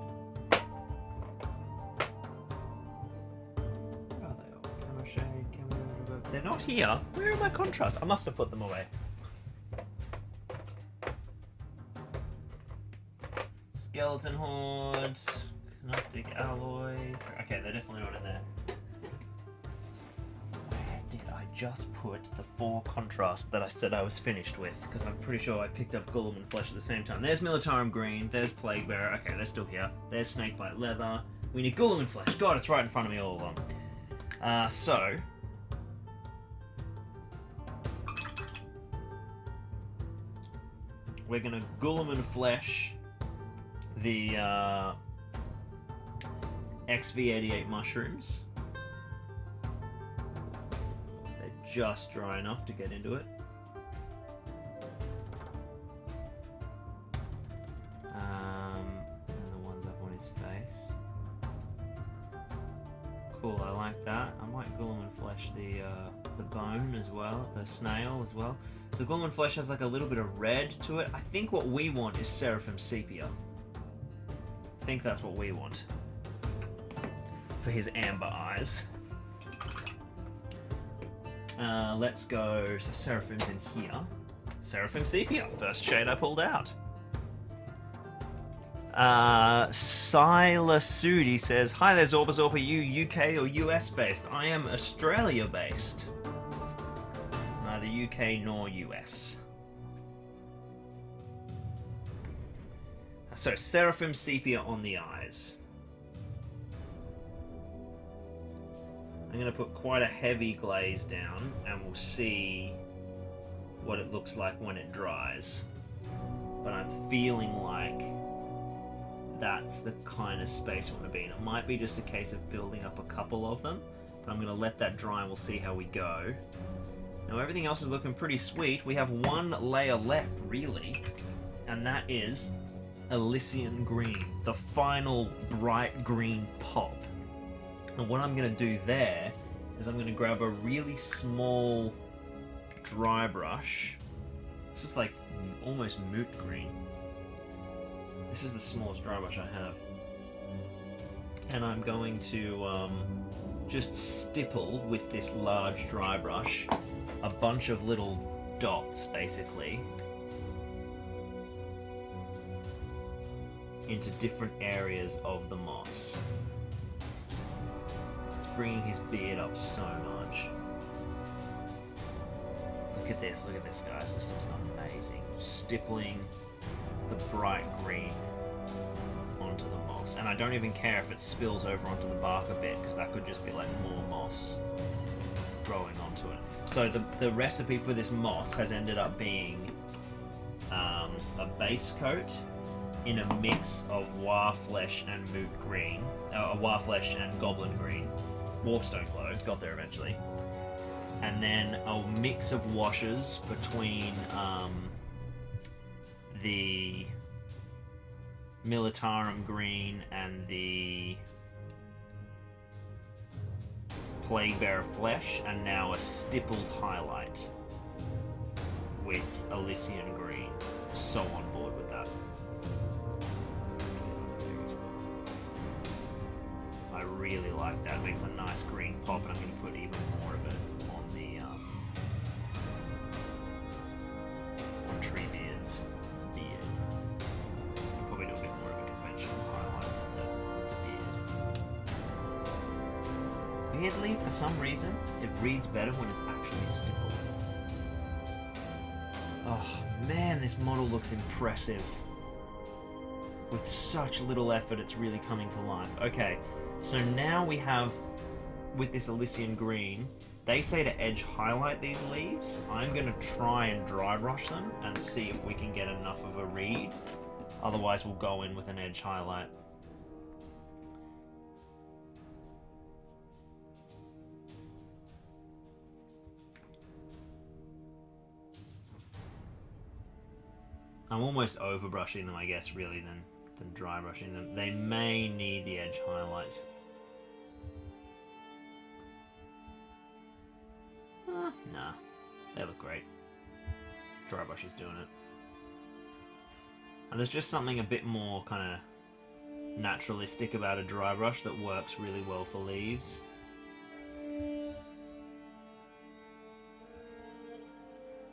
Where are they all? Camera shade, camera... They're not here. Where are my contrasts? I must have put them away. Skeleton Horde, Canoptic Alloy... Okay, they're definitely not in there. Where did I just put the 4 contrasts that I said I was finished with? Because I'm pretty sure I picked up Gulliman flesh at the same time. There's Militarum Green, there's Plaguebearer, okay, they're still here. There's Snakebite Leather. We need Gulliman flesh. God, it's right in front of me all along. So... We're going to Gulliman flesh the XV88 mushrooms. They're just dry enough to get into it. And the ones up on his face. Cool, I like that. I might Gulliman flesh the bone as well, the snail as well. So Gulliman flesh has like a little bit of red to it. I think what we want is Seraphim Sepia. I think that's what we want for his amber eyes. Let's go. So Seraphim's in here. Seraphim Sepia, first shade I pulled out. Silasudi says, "Hi there, Zorpazorp. Are you UK or US based? I am Australia based. Neither UK nor US." So, Seraphim Sepia on the eyes. I'm going to put quite a heavy glaze down, and we'll see what it looks like when it dries. But I'm feeling like that's the kind of space I want to be in. It might be just a case of building up a couple of them, but I'm going to let that dry and we'll see how we go. Now everything else is looking pretty sweet. We have one layer left, really, and that is Elysian Green, the final bright green pop. And what I'm going to do there is I'm going to grab a really small dry brush. This is like almost moot green. This is the smallest dry brush I have. And I'm going to just stipple with this large dry brush a bunch of little dots, basically, into different areas of the moss. It's bringing his beard up so much. Look at this, guys. This looks amazing. Stippling the bright green onto the moss. And I don't even care if it spills over onto the bark a bit, because that could just be like more moss growing onto it. So the recipe for this moss has ended up being a base coat in a mix of Warflesh and Moot Green, Warflesh and Goblin Green. Warpstone Glow, got there eventually. And then a mix of washes between the Militarum Green and the Plaguebearer Flesh, and now a stippled highlight with Elysian Green. So on board with that. I really like that. It makes a nice green pop, and I'm going to put even more of it on the on Treebeard's beard. I'll probably do a bit more of a conventional highlight with the beard. Weirdly, for some reason, it reads better when it's actually stippled. Oh man, this model looks impressive. With such little effort, it's really coming to life. Okay, so now we have, with this Elysian Green, they say to edge highlight these leaves. I'm going to try and dry brush them and see if we can get enough of a read. Otherwise, we'll go in with an edge highlight. I'm almost over brushing them, I guess, really, than dry brushing them. They may need the edge highlight. Nah, they look great. Dry brush is doing it. And there's just something a bit more kind of naturalistic about a dry brush that works really well for leaves.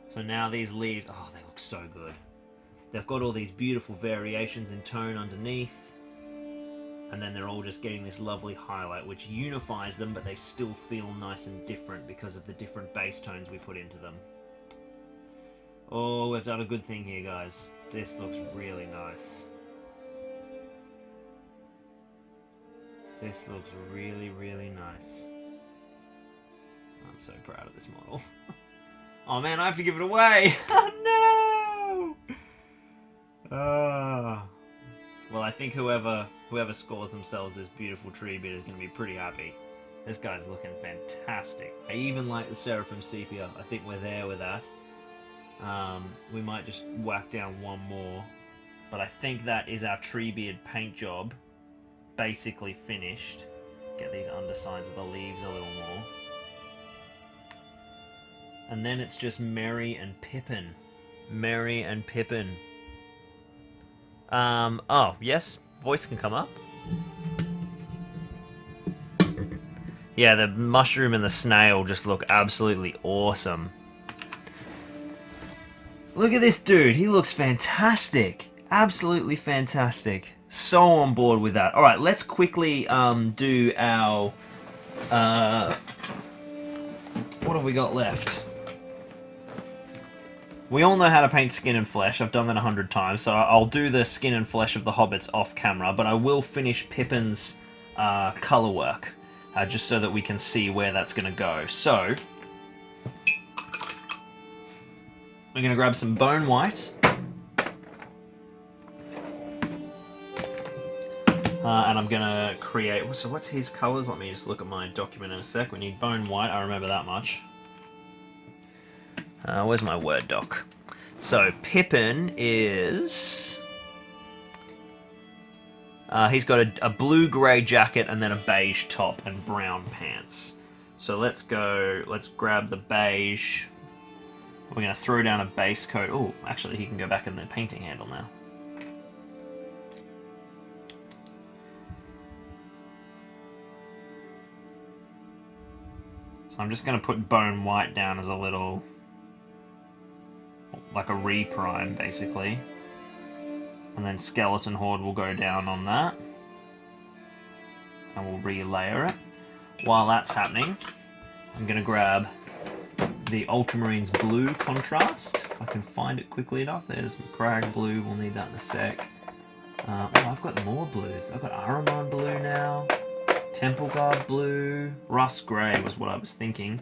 So now these leaves, oh, they look so good. They've got all these beautiful variations in tone underneath, and then they're all just getting this lovely highlight which unifies them, but they still feel nice and different because of the different base tones we put into them. Oh, we've done a good thing here, guys. This looks really nice. This looks really, really nice. I'm so proud of this model. Oh man, I have to give it away! Oh no! Well, I think whoever scores themselves this beautiful Treebeard is going to be pretty happy. This guy's looking fantastic. I even like the Seraphim Sepia. I think we're there with that. We might just whack down one more, but I think that is our Treebeard paint job basically finished. Get these undersides of the leaves a little more. And then it's just Merry and Pippin. Merry and Pippin. Oh, yes, voice can come up. Yeah, the mushroom and the snail just look absolutely awesome. Look at this dude, he looks fantastic. Absolutely fantastic. So on board with that. Alright, let's quickly do our... what have we got left? We all know how to paint skin and flesh. I've done that 100 times, so I'll do the skin and flesh of the Hobbits off camera, but I will finish Pippin's colour work, just so that we can see where that's going to go. So, we're going to grab some bone white, and I'm going to create... So what's his colours? Let me just look at my document in a sec. We need bone white, I remember that much. Where's my Word doc? So, Pippin is... he's got a blue-grey jacket and then a beige top and brown pants. So let's grab the beige. We're going to throw down a base coat. Oh, actually he can go back in the painting handle now. So I'm just going to put bone white down as a little... like a reprime, basically. And then Skeleton Horde will go down on that. And we'll relayer it. While that's happening, I'm going to grab the Ultramarines Blue contrast. If I can find it quickly enough. There's Crag Blue, we'll need that in a sec. Oh, I've got more blues. I've got Ahriman Blue now. Temple Guard Blue. Rust Grey was what I was thinking.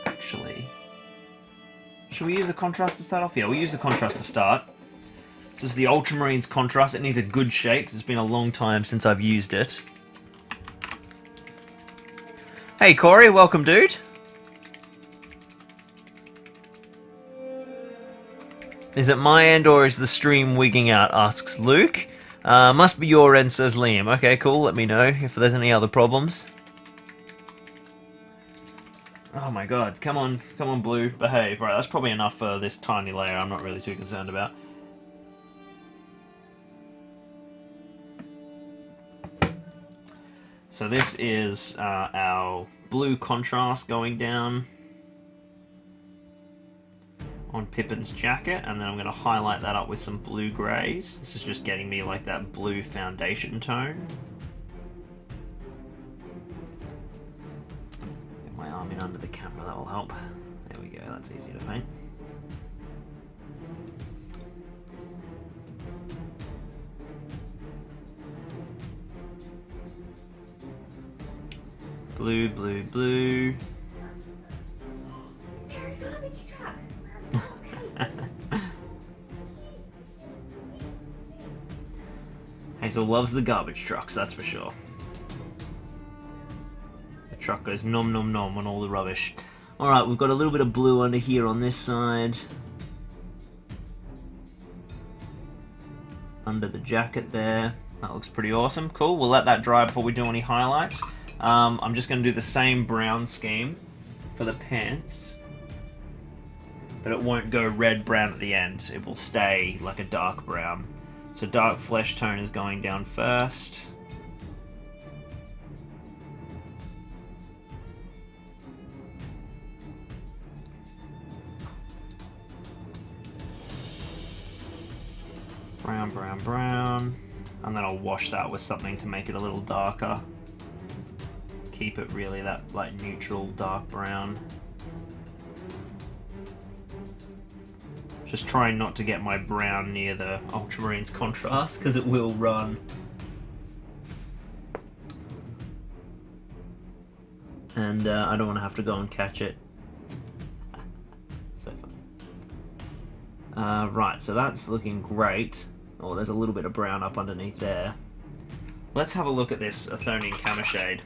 Actually... should we use the contrast to start off? Yeah, we'll use the contrast to start. This is the Ultramarines contrast. It needs a good shake. It's been a long time since I've used it. Hey Corey, welcome dude. Is it my end or is the stream wigging out, asks Luke. Must be your end, says Liam. Okay, cool, let me know if there's any other problems. Oh my god, come on, blue, behave. Right, that's probably enough for this tiny layer, I'm not really too concerned about. So this is our blue contrast going down on Pippin's jacket, and then I'm going to highlight that up with some blue greys. This is just getting me like that blue foundation tone. Get my arm in under the camera, that will help. There we go, that's easy to paint. Blue, blue, blue. There, garbage truck. Hazel loves the garbage trucks, that's for sure. The truck goes nom nom nom on all the rubbish. Alright, we've got a little bit of blue under here on this side. Under the jacket there. That looks pretty awesome. Cool, we'll let that dry before we do any highlights. I'm just going to do the same brown scheme for the pants, but it won't go red-brown at the end. It will stay like a dark brown. So dark flesh tone is going down first. Brown, brown, brown. And then I'll wash that with something to make it a little darker. Keep it really that like neutral dark brown. Just trying not to get my brown near the Ultramarines contrast because it will run. And I don't want to have to go and catch it. So fun. Right, so that's looking great. Oh, there's a little bit of brown up underneath there. Let's have a look at this Athonian Camoshade.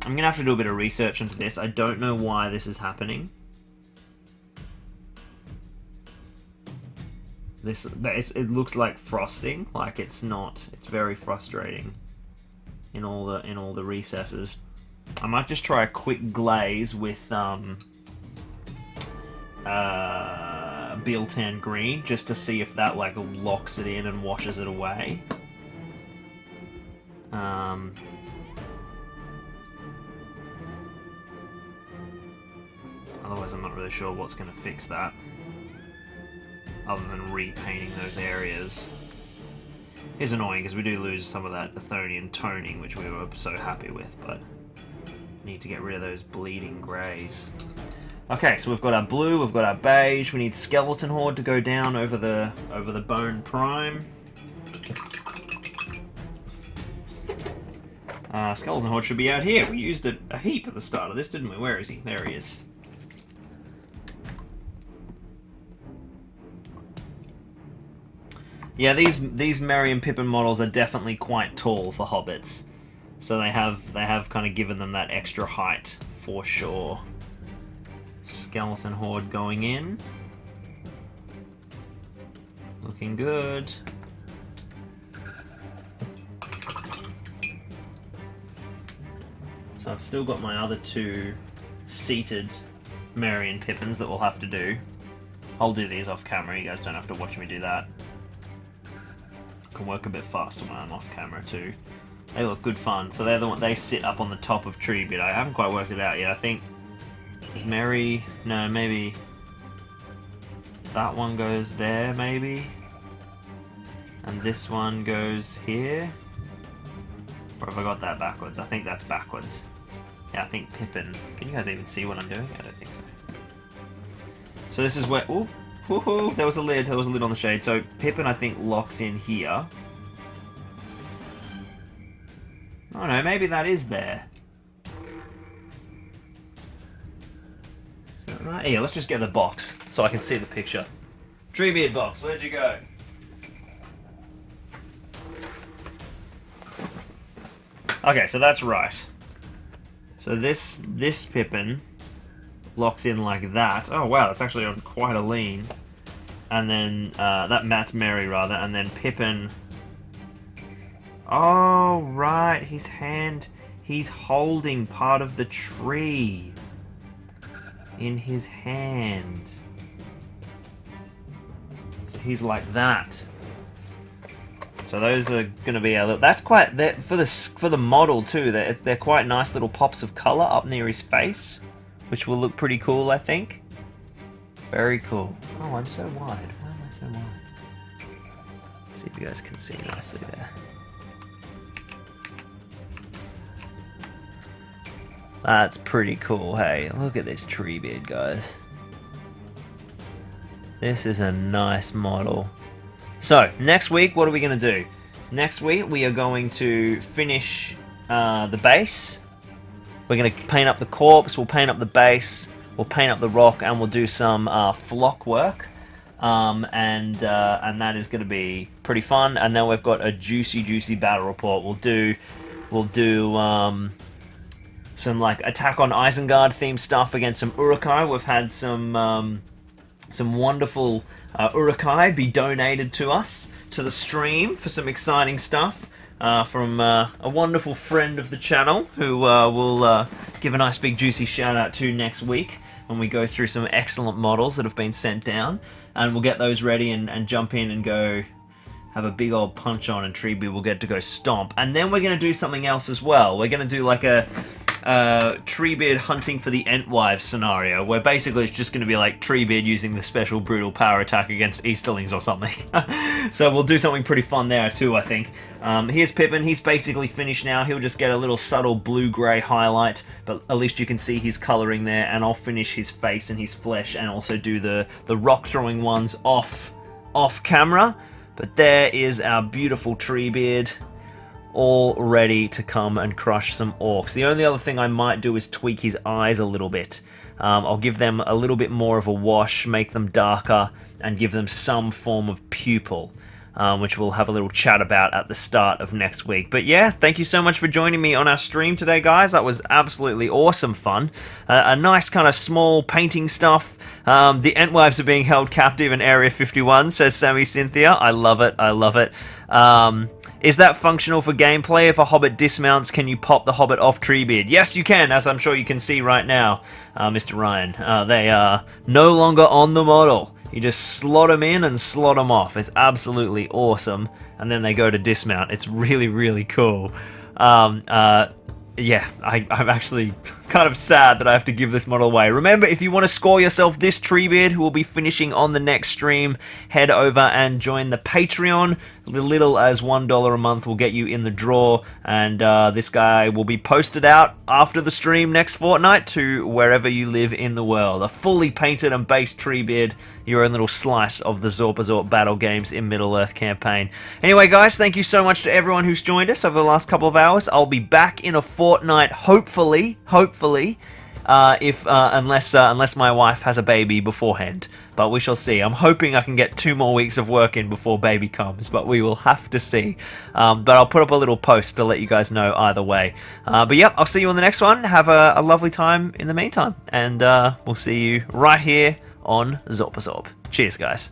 I'm going to have to do a bit of research into this. I don't know why this is happening. It looks like frosting, like it's not. It's very frustrating in all the recesses. I might just try a quick glaze with Biltan green just to see if that like locks it in and washes it away. Otherwise, I'm not really sure what's going to fix that, other than repainting those areas. It's annoying because we do lose some of that Athonian toning, which we were so happy with, but need to get rid of those bleeding greys. Okay, so we've got our blue, we've got our beige. We need Skeleton Horde to go down over the Bone Prime. Skeleton Horde should be out here. We used a heap at the start of this, didn't we? Where is he? There he is. Yeah, these Merry and Pippin models are definitely quite tall for Hobbits, so they have kind of given them that extra height for sure. Skeleton Horde going in, looking good. So I've still got my other two seated Merry and Pippins that we'll have to do. I'll do these off camera. You guys don't have to watch me do that. Can work a bit faster when I'm off camera too. They look good fun. So they're the one, they sit up on the top of TREEBEARD. I haven't quite worked it out yet. I think is Merry. No, maybe that one goes there, maybe, and this one goes here. Or have I got that backwards? I think that's backwards. Yeah, I think Pippin. Can you guys even see what I'm doing? I don't think so. So this is where. Ooh. Woohoo! There was a lid. There was a lid on the shade. So Pippin, I think, locks in here. Oh no, maybe that is there. Is that right? Yeah, let's just get the box so I can see the picture. TREEBEARD box, where'd you go? Okay, so that's right. So this Pippin locks in like that. Oh wow, it's actually on quite a lean. And then that's Merry rather, and then Pippin. Oh right, he's holding part of the tree. in his hand. So he's like that. So those are going to be a little. That's quite for the model too. They're quite nice little pops of color up near his face, which will look pretty cool, I think. Very cool. Oh, I'm so wide. Why am I so wide? Let's see if you guys can see nicely there. That's pretty cool. Hey, look at this Treebeard, guys. This is a nice model. So, next week, what are we going to do? Next week, we are going to finish the base. We're going to paint up the corpse, we'll paint up the base, we'll paint up the rock, and we'll do some flock work. And that is going to be pretty fun. And then we've got a juicy battle report. We'll do some like Attack on Isengard themed stuff against some Urukai. We've had some wonderful Urukai be donated to us, to the stream, for some exciting stuff from a wonderful friend of the channel who we'll give a nice big juicy shout out to next week when we go through some excellent models that have been sent down, and we'll get those ready and jump in and go have a big old punch on, and Treebeard will get to go stomp. And then we're going to do something else as well. We're going to do like a Treebeard hunting for the Entwives scenario, where basically it's just going to be like Treebeard using the special brutal power attack against Easterlings or something. So we'll do something pretty fun there too, I think. Here's Pippin. He's basically finished now. He'll just get a little subtle blue-grey highlight, but at least you can see his colouring there, and I'll finish his face and his flesh and also do the rock-throwing ones off camera. But there is our beautiful Treebeard, all ready to come and crush some orcs. The only other thing I might do is tweak his eyes a little bit. I'll give them a little bit more of a wash, make them darker, and give them some form of pupil, which we'll have a little chat about at the start of next week. But yeah, thank you so much for joining me on our stream today, guys. That was absolutely awesome fun. A nice kind of small painting stuff. The Entwives are being held captive in Area 51, says Sammy Cynthia. I love it. I love it. Is that functional for gameplay? If a Hobbit dismounts, can you pop the Hobbit off Treebeard? Yes, you can, as I'm sure you can see right now, Mr. Ryan. They are no longer on the model. You just slot them in and slot them off. It's absolutely awesome. And then they go to dismount. It's really, really cool. Yeah, I'm actually kind of sad that I have to give this model away. Remember, if you want to score yourself this Treebeard, who will be finishing on the next stream, head over and join the Patreon. Little as $1 a month will get you in the draw, and this guy will be posted out after the stream next fortnight to wherever you live in the world. A fully painted and based Treebeard, your own little slice of the Zorpazorp battle games in Middle-earth campaign. Anyway, guys, thank you so much to everyone who's joined us over the last couple of hours. I'll be back in a fortnight, hopefully, unless my wife has a baby beforehand, but we shall see. I'm hoping I can get 2 more weeks of work in before baby comes, but we will have to see. But I'll put up a little post to let you guys know either way. But yep, I'll see you on the next one. Have a lovely time in the meantime, and we'll see you right here on Zorpazorp. Cheers, guys.